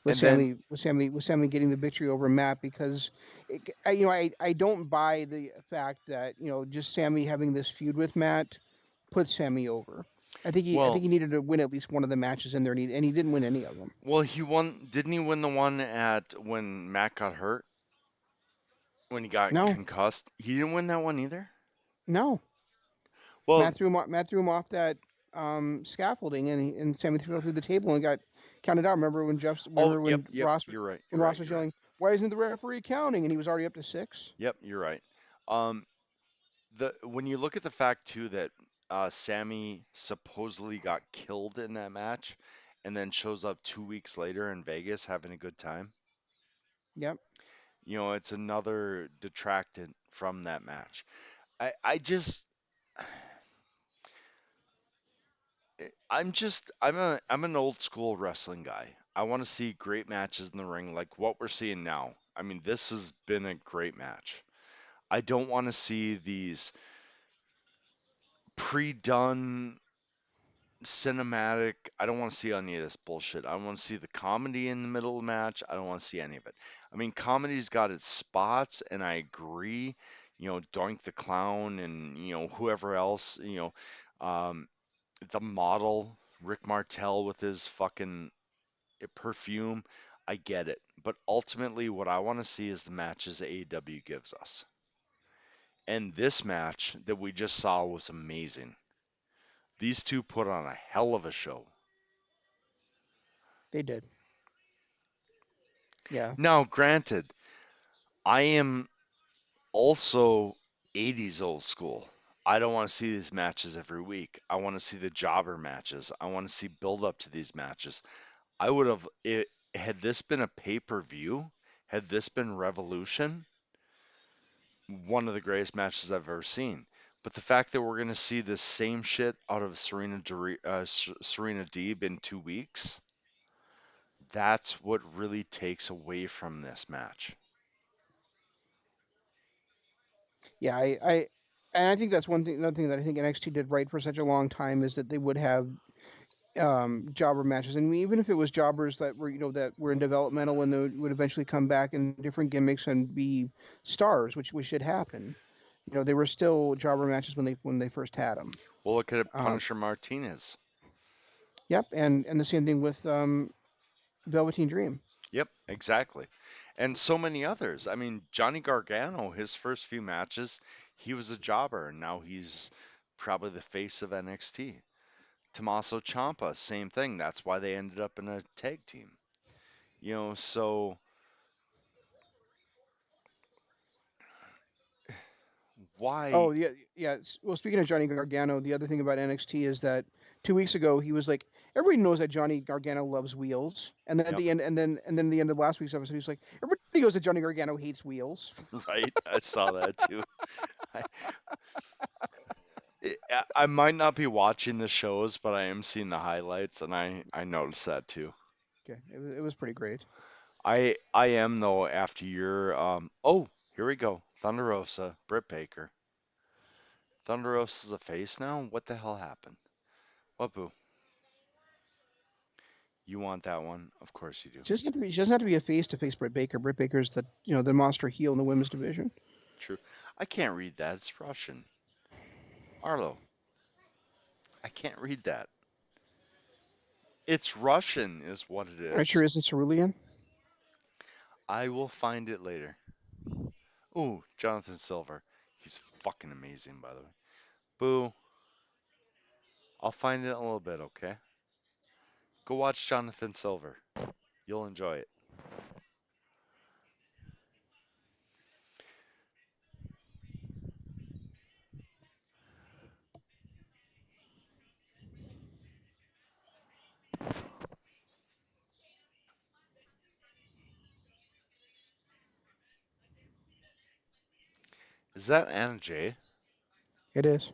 [SPEAKER 2] with
[SPEAKER 1] And then,
[SPEAKER 2] Sammy getting the victory over Matt because, I don't buy the fact that just Sammy having this feud with Matt put Sammy over. I think
[SPEAKER 1] well,
[SPEAKER 2] he needed to win at least one of the matches in there, and he didn't win any of them.
[SPEAKER 1] he won, didn't he win the one at when Matt got hurt, when he got
[SPEAKER 2] No,
[SPEAKER 1] concussed? He didn't win that one either?
[SPEAKER 2] no.
[SPEAKER 1] Well,
[SPEAKER 2] Matt threw him off that scaffolding, and Sammy threw him through the table and got counted out.
[SPEAKER 1] oh,
[SPEAKER 2] Remember
[SPEAKER 1] yep,
[SPEAKER 2] when
[SPEAKER 1] yep, you're right, you're right,
[SPEAKER 2] Ross was
[SPEAKER 1] you're right.
[SPEAKER 2] yelling, "Why isn't the referee counting?" And he was already up to six.
[SPEAKER 1] Yep, you're right. Um, the when you look at the fact too that Sammy supposedly got killed in that match, and then shows up 2 weeks later in Vegas having a good time,
[SPEAKER 2] Yep,
[SPEAKER 1] it's another detractant from that match. I just I'm an old school wrestling guy. I want to see great matches in the ring like what we're seeing now. I mean, this has been a great match. I don't want to see these pre-done cinematic. I don't want to see any of this bullshit. I want to see the comedy in the middle of the match. I don't want to see any of it. I mean, comedy's got its spots, and I agree. Doink the Clown and whoever else. Um, the model Rick Martel with his fucking perfume. I get it, but ultimately, what I want to see is the matches AEW gives us. And this match that we just saw was amazing. These two put on a hell of a show.
[SPEAKER 2] they did. Yeah,
[SPEAKER 1] Now, granted, I am also 80s old school. I don't want to see these matches every week. I want to see the jobber matches. I want to see build up to these matches. I would have it had this been a pay-per-view, had this been Revolution, one of the greatest matches I've ever seen. But the fact that we're going to see the same shit out of Serena Deeb in 2 weeks, that's what really takes away from this match.
[SPEAKER 2] yeah. And I think that's another thing that I think NXT did right for such a long time is that they would have jobber matches, and even if it was jobbers that were in developmental and they would eventually come back in different gimmicks and be stars, which should happen. They were still jobber matches when they first had them.
[SPEAKER 1] Well, look at
[SPEAKER 2] Um,
[SPEAKER 1] Punisher Martinez.
[SPEAKER 2] yep, and the same thing with Velveteen Dream.
[SPEAKER 1] Yep, exactly. And so many others. I mean, Johnny Gargano, his first few matches, he was a jobber, and now he's probably the face of NXT. Tommaso Ciampa, same thing. That's why they ended up in a tag team. So Why?
[SPEAKER 2] Oh yeah, yeah. Well, speaking of Johnny Gargano, the other thing about NXT is that 2 weeks ago he was like, everybody knows that Johnny Gargano loves wheels, and then at
[SPEAKER 1] Yep.
[SPEAKER 2] the end, and then the end of last week's episode, he's like, everybody knows that Johnny Gargano hates wheels.
[SPEAKER 1] Right. I saw that too. I, I might not be watching the shows, but I am seeing the highlights, and I noticed that too.
[SPEAKER 2] Okay, it was pretty great.
[SPEAKER 1] I am though after your oh, here we go. Thunder Rosa, Britt Baker. Thunder Rosa's a face now? What the hell happened? What boo? You want that one? Of course you do.
[SPEAKER 2] She doesn't have to be a face to face Britt Baker. Britt Baker's the monster heel in the women's division.
[SPEAKER 1] True. I can't read that. It's Russian. Arlo, I can't read that. It's Russian is what it
[SPEAKER 2] Are you sure
[SPEAKER 1] is.
[SPEAKER 2] it isn't Cerulean?
[SPEAKER 1] I will find it later. Ooh, Jonathan Silver. He's fucking amazing, by the way. Boo. I'll find it in a little bit, okay? Go watch Jonathan Silver. You'll enjoy it. Is that Anna Jay?
[SPEAKER 2] It is.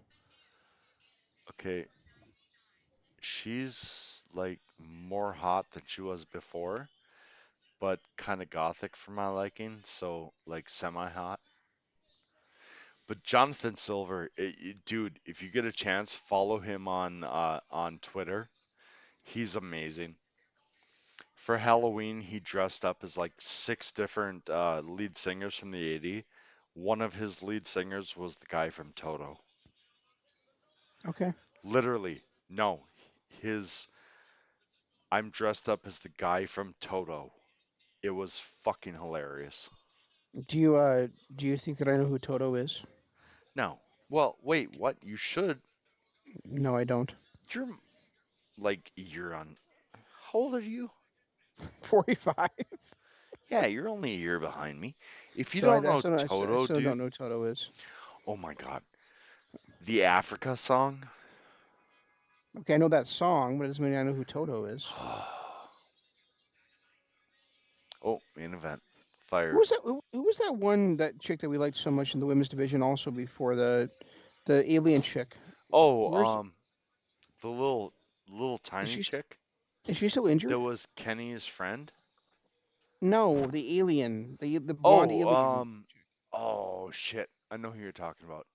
[SPEAKER 1] Okay, she's like more hot than she was before, but kind of gothic for my liking, so like semi-hot. But Jonathan Silver, dude, if you get a chance, follow him on Twitter. He's amazing. For Halloween, he dressed up as like six different lead singers from the 80s. One of his lead singers was the guy from Toto.
[SPEAKER 2] Okay.
[SPEAKER 1] Literally, no, his I'm dressed up as the guy from Toto. It was fucking hilarious.
[SPEAKER 2] Do you think that I know who Toto is?
[SPEAKER 1] No, well, wait, what? You should.
[SPEAKER 2] No, I don't.
[SPEAKER 1] You're like you're on. How old are you?
[SPEAKER 2] 45.
[SPEAKER 1] Yeah, you're only a year behind me. If you
[SPEAKER 2] So I,
[SPEAKER 1] don't
[SPEAKER 2] I
[SPEAKER 1] know
[SPEAKER 2] still don't, I
[SPEAKER 1] Toto,
[SPEAKER 2] still
[SPEAKER 1] dude,
[SPEAKER 2] don't know who Toto is.
[SPEAKER 1] oh my God, the Africa song.
[SPEAKER 2] Okay, I know that song, but it doesn't mean I know who Toto is.
[SPEAKER 1] Oh, main event.
[SPEAKER 2] Who
[SPEAKER 1] Fire.
[SPEAKER 2] was that? Who was that one that chick that we liked so much in the women's division? Also before the alien chick.
[SPEAKER 1] Oh,
[SPEAKER 2] Where's
[SPEAKER 1] the little
[SPEAKER 2] is
[SPEAKER 1] tiny
[SPEAKER 2] she?
[SPEAKER 1] chick
[SPEAKER 2] Is she still
[SPEAKER 1] that
[SPEAKER 2] injured?
[SPEAKER 1] was Kenny's friend.
[SPEAKER 2] No, the alien, the blonde
[SPEAKER 1] Oh,
[SPEAKER 2] alien.
[SPEAKER 1] oh shit. I know who you're talking about.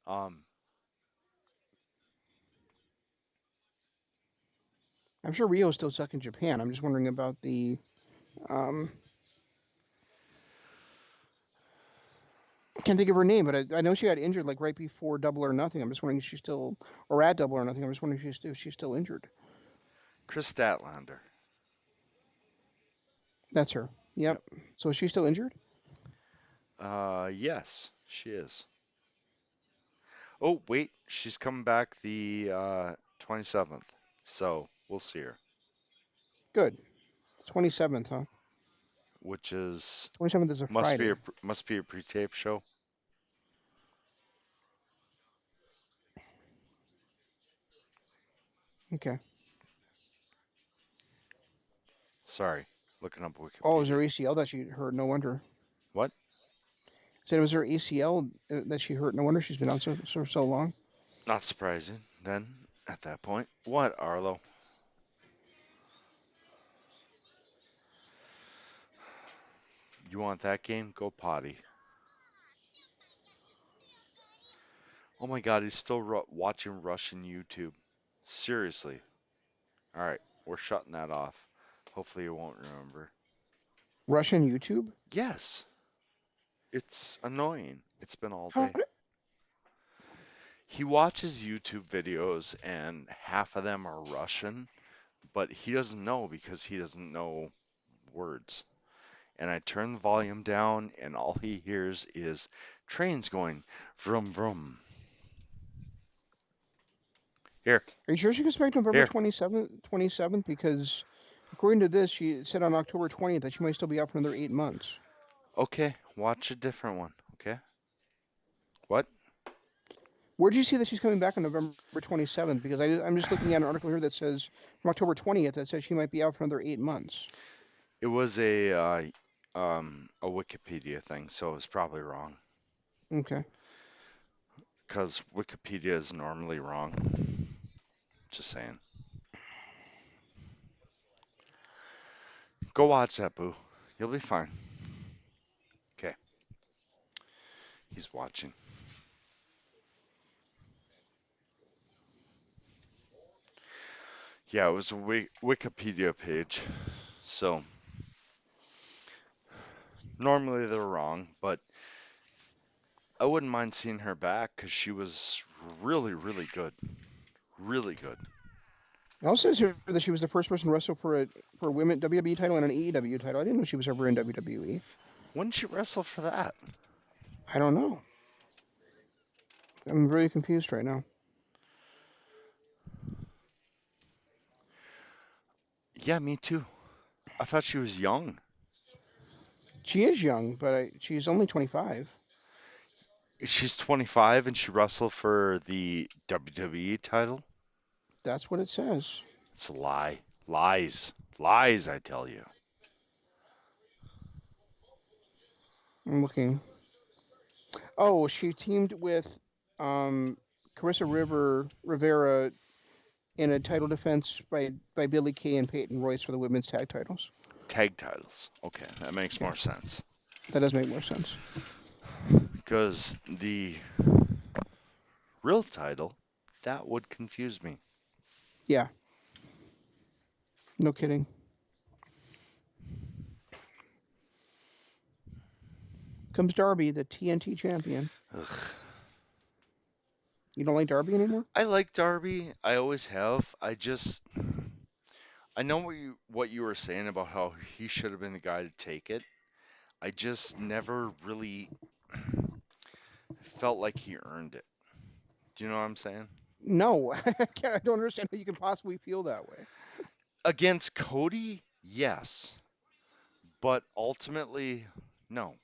[SPEAKER 2] I'm sure Rio's still stuck in Japan. I'm just wondering about the. Um, I can't think of her name, but I know she got injured like right before Double or Nothing. I'm just wondering if she's still, or at Double or Nothing. I'm just wondering if she's still injured.
[SPEAKER 1] Chris Statlander.
[SPEAKER 2] That's her. Yep.
[SPEAKER 1] Yep.
[SPEAKER 2] So is she still injured?
[SPEAKER 1] Yes, she is. Oh, wait, she's coming back the 27th. So, we'll see her,
[SPEAKER 2] Good. 27th, huh?
[SPEAKER 1] which is
[SPEAKER 2] 27th is a Friday.
[SPEAKER 1] must be a pre-tape show.
[SPEAKER 2] Okay.
[SPEAKER 1] Sorry, looking up
[SPEAKER 2] Oh, it was her
[SPEAKER 1] Wikipedia.
[SPEAKER 2] ACL that she hurt. No wonder.
[SPEAKER 1] What?
[SPEAKER 2] Said it was her ACL that she hurt. No wonder she's been out so long.
[SPEAKER 1] Not surprising then at that point. What, Arlo? You want that game? Go potty. Oh my God, he's still watching Russian YouTube. Seriously. All right, we're shutting that off. Hopefully, you won't remember.
[SPEAKER 2] Russian YouTube?
[SPEAKER 1] Yes, it's annoying. It's been all
[SPEAKER 2] How?
[SPEAKER 1] day. He watches YouTube videos, and half of them are Russian, but he doesn't know because he doesn't know words. And I turn the volume down, and all he hears is trains going vroom vroom. Here,
[SPEAKER 2] Are you sure she gets back November
[SPEAKER 1] here.
[SPEAKER 2] 27th? 27th? Because according to this, she said on October 20th that she might still be out for another 8 months.
[SPEAKER 1] Okay, watch a different one. Okay. What?
[SPEAKER 2] Where did you see that she's coming back on November 27th? Because I'm just looking at an article here that says from October 20th that says she might be out for another 8 months.
[SPEAKER 1] It was a Wikipedia thing, so it's probably wrong
[SPEAKER 2] Okay.
[SPEAKER 1] because Wikipedia is normally wrong. Just saying. Go watch that, boo. You'll be fine. Okay, he's watching. Yeah, it was a Wikipedia page. So normally they're wrong, but I wouldn't mind seeing her back because she was really, really good. Really good.
[SPEAKER 2] It also says here that she was the first person to wrestle for a women WWE title and an AEW title. I didn't know she was ever in WWE.
[SPEAKER 1] When did she wrestle for that?
[SPEAKER 2] I don't know. I'm very confused right now.
[SPEAKER 1] Yeah, me too. I thought she was young.
[SPEAKER 2] She is young, but she's only 25.
[SPEAKER 1] She's 25 and she wrestled for the WWE title.
[SPEAKER 2] That's what it says.
[SPEAKER 1] It's a lie. Lies. Lies, I tell you.
[SPEAKER 2] I'm looking. Oh, she teamed with um, Carissa Rivera in a title defense by Billy Kay and Peyton Royce for the women's tag titles.
[SPEAKER 1] Tag titles. Okay, that makes
[SPEAKER 2] Yeah,
[SPEAKER 1] more sense.
[SPEAKER 2] that does make more sense.
[SPEAKER 1] Because the real title, that would confuse me.
[SPEAKER 2] Yeah, no kidding. Comes Darby, the TNT champion.
[SPEAKER 1] Ugh.
[SPEAKER 2] You don't like Darby anymore?
[SPEAKER 1] I like Darby. I always have. I know what you were saying about how he should have been the guy to take it. I just never really felt like he earned it. Do you know what I'm saying?
[SPEAKER 2] No, I don't understand how you can possibly feel that way.
[SPEAKER 1] Against Cody, yes, but ultimately, no.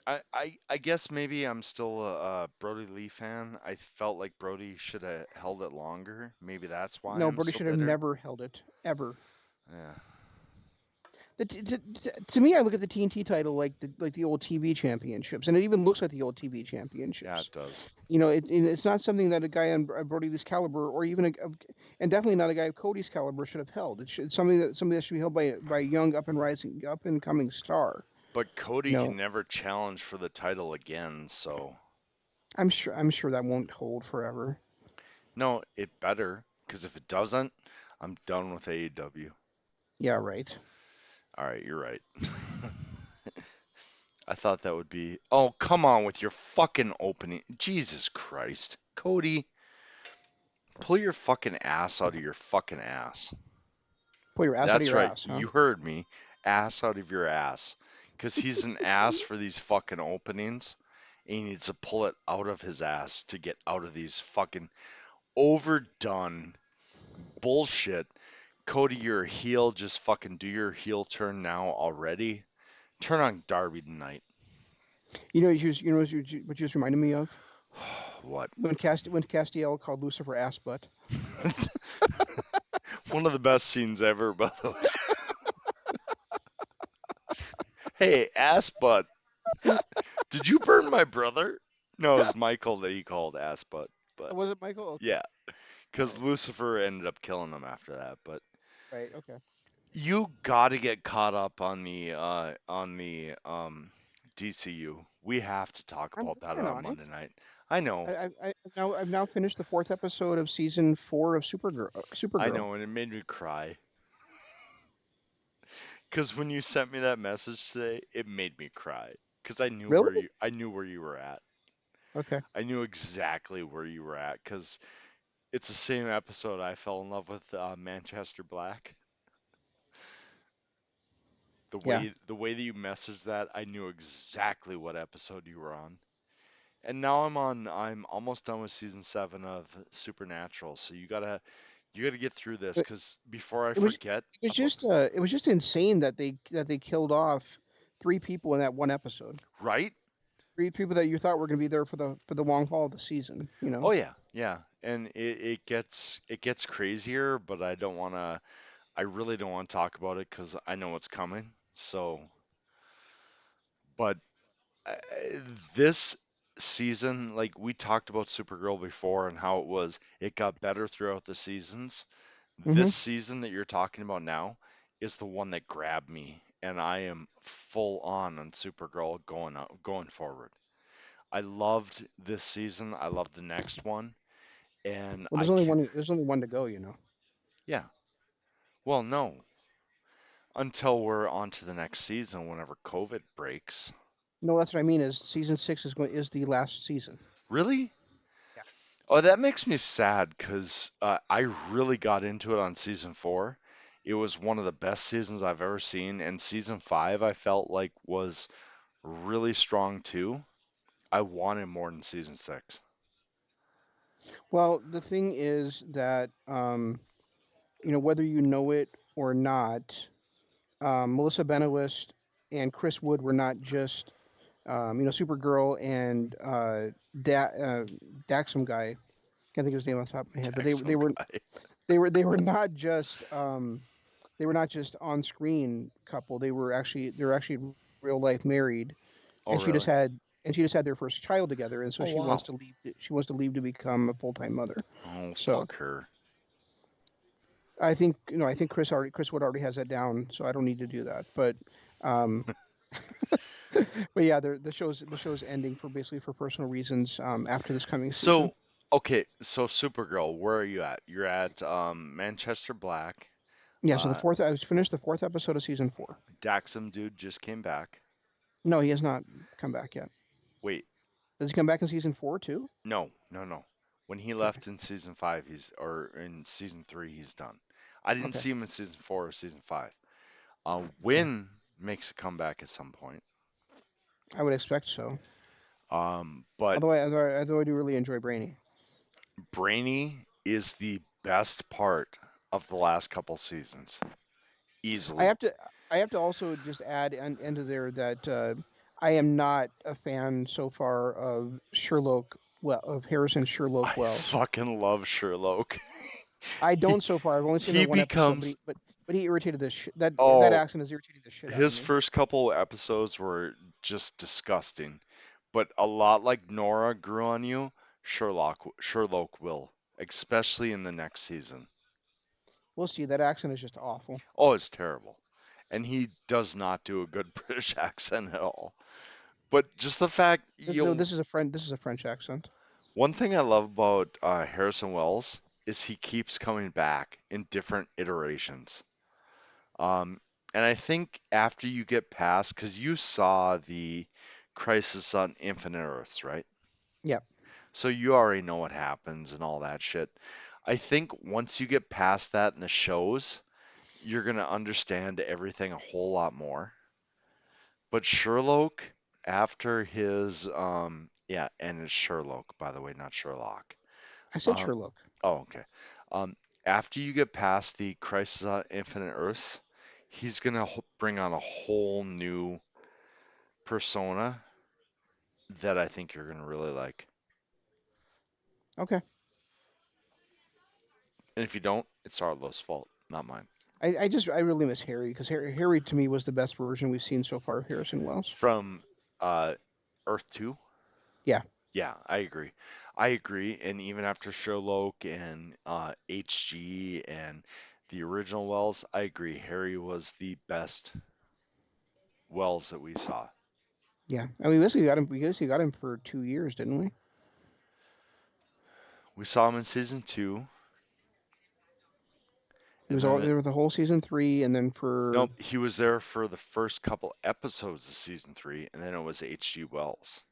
[SPEAKER 1] I guess maybe I'm still a Brody Lee fan. I felt like Brody should have held it longer. Maybe that's why
[SPEAKER 2] No,
[SPEAKER 1] I'm
[SPEAKER 2] Brody
[SPEAKER 1] so
[SPEAKER 2] should have
[SPEAKER 1] bitter.
[SPEAKER 2] never held it ever.
[SPEAKER 1] Yeah,
[SPEAKER 2] To me, I look at the TNT title like the old TV championships, and it even looks like the old TV
[SPEAKER 1] yeah,
[SPEAKER 2] championships.
[SPEAKER 1] it does.
[SPEAKER 2] It's not something that a guy on Brody Lee's caliber, or even and definitely not a guy of Cody's caliber, should have held. It's something that should be held by a young up and coming star.
[SPEAKER 1] But
[SPEAKER 2] You
[SPEAKER 1] Cody
[SPEAKER 2] know,
[SPEAKER 1] can never challenge for the title again, so
[SPEAKER 2] I'm sure that won't hold forever.
[SPEAKER 1] no, it better, because if it doesn't, I'm done with AEW.
[SPEAKER 2] Yeah, right.
[SPEAKER 1] All right, you're right. I thought that would be. Oh, come on with your fucking opening. Jesus Christ. Cody, pull your fucking ass out of your fucking ass.
[SPEAKER 2] Pull your ass out of
[SPEAKER 1] That's
[SPEAKER 2] your
[SPEAKER 1] right.
[SPEAKER 2] ass, huh?
[SPEAKER 1] You heard me. Ass out of your ass. Because he's an ass for these fucking openings. And he needs to pull it out of his ass to get out of these fucking overdone bullshit. Cody, you're a heel. Just fucking do your heel turn now already. Turn on Darby tonight.
[SPEAKER 2] What you just reminded me of
[SPEAKER 1] What?
[SPEAKER 2] when Castiel called Lucifer ass butt.
[SPEAKER 1] One of the best scenes ever, by the way. Hey, ass butt. Did you burn my brother? No, it was Michael that he called ass butt. But
[SPEAKER 2] Was it Michael? Okay.
[SPEAKER 1] yeah,
[SPEAKER 2] All
[SPEAKER 1] because
[SPEAKER 2] right.
[SPEAKER 1] Lucifer ended up killing him after that. But
[SPEAKER 2] Right. Okay.
[SPEAKER 1] you got to get caught up on the DCU. We have to talk
[SPEAKER 2] I'm
[SPEAKER 1] about that
[SPEAKER 2] working
[SPEAKER 1] on
[SPEAKER 2] on it.
[SPEAKER 1] Monday night. I know,
[SPEAKER 2] I've now finished the fourth episode of season 4 of Supergirl.
[SPEAKER 1] I
[SPEAKER 2] Supergirl.
[SPEAKER 1] know, and it made me cry. Because when you sent me that message today, it made me cry. Because
[SPEAKER 2] Really?
[SPEAKER 1] I knew where you were at.
[SPEAKER 2] Okay.
[SPEAKER 1] I knew exactly where you were at. Because it's the same episode I fell in love with Manchester Black.
[SPEAKER 2] Yeah.
[SPEAKER 1] The way that you messaged that, I knew exactly what episode you were on. And now I'm almost done with season 7 of Supernatural. So you gotta get through this
[SPEAKER 2] It,
[SPEAKER 1] because before I
[SPEAKER 2] it was
[SPEAKER 1] forget
[SPEAKER 2] it was
[SPEAKER 1] about
[SPEAKER 2] just it was just insane that they killed off 3 people in that one episode.
[SPEAKER 1] right?
[SPEAKER 2] Three people that you thought were going to be there for the long haul of the season. You
[SPEAKER 1] Oh
[SPEAKER 2] know.
[SPEAKER 1] yeah, yeah. And it gets crazier, but I really don't want to talk about it because I know it's coming. So, but uh, this season, like we talked about Supergirl before and how it got better throughout the seasons.
[SPEAKER 2] Hmm.
[SPEAKER 1] This season that you're talking about now is the one that grabbed me, and I am full on Supergirl going forward. I loved this season. I loved the next one, and
[SPEAKER 2] Well,
[SPEAKER 1] I can
[SPEAKER 2] there's only one to go. You know.
[SPEAKER 1] yeah. Well, no, until we're on to the next season whenever COVID breaks.
[SPEAKER 2] No, that's what I mean. Is season six is the last season.
[SPEAKER 1] Really?
[SPEAKER 2] Yeah.
[SPEAKER 1] Oh, that makes me sad because I really got into it on season four. It was one of the best seasons I've ever seen, and season five I felt like was really strong too. I wanted more than season six.
[SPEAKER 2] Well, the thing is that whether you know it or not, Melissa Benoist and Chris Wood were not just Supergirl and Daxam guy. Can't think of his name off the top of my head, but
[SPEAKER 1] Texan guy.
[SPEAKER 2] they were not just they were not just on screen couple. They were actually real life married,
[SPEAKER 1] Oh,
[SPEAKER 2] and she just
[SPEAKER 1] really?
[SPEAKER 2] had and she just had their first child together, and so
[SPEAKER 1] Oh,
[SPEAKER 2] she wants
[SPEAKER 1] wow.
[SPEAKER 2] to leave. She wants to leave to become a full time mother.
[SPEAKER 1] Oh,
[SPEAKER 2] So
[SPEAKER 1] fuck her.
[SPEAKER 2] I think Chris Wood already has that down, so I don't need to do that. Um, but yeah, the show's ending for basically for personal reasons after this coming season.
[SPEAKER 1] So, okay, so Supergirl, where are you at? You're at Manchester Black.
[SPEAKER 2] Yeah, so
[SPEAKER 1] Uh,
[SPEAKER 2] I just finished the fourth episode of season four.
[SPEAKER 1] Daxam dude just came back.
[SPEAKER 2] No, he has not come back yet.
[SPEAKER 1] Wait,
[SPEAKER 2] Does he come back in season four too?
[SPEAKER 1] no, no, no. When he
[SPEAKER 2] Okay,
[SPEAKER 1] left in season five, or in season three, he's done. I didn't
[SPEAKER 2] okay,
[SPEAKER 1] see him in season four or season five.
[SPEAKER 2] okay.
[SPEAKER 1] Win makes a comeback at some point.
[SPEAKER 2] I would expect so.
[SPEAKER 1] But
[SPEAKER 2] Although I do really enjoy Brainy.
[SPEAKER 1] Brainy is the best part of the last couple seasons,
[SPEAKER 2] I
[SPEAKER 1] easily.
[SPEAKER 2] have to I have to also just add into there that I am not a fan so far of Harrison
[SPEAKER 1] I
[SPEAKER 2] Sherlock Wells.
[SPEAKER 1] fucking love Sherlock.
[SPEAKER 2] I
[SPEAKER 1] He
[SPEAKER 2] don't so far. I've only seen the
[SPEAKER 1] he
[SPEAKER 2] one episode,
[SPEAKER 1] becomes
[SPEAKER 2] but he irritated that
[SPEAKER 1] oh
[SPEAKER 2] accent is irritating the shit out of
[SPEAKER 1] his
[SPEAKER 2] me.
[SPEAKER 1] first couple episodes were just disgusting, but a lot like Nora grew on you, Sherlock will, especially in the next season.
[SPEAKER 2] We'll see. That accent is just awful.
[SPEAKER 1] Oh, it's terrible. And he does not do a good British accent at all. But just the fact,
[SPEAKER 2] No, this is a French accent.
[SPEAKER 1] one thing I love about Harrison Wells is he keeps coming back in different iterations. Um, and I think after you get past, because you saw the Crisis on Infinite Earths, right?
[SPEAKER 2] Yeah.
[SPEAKER 1] So you already know what happens and all that shit. I think once you get past that in the shows, you're gonna understand everything a whole lot more. But Sherlock, after his yeah, and it's Sherlock, by the way, not Sherlock.
[SPEAKER 2] I said
[SPEAKER 1] Um,
[SPEAKER 2] Sherlock.
[SPEAKER 1] oh, okay. Um, After you get past the Crisis on Infinite Earths, he's gonna bring on a whole new persona that I think you're gonna really like.
[SPEAKER 2] Okay.
[SPEAKER 1] And if you don't, it's Arlo's fault, not mine.
[SPEAKER 2] I really miss Harry because Harry to me was the best version we've seen so far of Harrison Wells.
[SPEAKER 1] From uh, Earth 2,
[SPEAKER 2] Yeah.
[SPEAKER 1] yeah, I agree. I agree. And even after Sherlock and HG and the original Wells, I agree. Harry was the best Wells that we saw.
[SPEAKER 2] Yeah. And we basically got him for 2 years, didn't we?
[SPEAKER 1] We saw him in season two,
[SPEAKER 2] He
[SPEAKER 1] and
[SPEAKER 2] was all
[SPEAKER 1] then
[SPEAKER 2] there with the whole season three, and then for
[SPEAKER 1] nope, he was there for the first couple episodes of season three, and then it was H.G. Wells.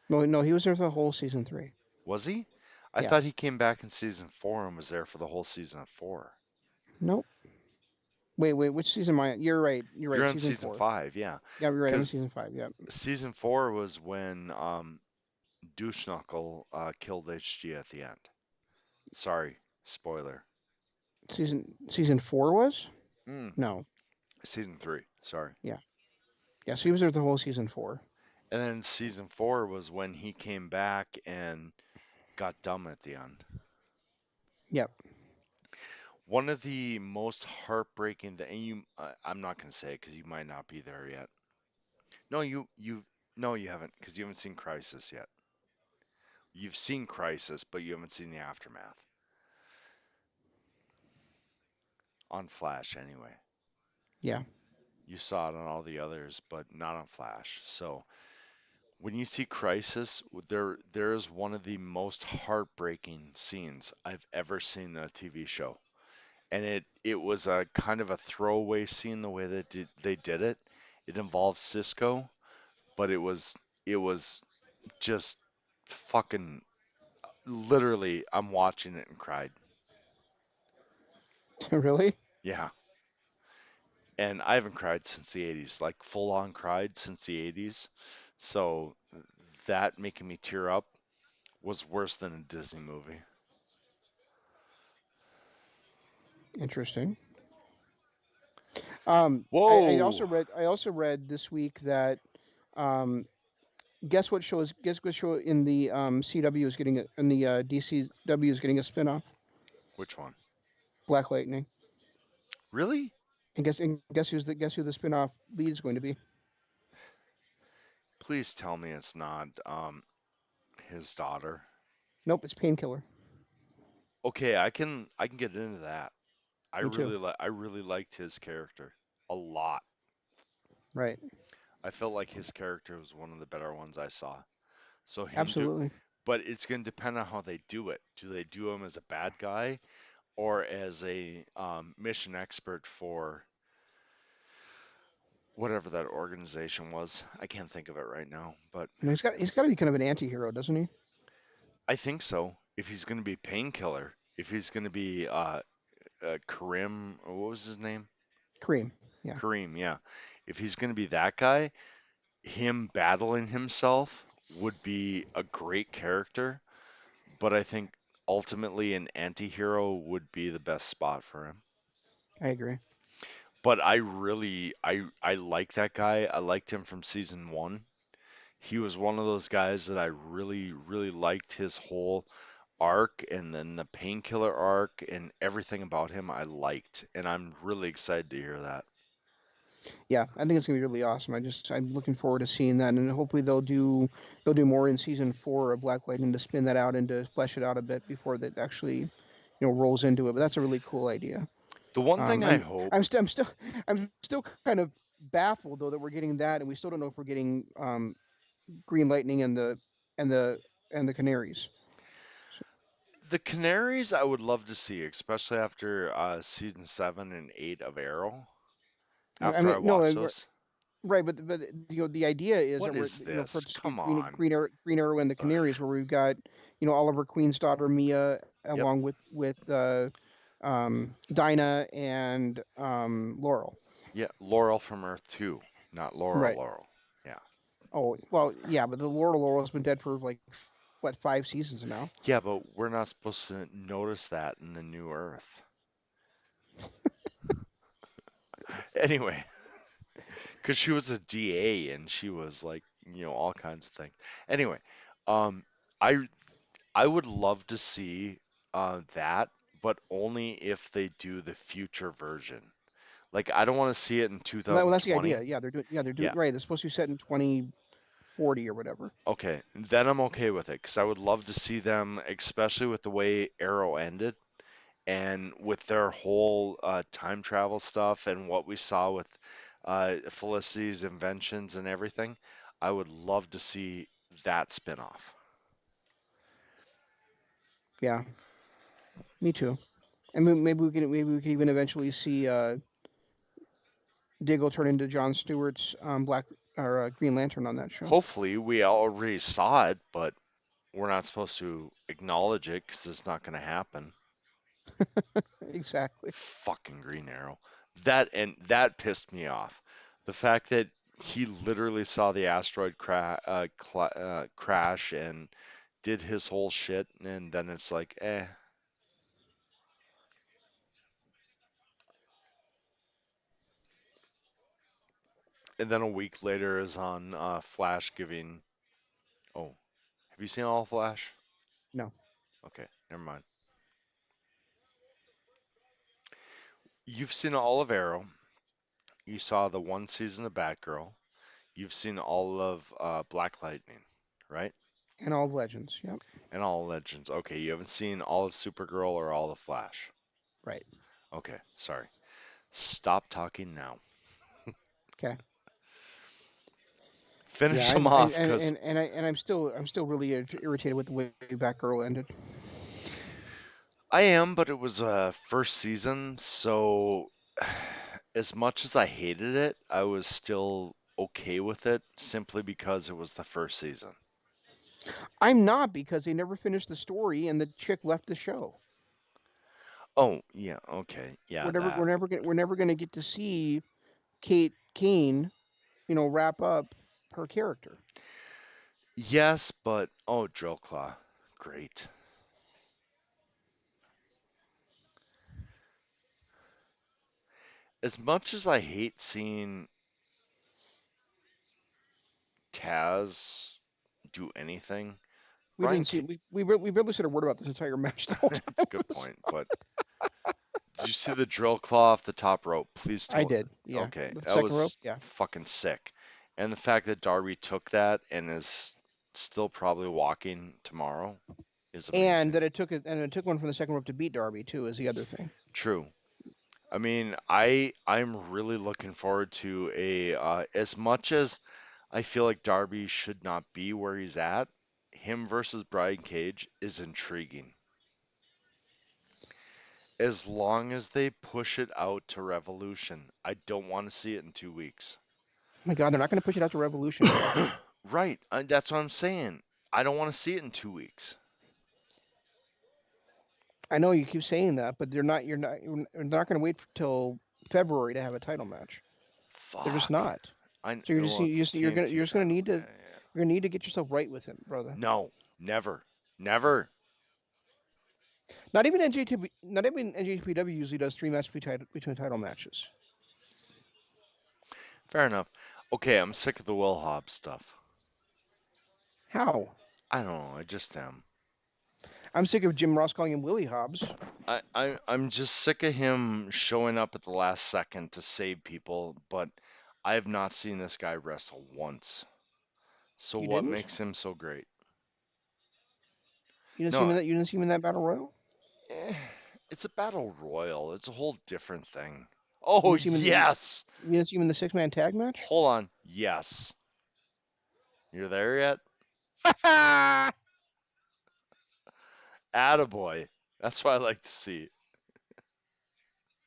[SPEAKER 2] no, no, he was there for the whole season three.
[SPEAKER 1] Was he? I
[SPEAKER 2] Yeah.
[SPEAKER 1] thought he came back in season four and was there for the whole season of four.
[SPEAKER 2] Nope. Wait, which season am I? You're right. You're
[SPEAKER 1] You're
[SPEAKER 2] right.
[SPEAKER 1] on
[SPEAKER 2] Season
[SPEAKER 1] season
[SPEAKER 2] four.
[SPEAKER 1] five, yeah,
[SPEAKER 2] Yeah, you're right. I'm in
[SPEAKER 1] because
[SPEAKER 2] season five. Yeah.
[SPEAKER 1] season four was when Douche Knuckle killed HG at the end. Sorry, spoiler.
[SPEAKER 2] Season four was?
[SPEAKER 1] Mm,
[SPEAKER 2] No.
[SPEAKER 1] season three, sorry.
[SPEAKER 2] Yeah. Yeah. So he was there the whole season four.
[SPEAKER 1] And then season 4 was when he came back and got dumb at the end.
[SPEAKER 2] Yep.
[SPEAKER 1] One of the most heartbreaking, and I'm not going to say it because you might not be there yet. No, no, you haven't, because you haven't seen Crisis yet. You've seen Crisis, but you haven't seen the aftermath on Flash anyway.
[SPEAKER 2] Yeah.
[SPEAKER 1] You saw it on all the others, but not on Flash. So when you see Crisis, there is one of the most heartbreaking scenes I've ever seen in a TV show, and it was a kind of a throwaway scene the way that they did it. It involved Cisco, but it was just fucking literally. I'm watching it and cried.
[SPEAKER 2] Really
[SPEAKER 1] Yeah, and I haven't cried since the 80s, like full on cried since the 80s. So that making me tear up was worse than a Disney movie.
[SPEAKER 2] interesting. I also
[SPEAKER 1] Whoa!
[SPEAKER 2] read this week that um, guess what show in the CW is getting in the DCW is getting a spinoff,
[SPEAKER 1] Which one?
[SPEAKER 2] Black Lightning.
[SPEAKER 1] Really?
[SPEAKER 2] And guess who the spinoff lead is going to be?
[SPEAKER 1] Please tell me it's not his daughter.
[SPEAKER 2] Nope, it's Painkiller.
[SPEAKER 1] Okay, I can get into that.
[SPEAKER 2] Me too.
[SPEAKER 1] I really liked his character a lot.
[SPEAKER 2] Right.
[SPEAKER 1] I felt like his character was one of the better ones I saw. So him do
[SPEAKER 2] Absolutely.
[SPEAKER 1] but it's going to depend on how they do it. Do they do him as a bad guy or as a mission expert for whatever that organization was? I can't think of it right now, but
[SPEAKER 2] You know, he's got to be kind of an anti-hero, doesn't he?
[SPEAKER 1] I think so. If he's going to be Painkiller, if he's going to be Karim, or what was his name?
[SPEAKER 2] Kareem. Yeah,
[SPEAKER 1] Kareem, yeah. If he's going to be that guy, him battling himself would be a great character, but I think ultimately an anti-hero would be the best spot for him.
[SPEAKER 2] I agree.
[SPEAKER 1] But I like that guy. I liked him from season 1. He was one of those guys that I really liked his whole arc, and then the Painkiller arc and everything about him I liked, and I'm really excited to hear that.
[SPEAKER 2] Yeah, I think it's gonna be really awesome. I'm looking forward to seeing that, and hopefully they'll do more in season 4 of Black Lightning to spin that out and to flesh it out a bit before that actually rolls into it. But that's a really cool idea.
[SPEAKER 1] The one
[SPEAKER 2] Um,
[SPEAKER 1] thing I
[SPEAKER 2] I'm
[SPEAKER 1] hope,
[SPEAKER 2] I'm still kind of baffled though that we're getting that, and we still don't know if we're getting Green Lightning and the and the Canaries. So,
[SPEAKER 1] the Canaries I would love to see, especially after season 7 and 8 of Arrow.
[SPEAKER 2] I
[SPEAKER 1] After I
[SPEAKER 2] mean, no,
[SPEAKER 1] watch those,
[SPEAKER 2] right, but the idea is
[SPEAKER 1] what
[SPEAKER 2] that we're
[SPEAKER 1] is
[SPEAKER 2] for
[SPEAKER 1] this?
[SPEAKER 2] it to be
[SPEAKER 1] Come on.
[SPEAKER 2] Green Arrow and the
[SPEAKER 1] Ugh.
[SPEAKER 2] Canaries, where we've got Oliver Queen's daughter Mia
[SPEAKER 1] Yep.
[SPEAKER 2] along with Dinah and Laurel.
[SPEAKER 1] Yeah, Laurel from Earth 2, not Laurel
[SPEAKER 2] Right.
[SPEAKER 1] Laurel. Yeah.
[SPEAKER 2] Oh well, yeah, but the Laurel's been dead for like what 5 seasons now.
[SPEAKER 1] Yeah, but we're not supposed to notice that in the new Earth. Anyway, because she was a DA and she was like, all kinds of things. Anyway, um, I I would love to see that, but only if they do the future version. Like, I don't want to see it in
[SPEAKER 2] Well, that's the idea.
[SPEAKER 1] 2020.
[SPEAKER 2] Yeah, they're doing
[SPEAKER 1] Yeah,
[SPEAKER 2] right. It's supposed to be set in 2040 or whatever.
[SPEAKER 1] okay, then I'm okay with it because I would love to see them, especially with the way Arrow ended and with their whole time travel stuff and what we saw with Felicity's inventions and everything. I would love to see that spinoff.
[SPEAKER 2] Yeah, me too. And maybe we can even eventually see Diggle turn into John Stewart's Black or Green Lantern on that show.
[SPEAKER 1] Hopefully, we already saw it, but we're not supposed to acknowledge it because it's not going to happen.
[SPEAKER 2] Exactly.
[SPEAKER 1] Fucking Green Arrow. That pissed me off. The fact that he literally saw the asteroid crash and did his whole shit, and then it's like, eh. And then a week later is on Flash giving. Oh, have you seen all of Flash?
[SPEAKER 2] No.
[SPEAKER 1] Okay, never mind. You've seen all of Arrow. You saw the one season of Batgirl. You've seen all of Black Lightning, right?
[SPEAKER 2] And all of Legends. Yep.
[SPEAKER 1] And all Legends. Okay, you haven't seen all of Supergirl or all of Flash.
[SPEAKER 2] Right.
[SPEAKER 1] Okay, sorry. Stop talking now.
[SPEAKER 2] Okay. Yeah.
[SPEAKER 1] Finish them
[SPEAKER 2] I'm and
[SPEAKER 1] off,
[SPEAKER 2] and
[SPEAKER 1] because
[SPEAKER 2] and, and I and I'm still really irritated with the way Batgirl ended.
[SPEAKER 1] I am, but it was a first season, so as much as I hated it, I was still okay with it simply because it was the first season.
[SPEAKER 2] I'm not because they never finished the story and the chick left the show.
[SPEAKER 1] Oh, yeah, okay. Yeah, that.
[SPEAKER 2] We're never gonna get to see Kate Kane, wrap up her character.
[SPEAKER 1] Yes, but oh, Drill Claw. Great. As much as I hate seeing Taz do anything,
[SPEAKER 2] We
[SPEAKER 1] Brian,
[SPEAKER 2] didn't see
[SPEAKER 1] K-
[SPEAKER 2] we barely said a word about this entire match the whole
[SPEAKER 1] that's a
[SPEAKER 2] time.
[SPEAKER 1] good point, but did you see the drill claw off the top rope? Please
[SPEAKER 2] I
[SPEAKER 1] tell.
[SPEAKER 2] did, yeah.
[SPEAKER 1] Okay,
[SPEAKER 2] The
[SPEAKER 1] that
[SPEAKER 2] second rope,
[SPEAKER 1] was
[SPEAKER 2] yeah.
[SPEAKER 1] fucking sick. And the fact that Darby took that and is still probably walking tomorrow is
[SPEAKER 2] And
[SPEAKER 1] amazing.
[SPEAKER 2] that it took one from the second rope to beat Darby too is the other thing.
[SPEAKER 1] True. I mean, I'm really looking forward to a as much as I feel like Darby should not be where he's at, him versus Brian Cage is intriguing. As long as they push it out to Revolution, I don't want to see it in 2 weeks.
[SPEAKER 2] Oh my God, they're not going to push it out to Revolution, Joe.
[SPEAKER 1] Right, that's what I'm saying. I don't want to see it in 2 weeks.
[SPEAKER 2] I know you keep saying that, but they're not going to wait till February to have a title match. They're just
[SPEAKER 1] Fuck.
[SPEAKER 2] not. So
[SPEAKER 1] Well, it's TNT title. Yeah, yeah.
[SPEAKER 2] you're gonna need to get yourself right with him, brother.
[SPEAKER 1] No, never, never.
[SPEAKER 2] Not even NJPW usually does three matches between title matches.
[SPEAKER 1] Fair enough. Okay, I'm sick of the Will Hobbs stuff.
[SPEAKER 2] How?
[SPEAKER 1] I don't know. I just am.
[SPEAKER 2] I'm sick of Jim Ross calling him Willie Hobbs.
[SPEAKER 1] I'm just sick of him showing up at the last second to save people, but I have not seen this guy wrestle once. So
[SPEAKER 2] You
[SPEAKER 1] what
[SPEAKER 2] didn't?
[SPEAKER 1] makes him so great? No,
[SPEAKER 2] You didn't see him in that battle royal?
[SPEAKER 1] eh, it's a battle royal. It's a whole different thing.
[SPEAKER 2] You
[SPEAKER 1] Oh,
[SPEAKER 2] didn't see him in
[SPEAKER 1] yes.
[SPEAKER 2] you didn't see him in the 6-man tag match?
[SPEAKER 1] Hold on. Yes. You're there yet? Attaboy. That's what I like to see.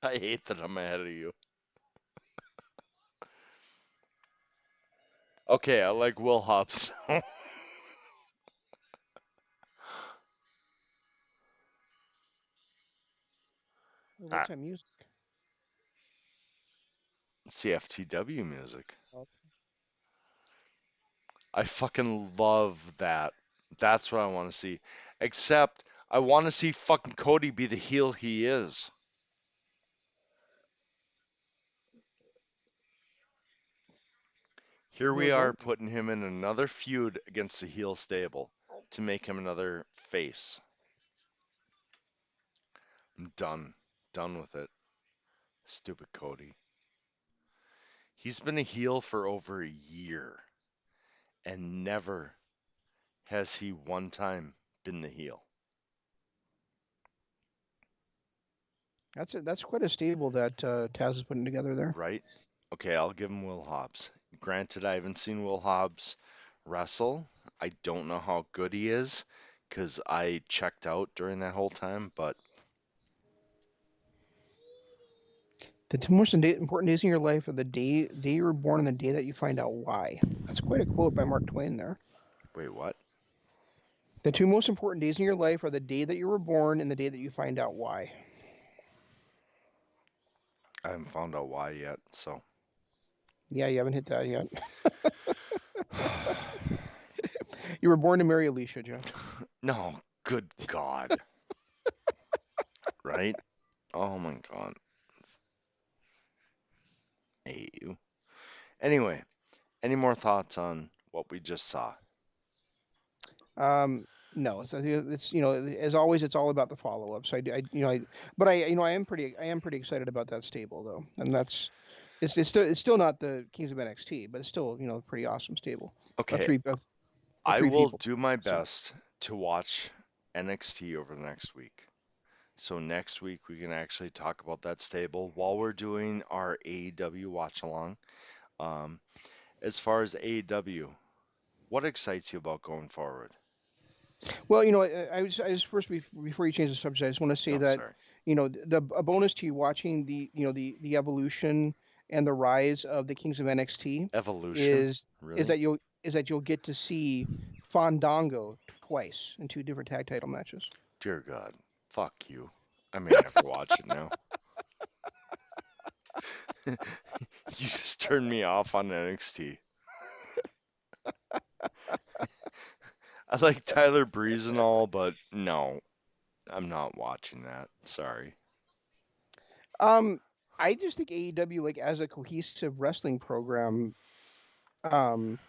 [SPEAKER 1] I hate that I'm ahead of you. Okay, I like Will Hobbs. Ah,
[SPEAKER 2] What's that music?
[SPEAKER 1] CFTW music.
[SPEAKER 2] Okay.
[SPEAKER 1] I fucking love that. That's what I want to see. Except I want to see fucking Cody be the heel he is. Here
[SPEAKER 2] Well,
[SPEAKER 1] we are
[SPEAKER 2] don't.
[SPEAKER 1] putting him in another feud against the heel stable to make him another face. I'm done. Done with it. Stupid Cody. He's been a heel for over a year and never has he one time been the heel,
[SPEAKER 2] That's quite a stable that Taz is putting together there.
[SPEAKER 1] right? Okay, I'll give him Will Hobbs. Granted, I haven't seen Will Hobbs wrestle. I don't know how good he is because I checked out during that whole time, but
[SPEAKER 2] The two most important days in your life are the day you were born and the day that you find out why. That's quite a quote by Mark Twain there.
[SPEAKER 1] wait, what?
[SPEAKER 2] The two most important days in your life are the day that you were born and the day that you find out why.
[SPEAKER 1] I haven't found out why yet, so.
[SPEAKER 2] Yeah, you haven't hit that yet. You were born to marry Alicia, Joe.
[SPEAKER 1] No, good God, right? Oh my God, I hate you. Anyway, any more thoughts on what we just saw?
[SPEAKER 2] No, it's as always, it's all about the follow up. So but I am pretty excited about that stable though, and it's still not the Kings of NXT, but it's still a pretty awesome stable. A
[SPEAKER 1] Okay,
[SPEAKER 2] three a
[SPEAKER 1] I
[SPEAKER 2] three
[SPEAKER 1] will
[SPEAKER 2] people.
[SPEAKER 1] do my
[SPEAKER 2] So
[SPEAKER 1] best to watch NXT over the next week. So next week we can actually talk about that stable while we're doing our AEW watch along. Um, as far as AEW, what excites you about going forward?
[SPEAKER 2] well, I was first before you change the subject, I just want to say
[SPEAKER 1] No,
[SPEAKER 2] that
[SPEAKER 1] sorry.
[SPEAKER 2] a bonus to you watching the evolution and the rise of the Kings of NXT
[SPEAKER 1] Evolution?
[SPEAKER 2] is
[SPEAKER 1] Really?
[SPEAKER 2] is that you'll get to see Fandango twice in two different tag title matches.
[SPEAKER 1] Dear God, fuck you. I may never watch it now. You just turned me off on NXT. I like Tyler Breeze and all, but no, I'm not watching that. Sorry.
[SPEAKER 2] Um, I just think AEW like as a cohesive wrestling program um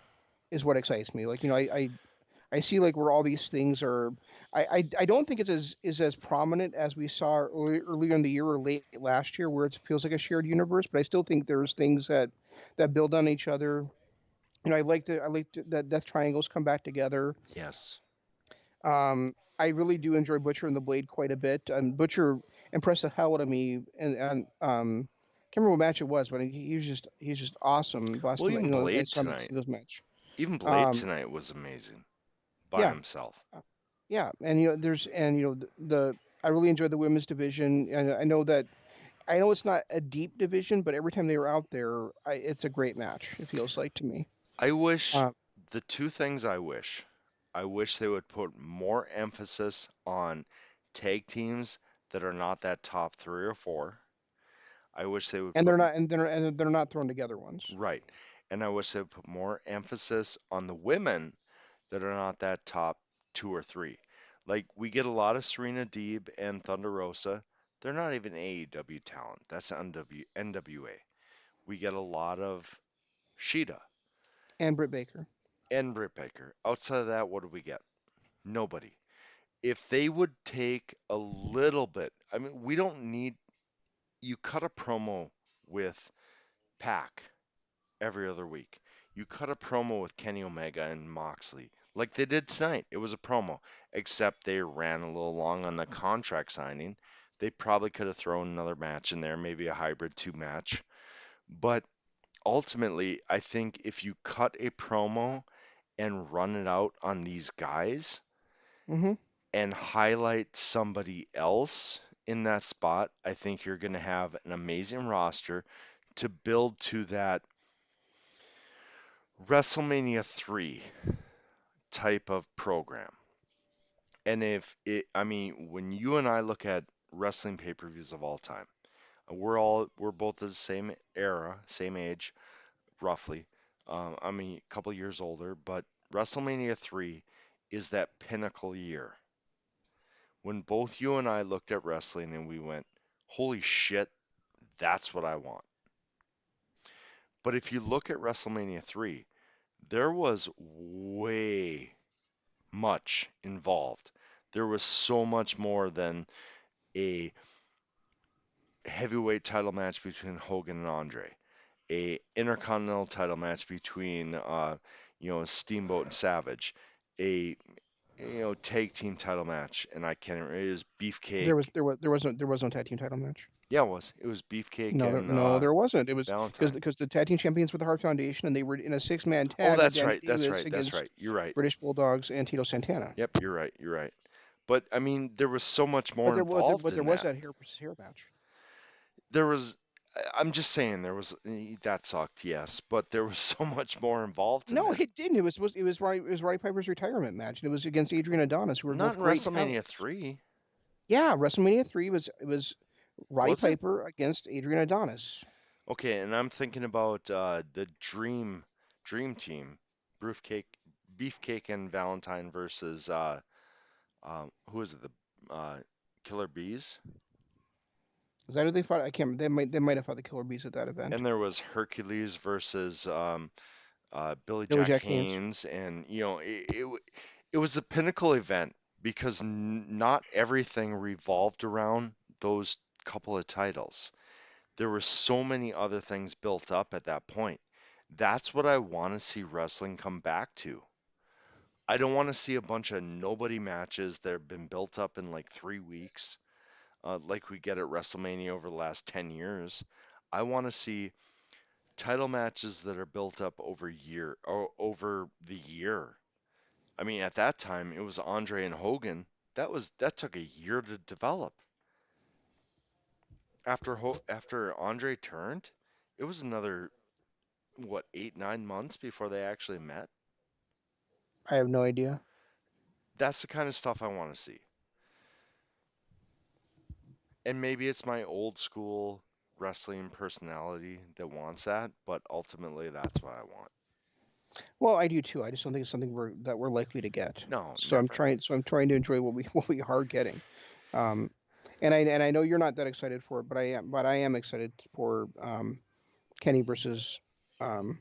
[SPEAKER 2] is what excites me. Like I see like where all these things are. I don't think it's as prominent as we saw earlier in the year or late last year, where it feels like a shared universe. But I still think there's things that build on each other. I like that Death Triangles come back together.
[SPEAKER 1] Yes.
[SPEAKER 2] I really do enjoy Butcher and the Blade quite a bit. Butcher impressed the hell out of me, and can't remember what match it was, but he's just awesome. Last
[SPEAKER 1] Well,
[SPEAKER 2] time
[SPEAKER 1] even
[SPEAKER 2] I
[SPEAKER 1] Blade
[SPEAKER 2] saw him in a
[SPEAKER 1] tonight.
[SPEAKER 2] singles match.
[SPEAKER 1] Even Blade
[SPEAKER 2] Um,
[SPEAKER 1] tonight was amazing by
[SPEAKER 2] yeah,
[SPEAKER 1] himself.
[SPEAKER 2] yeah, and I really enjoyed the women's division, and I know it's not a deep division, but every time they were out there, it's a great match. It feels like to me.
[SPEAKER 1] I wish
[SPEAKER 2] Um,
[SPEAKER 1] the two things I wish they would put more emphasis on tag teams that are not that top three or four. I wish they would
[SPEAKER 2] and
[SPEAKER 1] put
[SPEAKER 2] they're not thrown together ones.
[SPEAKER 1] right, and I wish they would put more emphasis on the women that are not that top two or three. Like we get a lot of Serena Deeb and Thunder Rosa. They're not even AEW talent. That's NWA. We get a lot of Sheeta
[SPEAKER 2] And Britt Baker.
[SPEAKER 1] and Britt Baker. Outside of that, what do we get? Nobody. If they would take a little bit, I mean, we don't need, you cut a promo with Pac every other week. You cut a promo with Kenny Omega and Moxley, like they did tonight. It was a promo, except they ran a little long on the contract signing. They probably could have thrown another match in there, maybe a hybrid two match. But ultimately, I think if you cut a promo and run it out on these guys
[SPEAKER 2] Hmm.
[SPEAKER 1] and highlight somebody else in that spot, I think you're going to have an amazing roster to build to that WrestleMania 3 type of program. And if it, I mean, when you and I look at wrestling pay-per-views of all time, we're both the same era, same age, roughly. I mean, a couple years older, but WrestleMania 3 is that pinnacle year when both you and I looked at wrestling and we went, "Holy shit, that's what I want." But if you look at WrestleMania 3, there was way much involved. There was so much more than a heavyweight title match between Hogan and Andre, a intercontinental title match between Steamboat and Savage, a tag team title match, and I can't remember. It was Beefcake.
[SPEAKER 2] There was no tag team title match.
[SPEAKER 1] Yeah, it was. It was Beefcake
[SPEAKER 2] No,
[SPEAKER 1] and
[SPEAKER 2] there wasn't. It was
[SPEAKER 1] Valentine.
[SPEAKER 2] because the tag team champions were the Hart Foundation, and they were in a six-man
[SPEAKER 1] Oh,
[SPEAKER 2] tag with
[SPEAKER 1] that's
[SPEAKER 2] Danny
[SPEAKER 1] right. That's
[SPEAKER 2] Davis
[SPEAKER 1] right. That's
[SPEAKER 2] against
[SPEAKER 1] right. You're right.
[SPEAKER 2] British Bulldogs and Tito Santana.
[SPEAKER 1] Yep, you're right. You're right. But I mean, there was so much more involved
[SPEAKER 2] But there
[SPEAKER 1] in
[SPEAKER 2] was
[SPEAKER 1] that.
[SPEAKER 2] that hair versus hair match.
[SPEAKER 1] There was, I'm just saying, that sucked, yes, but there was so much more involved in
[SPEAKER 2] No,
[SPEAKER 1] that.
[SPEAKER 2] it didn't. It was Roddy Piper's retirement match, and it was against Adrian Adonis, who were
[SPEAKER 1] Not
[SPEAKER 2] both
[SPEAKER 1] in
[SPEAKER 2] great
[SPEAKER 1] WrestleMania
[SPEAKER 2] talents.
[SPEAKER 1] 3,
[SPEAKER 2] Yeah, WrestleMania 3 was Roddy
[SPEAKER 1] was it?
[SPEAKER 2] Piper against Adrian Adonis.
[SPEAKER 1] Okay, and I'm thinking about the Dream Team, Beefcake, Beefcake and Valentine versus who is it? The Killer Bees?
[SPEAKER 2] Is that who they fought? I can't. They might have fought the Killer Bees at that event.
[SPEAKER 1] And there was Hercules versus Billy
[SPEAKER 2] Billy
[SPEAKER 1] Jack
[SPEAKER 2] Jack Haynes.
[SPEAKER 1] Haynes, and it was a pinnacle event because not everything revolved around those couple of titles. There were so many other things built up at that point. That's what I want to see wrestling come back to. I don't want to see a bunch of nobody matches that have been built up in like 3 weeks, like we get at WrestleMania over the last 10 years. I want to see title matches that are built up over the year. I mean, at that time it was Andre and Hogan. That took a year to develop. After Andre turned, it was another what 8 9 months before they actually met.
[SPEAKER 2] I have no idea.
[SPEAKER 1] That's the kind of stuff I want to see. And maybe it's my old school wrestling personality that wants that, but ultimately that's what I want.
[SPEAKER 2] Well, I do too. I just don't think it's something we're likely to get.
[SPEAKER 1] No,
[SPEAKER 2] So I'm
[SPEAKER 1] never.
[SPEAKER 2] trying. So I'm trying to enjoy what we what we are getting. Um, and I know you're not that excited for it, but I am. But I am excited for Kenny versus um,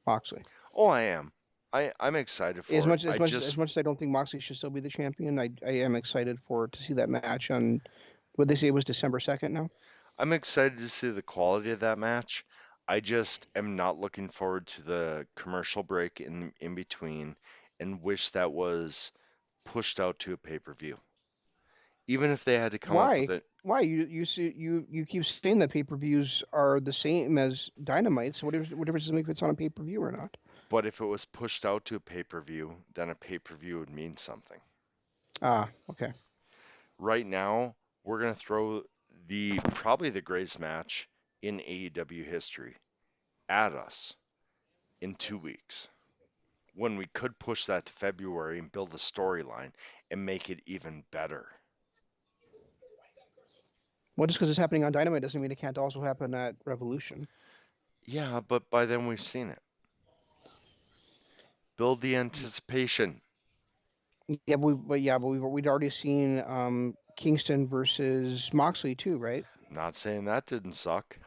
[SPEAKER 2] Moxley.
[SPEAKER 1] Oh, I am. I'm excited
[SPEAKER 2] As
[SPEAKER 1] for it.
[SPEAKER 2] much as much as much as I don't think Moxley should still be the champion, I am excited for to see that match on. What they say it was December 2nd now.
[SPEAKER 1] I'm excited to see the quality of that match. I just am not looking forward to the commercial break in between and wish that was pushed out to a pay-per-view. Even if they had to come up with
[SPEAKER 2] Why?
[SPEAKER 1] it,
[SPEAKER 2] Why you keep saying that pay-per-views are the same as Dynamite? So what difference does it make if it's on a pay-per-view or not?
[SPEAKER 1] but if it was pushed out to a pay-per-view, then a pay-per-view would mean something.
[SPEAKER 2] Ah, okay.
[SPEAKER 1] Right now, we're going to throw the probably the greatest match in AEW history at us in 2 weeks when we could push that to February and build a storyline and make it even better.
[SPEAKER 2] Well, just because it's happening on Dynamite doesn't mean it can't also happen at Revolution.
[SPEAKER 1] Yeah, but by then we've seen it. Build the anticipation.
[SPEAKER 2] But we'd already seen Kingston versus Moxley too, right?
[SPEAKER 1] Not saying that didn't suck.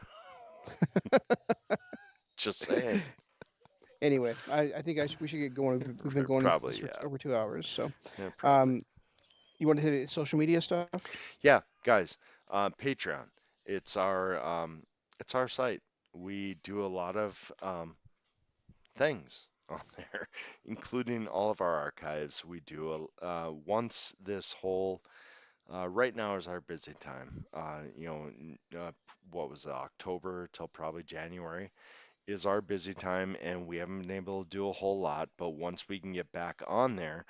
[SPEAKER 1] Just saying.
[SPEAKER 2] Anyway, I think we should get going. We've been going into this
[SPEAKER 1] Probably,
[SPEAKER 2] for
[SPEAKER 1] yeah.
[SPEAKER 2] over 2 hours. So,
[SPEAKER 1] Yeah, probably.
[SPEAKER 2] um, you want to hit social media stuff?
[SPEAKER 1] Yeah, guys, Patreon. It's it's our site. We do a lot of things on there, including all of our archives. We do once this whole right now is our busy time. What was it, October till probably January is our busy time, and we haven't been able to do a whole lot. But once we can get back on there,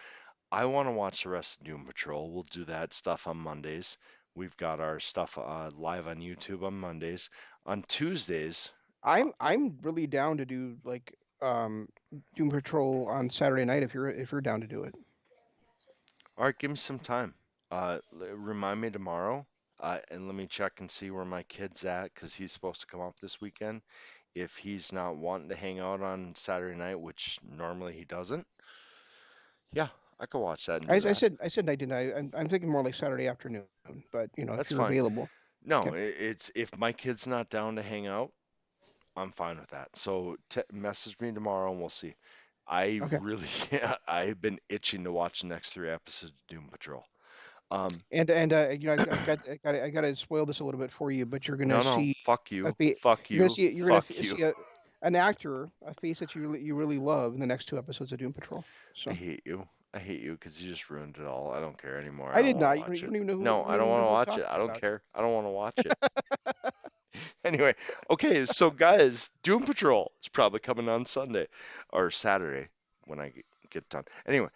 [SPEAKER 1] I want to watch the rest of Doom Patrol. We'll do that stuff on Mondays. We've got our stuff live on YouTube on Mondays. On Tuesdays,
[SPEAKER 2] I'm really down to do like Doom Patrol on Saturday night if you're down to do it.
[SPEAKER 1] all right, give me some time. Remind me tomorrow, and let me check and see where my kid's at because he's supposed to come up this weekend. If he's not wanting to hang out on Saturday night, which normally he doesn't, yeah, I could watch that and do that.
[SPEAKER 2] I said night to night. I'm thinking more like Saturday afternoon. But if
[SPEAKER 1] That's
[SPEAKER 2] you're
[SPEAKER 1] fine.
[SPEAKER 2] available,
[SPEAKER 1] No,
[SPEAKER 2] okay,
[SPEAKER 1] it's if my kid's not down to hang out, I'm fine with that. So message me tomorrow and we'll see. I
[SPEAKER 2] okay.
[SPEAKER 1] really, I've been itching to watch the next 3 episodes of Doom Patrol. Um,
[SPEAKER 2] And I got to spoil this a little bit for you, but you're gonna
[SPEAKER 1] no, no,
[SPEAKER 2] see
[SPEAKER 1] fuck
[SPEAKER 2] a
[SPEAKER 1] you,
[SPEAKER 2] fa-
[SPEAKER 1] fuck
[SPEAKER 2] you're gonna
[SPEAKER 1] you,
[SPEAKER 2] see
[SPEAKER 1] fuck you.
[SPEAKER 2] see an actor, a face that you really love in the next 2 episodes of Doom Patrol.
[SPEAKER 1] I
[SPEAKER 2] So
[SPEAKER 1] hate you. I hate you because you just ruined it all. I don't care anymore. I
[SPEAKER 2] I
[SPEAKER 1] don't
[SPEAKER 2] did
[SPEAKER 1] want to
[SPEAKER 2] not.
[SPEAKER 1] watch
[SPEAKER 2] You
[SPEAKER 1] it.
[SPEAKER 2] don't even know
[SPEAKER 1] No,
[SPEAKER 2] you
[SPEAKER 1] I
[SPEAKER 2] don't
[SPEAKER 1] don't
[SPEAKER 2] even
[SPEAKER 1] want
[SPEAKER 2] know
[SPEAKER 1] to
[SPEAKER 2] who I'm
[SPEAKER 1] watch it. I
[SPEAKER 2] talking
[SPEAKER 1] don't
[SPEAKER 2] about.
[SPEAKER 1] care. I don't want to watch it. Anyway, okay, so guys, Doom Patrol is probably coming on Sunday or Saturday when I get done. Anyway,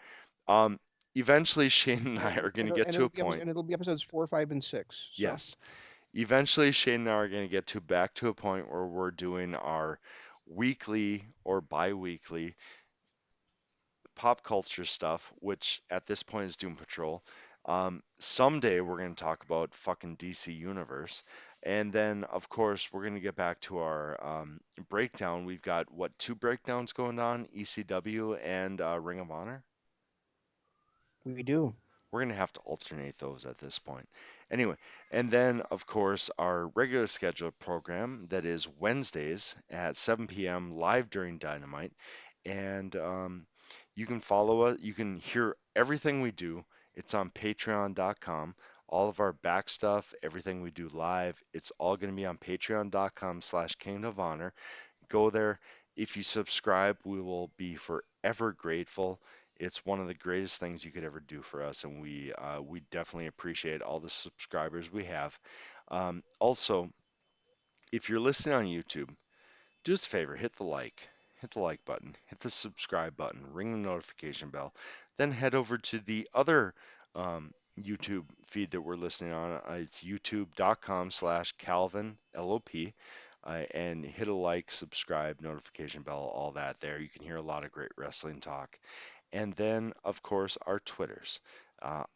[SPEAKER 1] um, eventually Shane and I are going to get to a point.
[SPEAKER 2] And it'll be episodes 4, 5, and 6. So
[SPEAKER 1] Yes, eventually Shane and I are going to get to back to a point where we're doing our weekly or bi-weekly pop culture stuff, which at this point is Doom Patrol. Someday we're going to talk about fucking DC Universe. And then, of course, we're going to get back to our breakdown. We've got, what, two breakdowns going on? ECW and Ring of Honor?
[SPEAKER 2] we do.
[SPEAKER 1] We're going to have to alternate those at this point. Anyway, and then, of course, our regular scheduled program that is Wednesdays at 7 p.m. live during Dynamite. And you can follow us, you can hear everything we do. It's on patreon.com. All of our back stuff, everything we do live, it's all going to be on patreon.com/Kingdom of Honor. Go there. If you subscribe, we will be forever grateful. It's one of the greatest things you could ever do for us, and we definitely appreciate all the subscribers we have. Also, if you're listening on YouTube, do us a favor, hit the like button, hit the subscribe button, ring the notification bell, then head over to the other YouTube feed that we're listening on. It's youtube.com/Calvin LOP. And hit a like, subscribe, notification bell, all that there. You can hear a lot of great wrestling talk. And then, of course, our Twitters.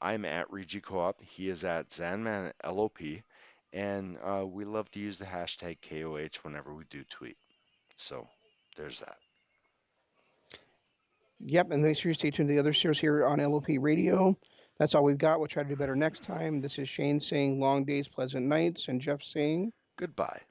[SPEAKER 1] I'm at Regi Co-op. He is at Zanman LOP. And we love to use the hashtag KOH whenever we do tweet. So there's that.
[SPEAKER 2] Yep, and make sure you stay tuned to the other shows here on LOP Radio. That's all we've got. We'll try to do better next time. This is Shane saying long days, pleasant nights, and Jeff saying
[SPEAKER 1] Goodbye.